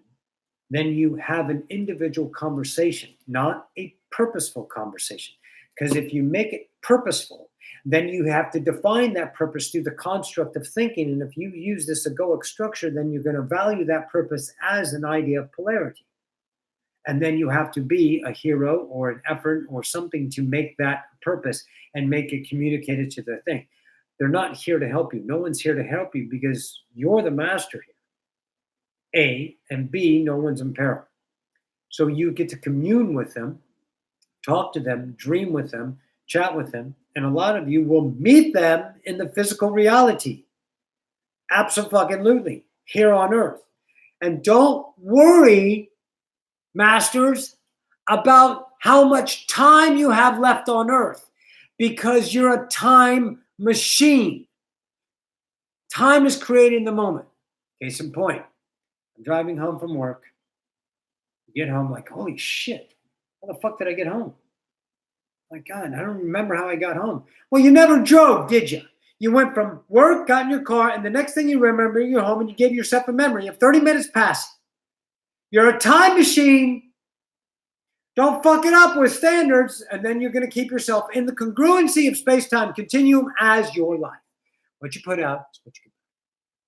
Then you have an individual conversation, not a purposeful conversation. Because if you make it purposeful, then you have to define that purpose through the construct of thinking. And if you use this egoic structure, then you're going to value that purpose as an idea of polarity. And then you have to be a hero or an effort or something to make that purpose and make it communicated to the thing. They're not here to help you. No one's here to help you because you're the master here. A, and B, no one's in peril. So you get to commune with them, talk to them, dream with them, chat with them, and a lot of you will meet them in the physical reality. Absolutely, here on Earth. And don't worry, masters, about how much time you have left on Earth, because you're a time machine. Time is created in the moment. Case in point, I'm driving home from work. Get home like, holy shit, how the fuck did I get home? My God, I don't remember how I got home. Well, you never drove, did you? You went from work, got in your car, and the next thing you remember, you're home and you gave yourself a memory of 30 minutes passing. You're a time machine. Don't fuck it up with standards, and then you're going to keep yourself in the congruency of space-time continuum as your life. What you put out is what you get.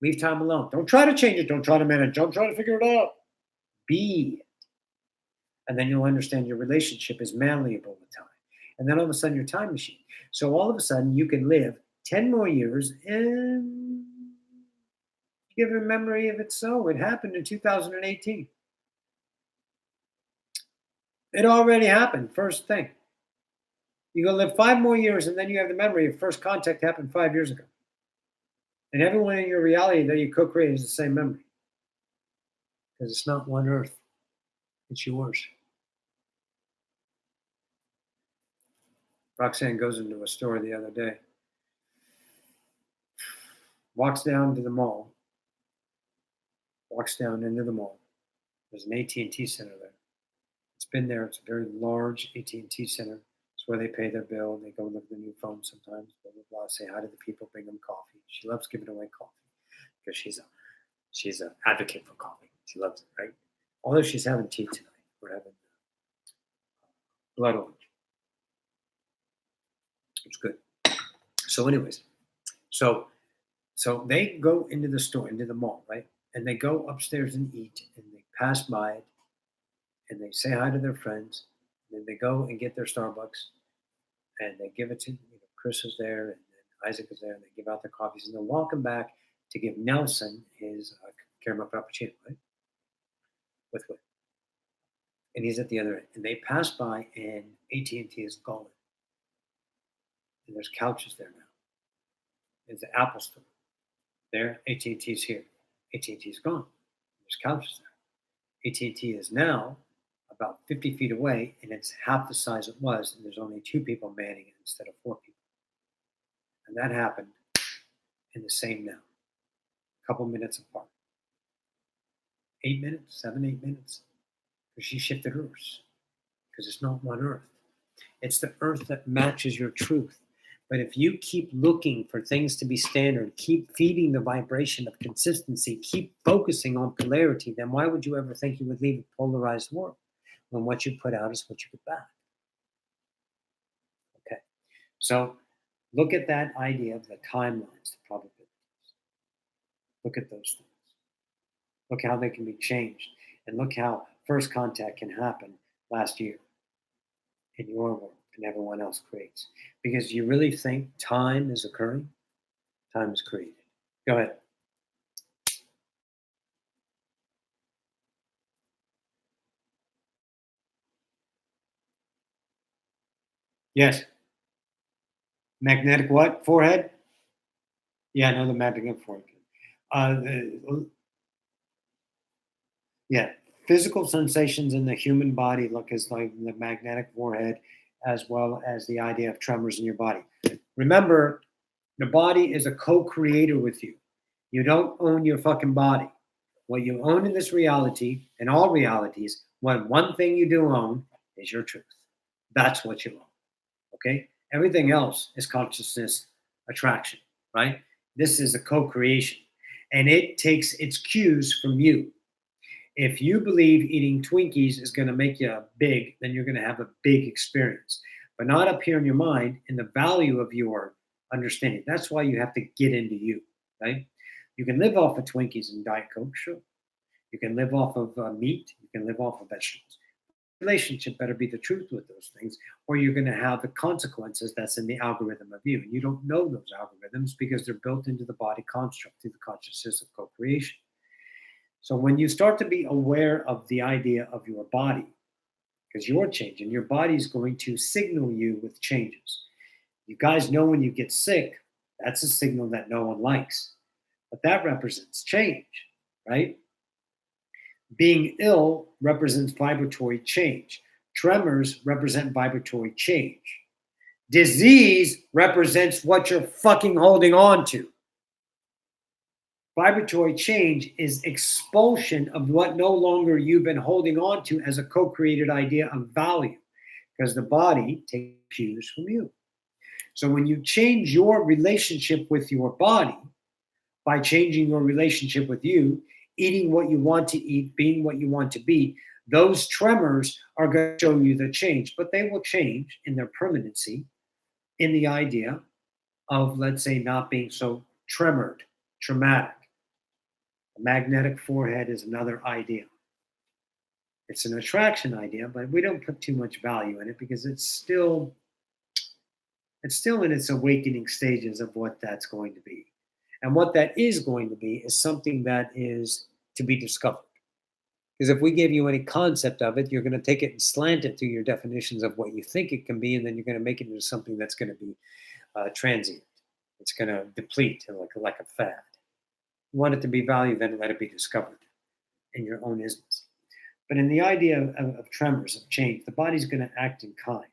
Leave time alone. Don't try to change it. Don't try to manage. Don't try to figure it out. Be it. And then you'll understand your relationship is malleable with time. And then all of a sudden, you're a time machine. So all of a sudden, you can live 10 more years and give a memory of it. So it happened in 2018. It already happened. First thing. You're going to live 5 more years, and then you have the memory of first contact happened 5 years ago. And everyone in your reality that you co-create is the same memory. Because it's not one Earth. It's yours. Roxanne goes into a store the other day. Walks down to the mall. Walks down into the mall. There's an AT&T center there. It's been there. It's a very large AT&T center. It's where they pay their bill. They go look at the new phone sometimes. Blah blah blah. Say hi to the people. Bring them coffee. She loves giving away coffee because she's an advocate for coffee. She loves it, right? Although she's having tea tonight. We're having blood orange. It's good. So, anyways, so so they go into the store, into the mall, right? And they go upstairs and eat, and they pass by it, and they say hi to their friends. And then they go and get their Starbucks, and they give it to Chris is there, and then Isaac is there, and they give out their coffees, and they're walking back to give Nelson his caramel frappuccino, right? With what? And he's at the other end, and they pass by, and AT&T is gone, and there's couches there now. There's the Apple store there. AT&T's here. AT&T's gone. There's couches there. AT&T is now about 50 feet away, and it's half the size it was, and there's only two people manning it instead of four people. And that happened in the same now, a couple minutes apart. 8 minutes, 7, 8 minutes, because she shifted Earths, because it's not one Earth. It's the Earth that matches your truth. But if you keep looking for things to be standard, keep feeding the vibration of consistency, keep focusing on polarity, then why would you ever think you would leave a polarized world when what you put out is what you get back? Okay. So look at that idea of the timelines, the probabilities. Look at those things. Look how they can be changed. And look how first contact can happen last year in your world and everyone else creates. Because you really think time is occurring? Time is created. Go ahead. Yes. Magnetic what? Forehead? Yeah, no, the magnetic forehead. Yeah, physical sensations in the human body look as like the magnetic forehead, as well as the idea of tremors in your body. Remember, the body is a co-creator with you. You don't own your fucking body. What you own in this reality, in all realities, one thing you do own is your truth. That's what you own. Okay? Everything else is consciousness attraction, right? This is a co-creation. And it takes its cues from you. If you believe eating Twinkies is going to make you big, then you're going to have a big experience, but not up here in your mind in the value of your understanding. That's why you have to get into you, right? You can live off of Twinkies and Diet Coke, sure. You can live off of meat. You can live off of vegetables. Relationship better be the truth with those things, or you're going to have the consequences that's in the algorithm of you. And you don't know those algorithms because they're built into the body construct through the consciousness of co-creation. So when you start to be aware of the idea of your body, because you're changing, your body's going to signal you with changes. You guys know when you get sick, that's a signal that no one likes. But that represents change, right? Being ill represents vibratory change. Tremors represent vibratory change. Disease represents what you're fucking holding on to. Vibratory change is expulsion of what no longer you've been holding on to as a co-created idea of value, because the body takes cues from you. So when you change your relationship with your body by changing your relationship with you, eating what you want to eat, being what you want to be, those tremors are going to show you the change, but they will change in their permanency in the idea of, let's say, not being so traumatic. A magnetic forehead is another idea. It's an attraction idea, but we don't put too much value in it because it's still in its awakening stages of what that's going to be. And what that is going to be is something that is to be discovered. Because if we gave you any concept of it, you're going to take it and slant it through your definitions of what you think it can be, and then you're going to make it into something that's going to be transient. It's going to deplete like a fad. You want it to be valued, then let it be discovered in your own isms. But in the idea of tremors, of change, the body's going to act in kind.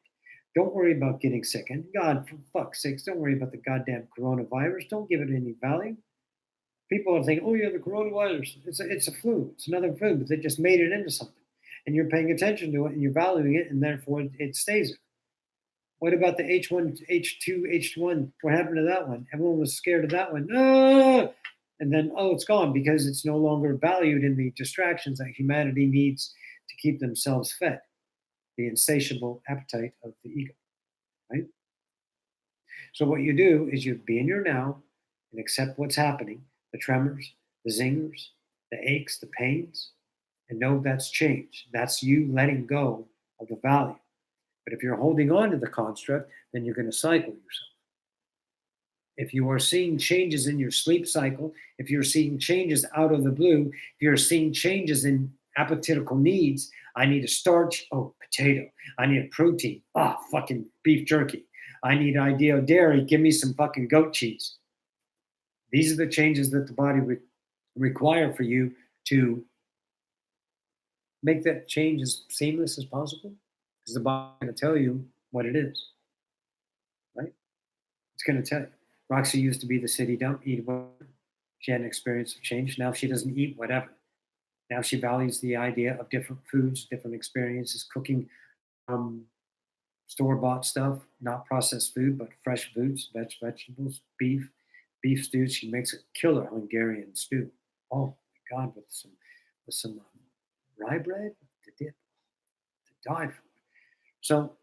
Don't worry about getting sick. And God, for fuck's sakes, don't worry about the goddamn coronavirus. Don't give it any value. People are thinking, oh, yeah, the coronavirus, it's a flu. It's another flu, but they just made it into something. and you're paying attention to it and you're valuing it, and therefore it stays there. What about the H1, H2, H1? What happened to that one? Everyone was scared of that one. No! And then, oh, it's gone because it's no longer valued in the distractions that humanity needs to keep themselves fed, the insatiable appetite of the ego, right? So what you do is you be in your now and accept what's happening, the tremors, the zingers, the aches, the pains, and know that's change. That's you letting go of the value. But if you're holding on to the construct, then you're going to cycle yourself. If you are seeing changes in your sleep cycle, if you're seeing changes out of the blue, if you're seeing changes in appetical needs, I need a starch, oh, potato. I need a protein, fucking beef jerky. I need idea of dairy, give me some fucking goat cheese. These are the changes that the body would require for you to make that change as seamless as possible, because the body's going to tell you what it is, right? It's going to tell you. Roxy used to be the city dump, eat whatever. She had an experience of change. Now she doesn't eat whatever. Now she values the idea of different foods, different experiences, cooking store-bought stuff, not processed food, but fresh foods, vegetables, beef stew. She makes a killer Hungarian stew. Oh my God, with some rye bread to dip, to die for. So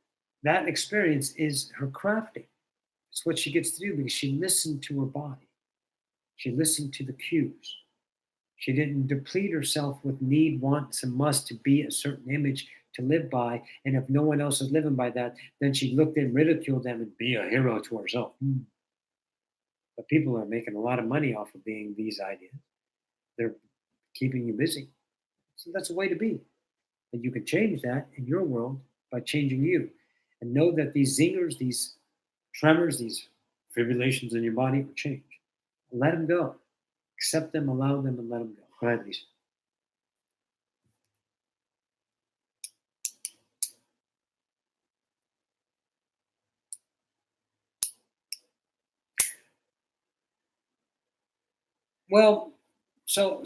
that experience is her crafting. It's what she gets to do because she listened to her body. She listened to the cues. She didn't deplete herself with need, wants, and must to be a certain image to live by. And if no one else is living by that, then she looked and ridiculed them and be a hero to herself. But people are making a lot of money off of being these ideas. They're keeping you busy. So that's a way to be. And you can change that in your world by changing you. And know that these zingers, these tremors, these fibrillations in your body will change. Let them go. Accept them, allow them, and let them go. Go ahead, Lisa. Well, so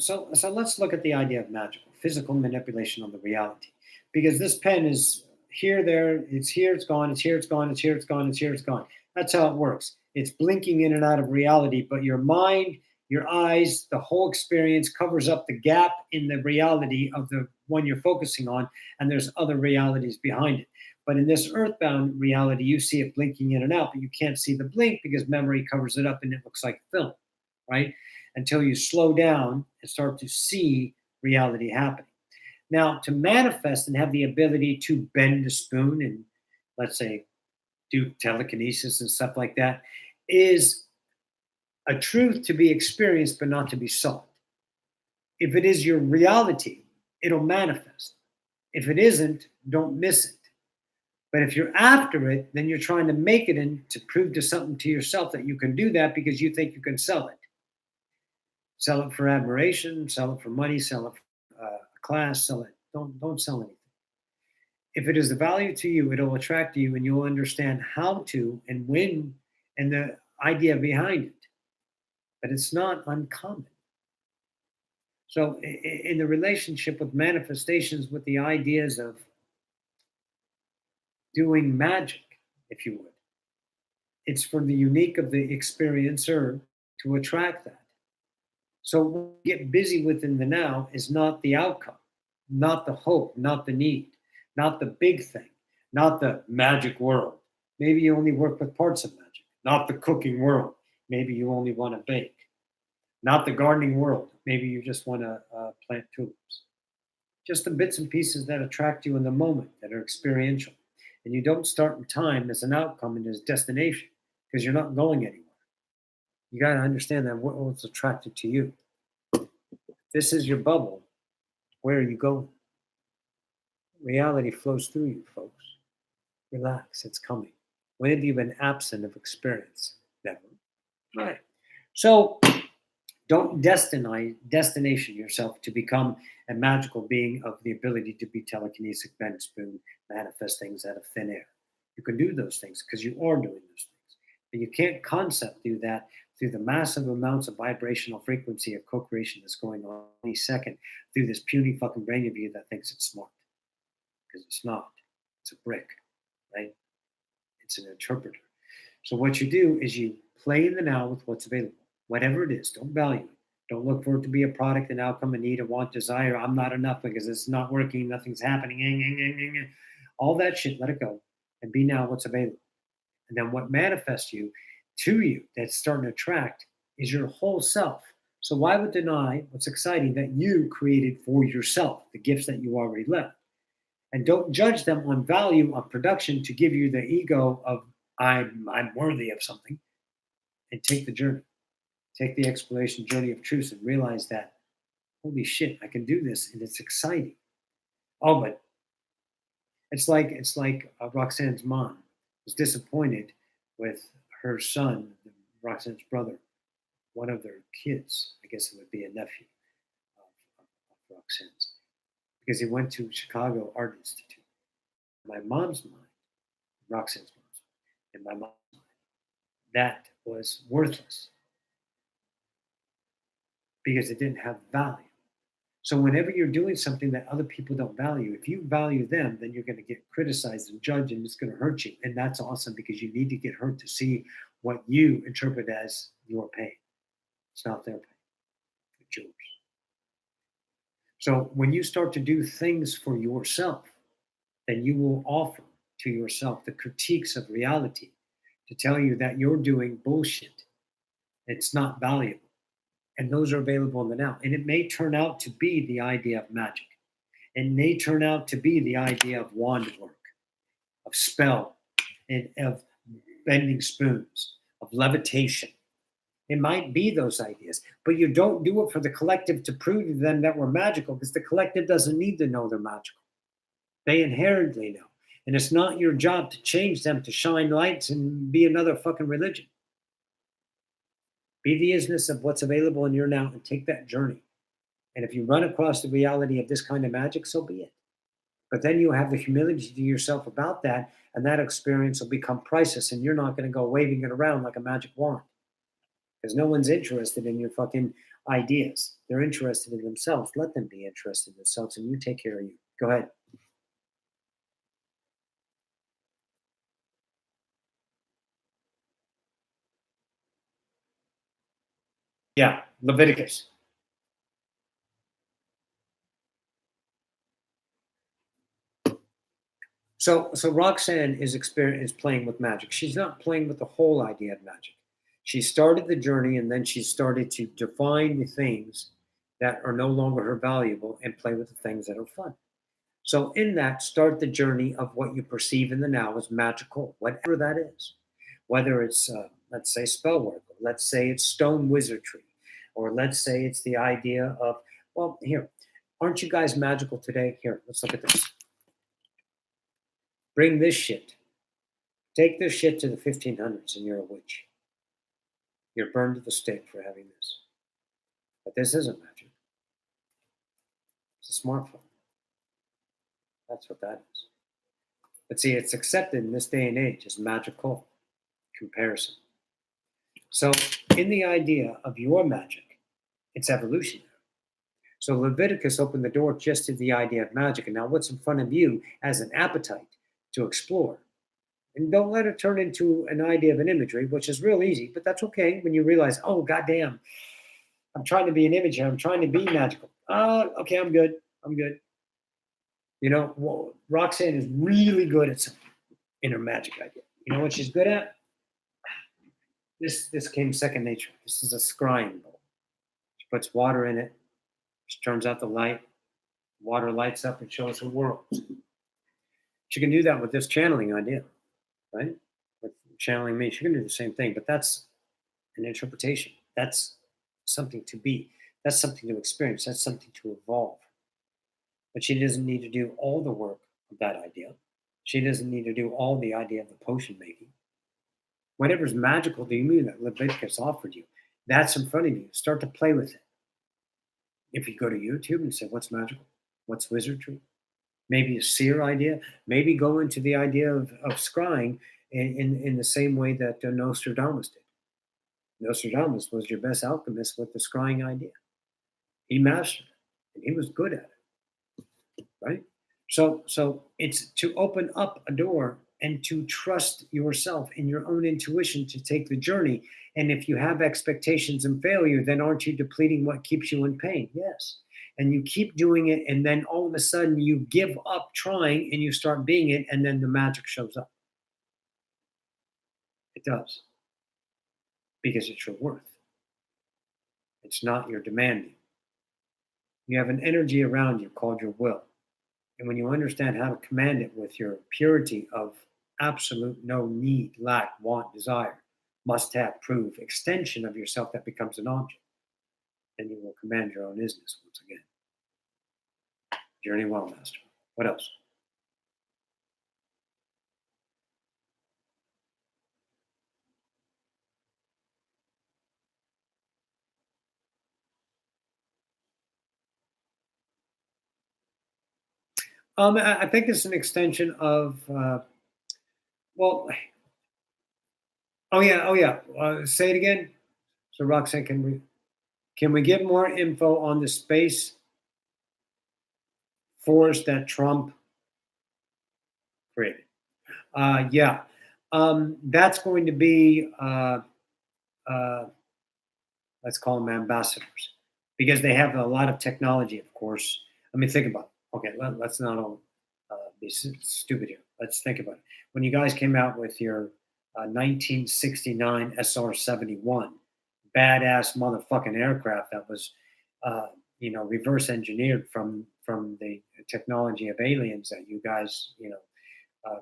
let's look at the idea of magical, physical manipulation of the reality, because this pen is here, there, it's here, it's gone, it's here, it's gone, it's here, it's gone, it's here, it's gone. That's how it works. It's blinking in and out of reality, but your mind, your eyes, the whole experience covers up the gap in the reality of the one you're focusing on, and there's other realities behind it. But in this earthbound reality, you see it blinking in and out, but you can't see the blink because memory covers it up and it looks like film, right? Until you slow down and start to see reality happening. Now, to manifest and have the ability to bend a spoon and, let's say, do telekinesis and stuff like that is a truth to be experienced but not to be sought. If it is your reality, it'll manifest. If it isn't, don't miss it. But if you're after it, then you're trying to make it and to prove to something to yourself that you can do that because you think you can sell it. Sell it for admiration, sell it for money, sell it for a class, sell it. Don't sell anything. If it is of value to you, it'll attract you and you'll understand how to and when and the idea behind it. But it's not uncommon. So in the relationship with manifestations, with the ideas of doing magic, if you would, it's for the unique of the experiencer to attract that. So what we get busy within the now is not the outcome, not the hope, not the need, not the big thing, not the magic world. Maybe you only work with parts of magic, not the cooking world. Maybe you only want to bake, not the gardening world. Maybe you just want to plant tulips. Just the bits and pieces that attract you in the moment that are experiential. And you don't start in time as an outcome and as destination because you're not going anywhere. You got to understand that what's attracted to you. This is your bubble. Where are you going? Reality flows through you, folks. Relax, it's coming. When have you been absent of experience? Never. Right. So don't destination yourself to become a magical being of the ability to be telekinetic, bend spoon, manifest things out of thin air. You can do those things because you are doing those things. But you can't concept do that through the massive amounts of vibrational frequency of co-creation that's going on any second through this puny fucking brain of you that thinks it's smart. because it's not. It's a brick, right? It's an interpreter. So what you do is you play in the now with what's available, whatever it is. Don't value it. Don't look for it to be a product, an outcome, a need, a want, desire. I'm not enough because it's not working. Nothing's happening. All that shit, let it go and be now what's available. And then what manifests you to you that's starting to attract is your whole self. So why would deny what's exciting that you created for yourself, the gifts that you already left? And don't judge them on value, on production to give you the ego of I'm worthy of something, and take the journey. Take the exploration journey of truth and realize that holy shit, I can do this and it's exciting. Oh, but it's like Roxanne's mom was disappointed with her son, Roxanne's brother, one of their kids. I guess it would be a nephew of Roxanne's, because he went to Chicago Art Institute. My mom's mind, Roxanne's mom's, and my mom's mind, that was worthless because it didn't have value. So whenever you're doing something that other people don't value, if you value them, then you're going to get criticized and judged, and it's going to hurt you. And that's awesome because you need to get hurt to see what you interpret as your pain. It's not their pain, it's yours. So when you start to do things for yourself, then you will offer to yourself the critiques of reality to tell you that you're doing bullshit. It's not valuable. And those are available in the now. And it may turn out to be the idea of magic. It may turn out to be the idea of wand work, of spell, and of bending spoons, of levitation. It might be those ideas, but you don't do it for the collective to prove to them that we're magical because the collective doesn't need to know they're magical. They inherently know. And it's not your job to change them to shine lights and be another fucking religion. Be the isness of what's available in your now and take that journey. And if you run across the reality of this kind of magic, so be it. But then you have the humility to yourself about that, and that experience will become priceless, and you're not going to go waving it around like a magic wand. Because no one's interested in your fucking ideas. They're interested in themselves. Let them be interested in themselves, and you take care of you. Go ahead. Yeah, Leviticus. So Roxanne is playing with magic. She's not playing with the whole idea of magic. She started the journey and then she started to define the things that are no longer her valuable and play with the things that are fun. So in that, start the journey of what you perceive in the now as magical, whatever that is. Whether it's let's say spell work, or let's say it's stone wizardry, or let's say it's the idea of, well, here, aren't you guys magical today? Here, let's look at this. Bring this shit. Take this shit to the 1500s and you're a witch. You're burned at the stake for having this. But this isn't magic. It's a smartphone. That's what that is. But see, it's accepted in this day and age as magical comparison. So, in the idea of your magic, it's evolutionary. So, Leviticus opened the door just to the idea of magic. And now, what's in front of you as an appetite to explore? And don't let it turn into an idea of an imagery, which is real easy, but that's okay when you realize, oh, goddamn, I'm trying to be an image here. I'm trying to be magical. Okay, I'm good. I'm good. You know, well, Roxanne is really good at something in her magic idea. You know what she's good at? This came second nature. This is a scrying bowl. She puts water in it. She turns out the light. Water lights up and shows her world. She can do that with this channeling idea, right? With channeling me, she can do the same thing, but that's an interpretation. That's something to be. That's something to experience. That's something to evolve. But she doesn't need to do all the work of that idea. She doesn't need to do all the idea of the potion making. Whatever's magical to you that Leviticus offered you, that's in front of you. Start to play with it. If you go to YouTube and say, what's magical? What's wizardry? Maybe a seer idea. Maybe go into the idea of scrying in the same way that Nostradamus did. Nostradamus was your best alchemist with the scrying idea. He mastered it, and he was good at it, right? So it's to open up a door and to trust yourself in your own intuition to take the journey. And if you have expectations and failure, then aren't you depleting what keeps you in pain? Yes. And you keep doing it, and then all of a sudden you give up trying and you start being it, and then the magic shows up. It does, because it's your worth. It's not your demanding. You have an energy around you called your will. And when you understand how to command it with your purity of absolute no need, lack, want, desire, must have, prove, extension of yourself that becomes an object, then you will command your own isness once again. Journey well, master. What else? I think it's an extension of, well, oh yeah. Say it again. So Roxanne, can we get more info on the space force that Trump created? Yeah, that's going to be uh, let's call them ambassadors because they have a lot of technology. Of course, I mean, think about it. Okay, let's not all be stupid here. Let's think about it. When you guys came out with your 1969 SR-71, badass motherfucking aircraft that was, reverse engineered from the technology of aliens that you guys,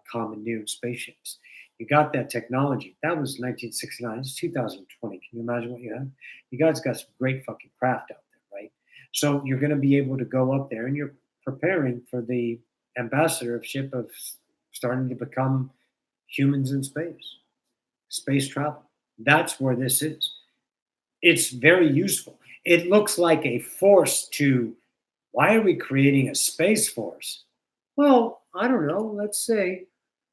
commandeered spaceships. You got that technology. That was 1969. It's 2020. Can you imagine what you have? You guys got some great fucking craft out there, right? So you're going to be able to go up there and you're preparing for the ambassadorship of starting to become humans in space, space travel. That's where this is. It's very useful. It looks like a force to why are we creating a space force? Well, I don't know.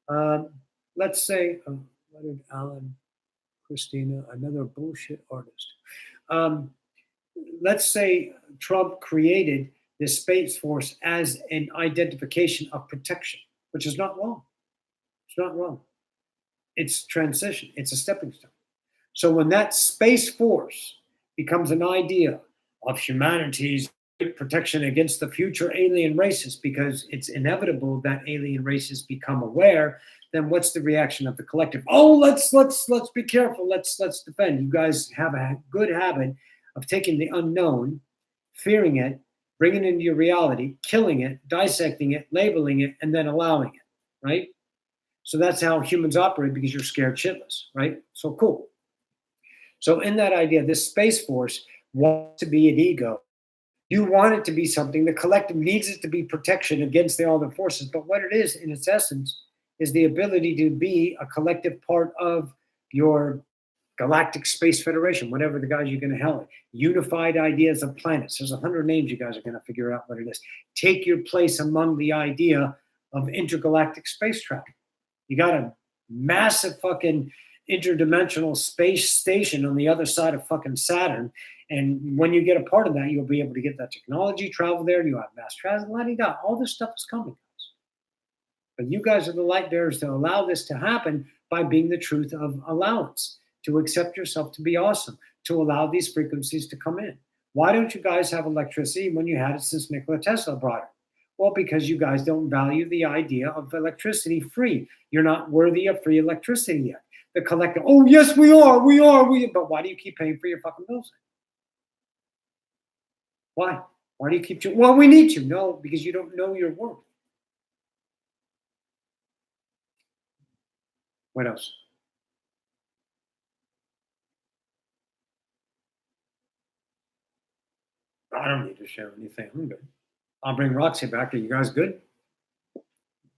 Um, let's say, what did Alan, Christina, another bullshit artist? Um, let's say Trump created this space force as an identification of protection, which is not wrong. It's not wrong. It's transition. It's a stepping stone. So when that space force becomes an idea of humanity's protection against the future alien races, because it's inevitable that alien races become aware, then what's the reaction of the collective? Oh, let's be careful. Let's defend. You guys have a good habit of taking the unknown, fearing it, bringing it into your reality, killing it, dissecting it, labeling it, and then allowing it. Right. So that's how humans operate because you're scared shitless. Right. So cool. So in that idea, this space force wants to be an ego. You want it to be something. The collective needs it to be protection against the other forces. But what it is, in its essence, is the ability to be a collective part of your galactic space federation, whatever the guys you're going to hell it. Unified ideas of planets. There's 100 names you guys are going to figure out what it is. Take your place among the idea of intergalactic space travel. You got a massive fucking interdimensional space station on the other side of fucking Saturn. And when you get a part of that, you'll be able to get that technology, travel there, you have mass transit, all this stuff is coming. But you guys are the light bearers to allow this to happen by being the truth of allowance, to accept yourself to be awesome, to allow these frequencies to come in. Why don't you guys have electricity when you had it since Nikola Tesla brought it? Well, because you guys don't value the idea of electricity free. You're not worthy of free electricity yet. The collective, oh, yes, we are. But why do you keep paying for your fucking bills? Why? Why do you keep, well, we need to. No, because you don't know your worth. What else? I don't need to share anything. I'm good. I'll bring Roxy back. Are you guys good?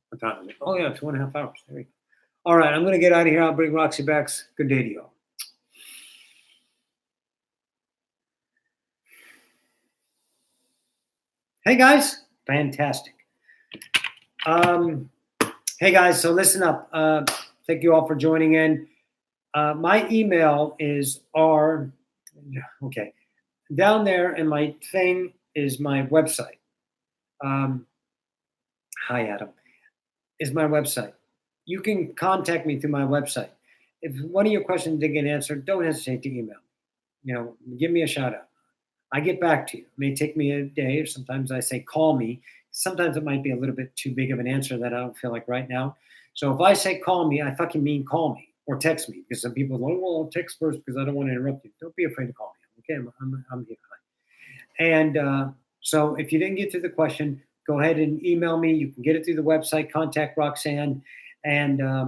What time is it? Oh, yeah, 2.5 hours. There we go. All right, I'm going to get out of here. I'll bring Roxy back. Good day to you all. Hey, guys. Fantastic. Hey, guys. So listen up. Thank you all for joining in. My email is okay. Down there in my thing is my website. Hi, Adam, is my website. You can contact me through my website. If one of your questions didn't get answered, don't hesitate to email me. Give me a shout out. I get back to you. It may take me a day, or sometimes I say call me. Sometimes it might be a little bit too big of an answer that I don't feel like right now. So if I say call me, I fucking mean call me or text me, because some people go, well, I'll text first because I don't want to interrupt you. Don't be afraid to call me. Okay, I'm here. And so if you didn't get to the question, go ahead and email me. You can get it through the website. Contact Roxanne, and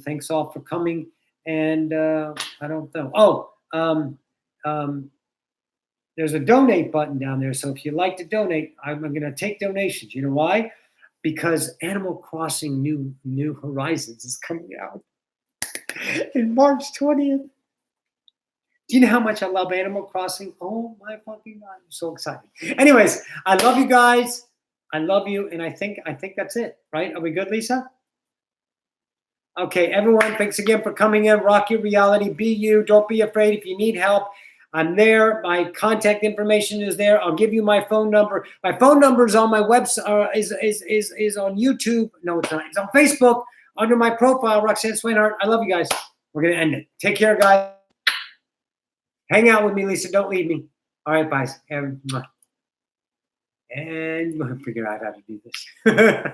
thanks all for coming. And I don't know. Oh, there's a donate button down there. So if you'd like to donate, I'm going to take donations. You know why? Because Animal Crossing New Horizons is coming out in March 20th. Do you know how much I love Animal Crossing? Oh my fucking God, I'm so excited. Anyways, I love you guys. I love you, and I think that's it, right? Are we good, Lisa? Okay, everyone, thanks again for coming in. Rock your reality. Be you. Don't be afraid. If you need help, I'm there. My contact information is there. I'll give you my phone number. My phone number is on my website. Is on YouTube. No, it's not. It's on Facebook under my profile, Roxanne Swainhart. I love you guys. We're gonna end it. Take care, guys. Hang out with me, Lisa. Don't leave me. All right, guys. And we'll figure out how to do this.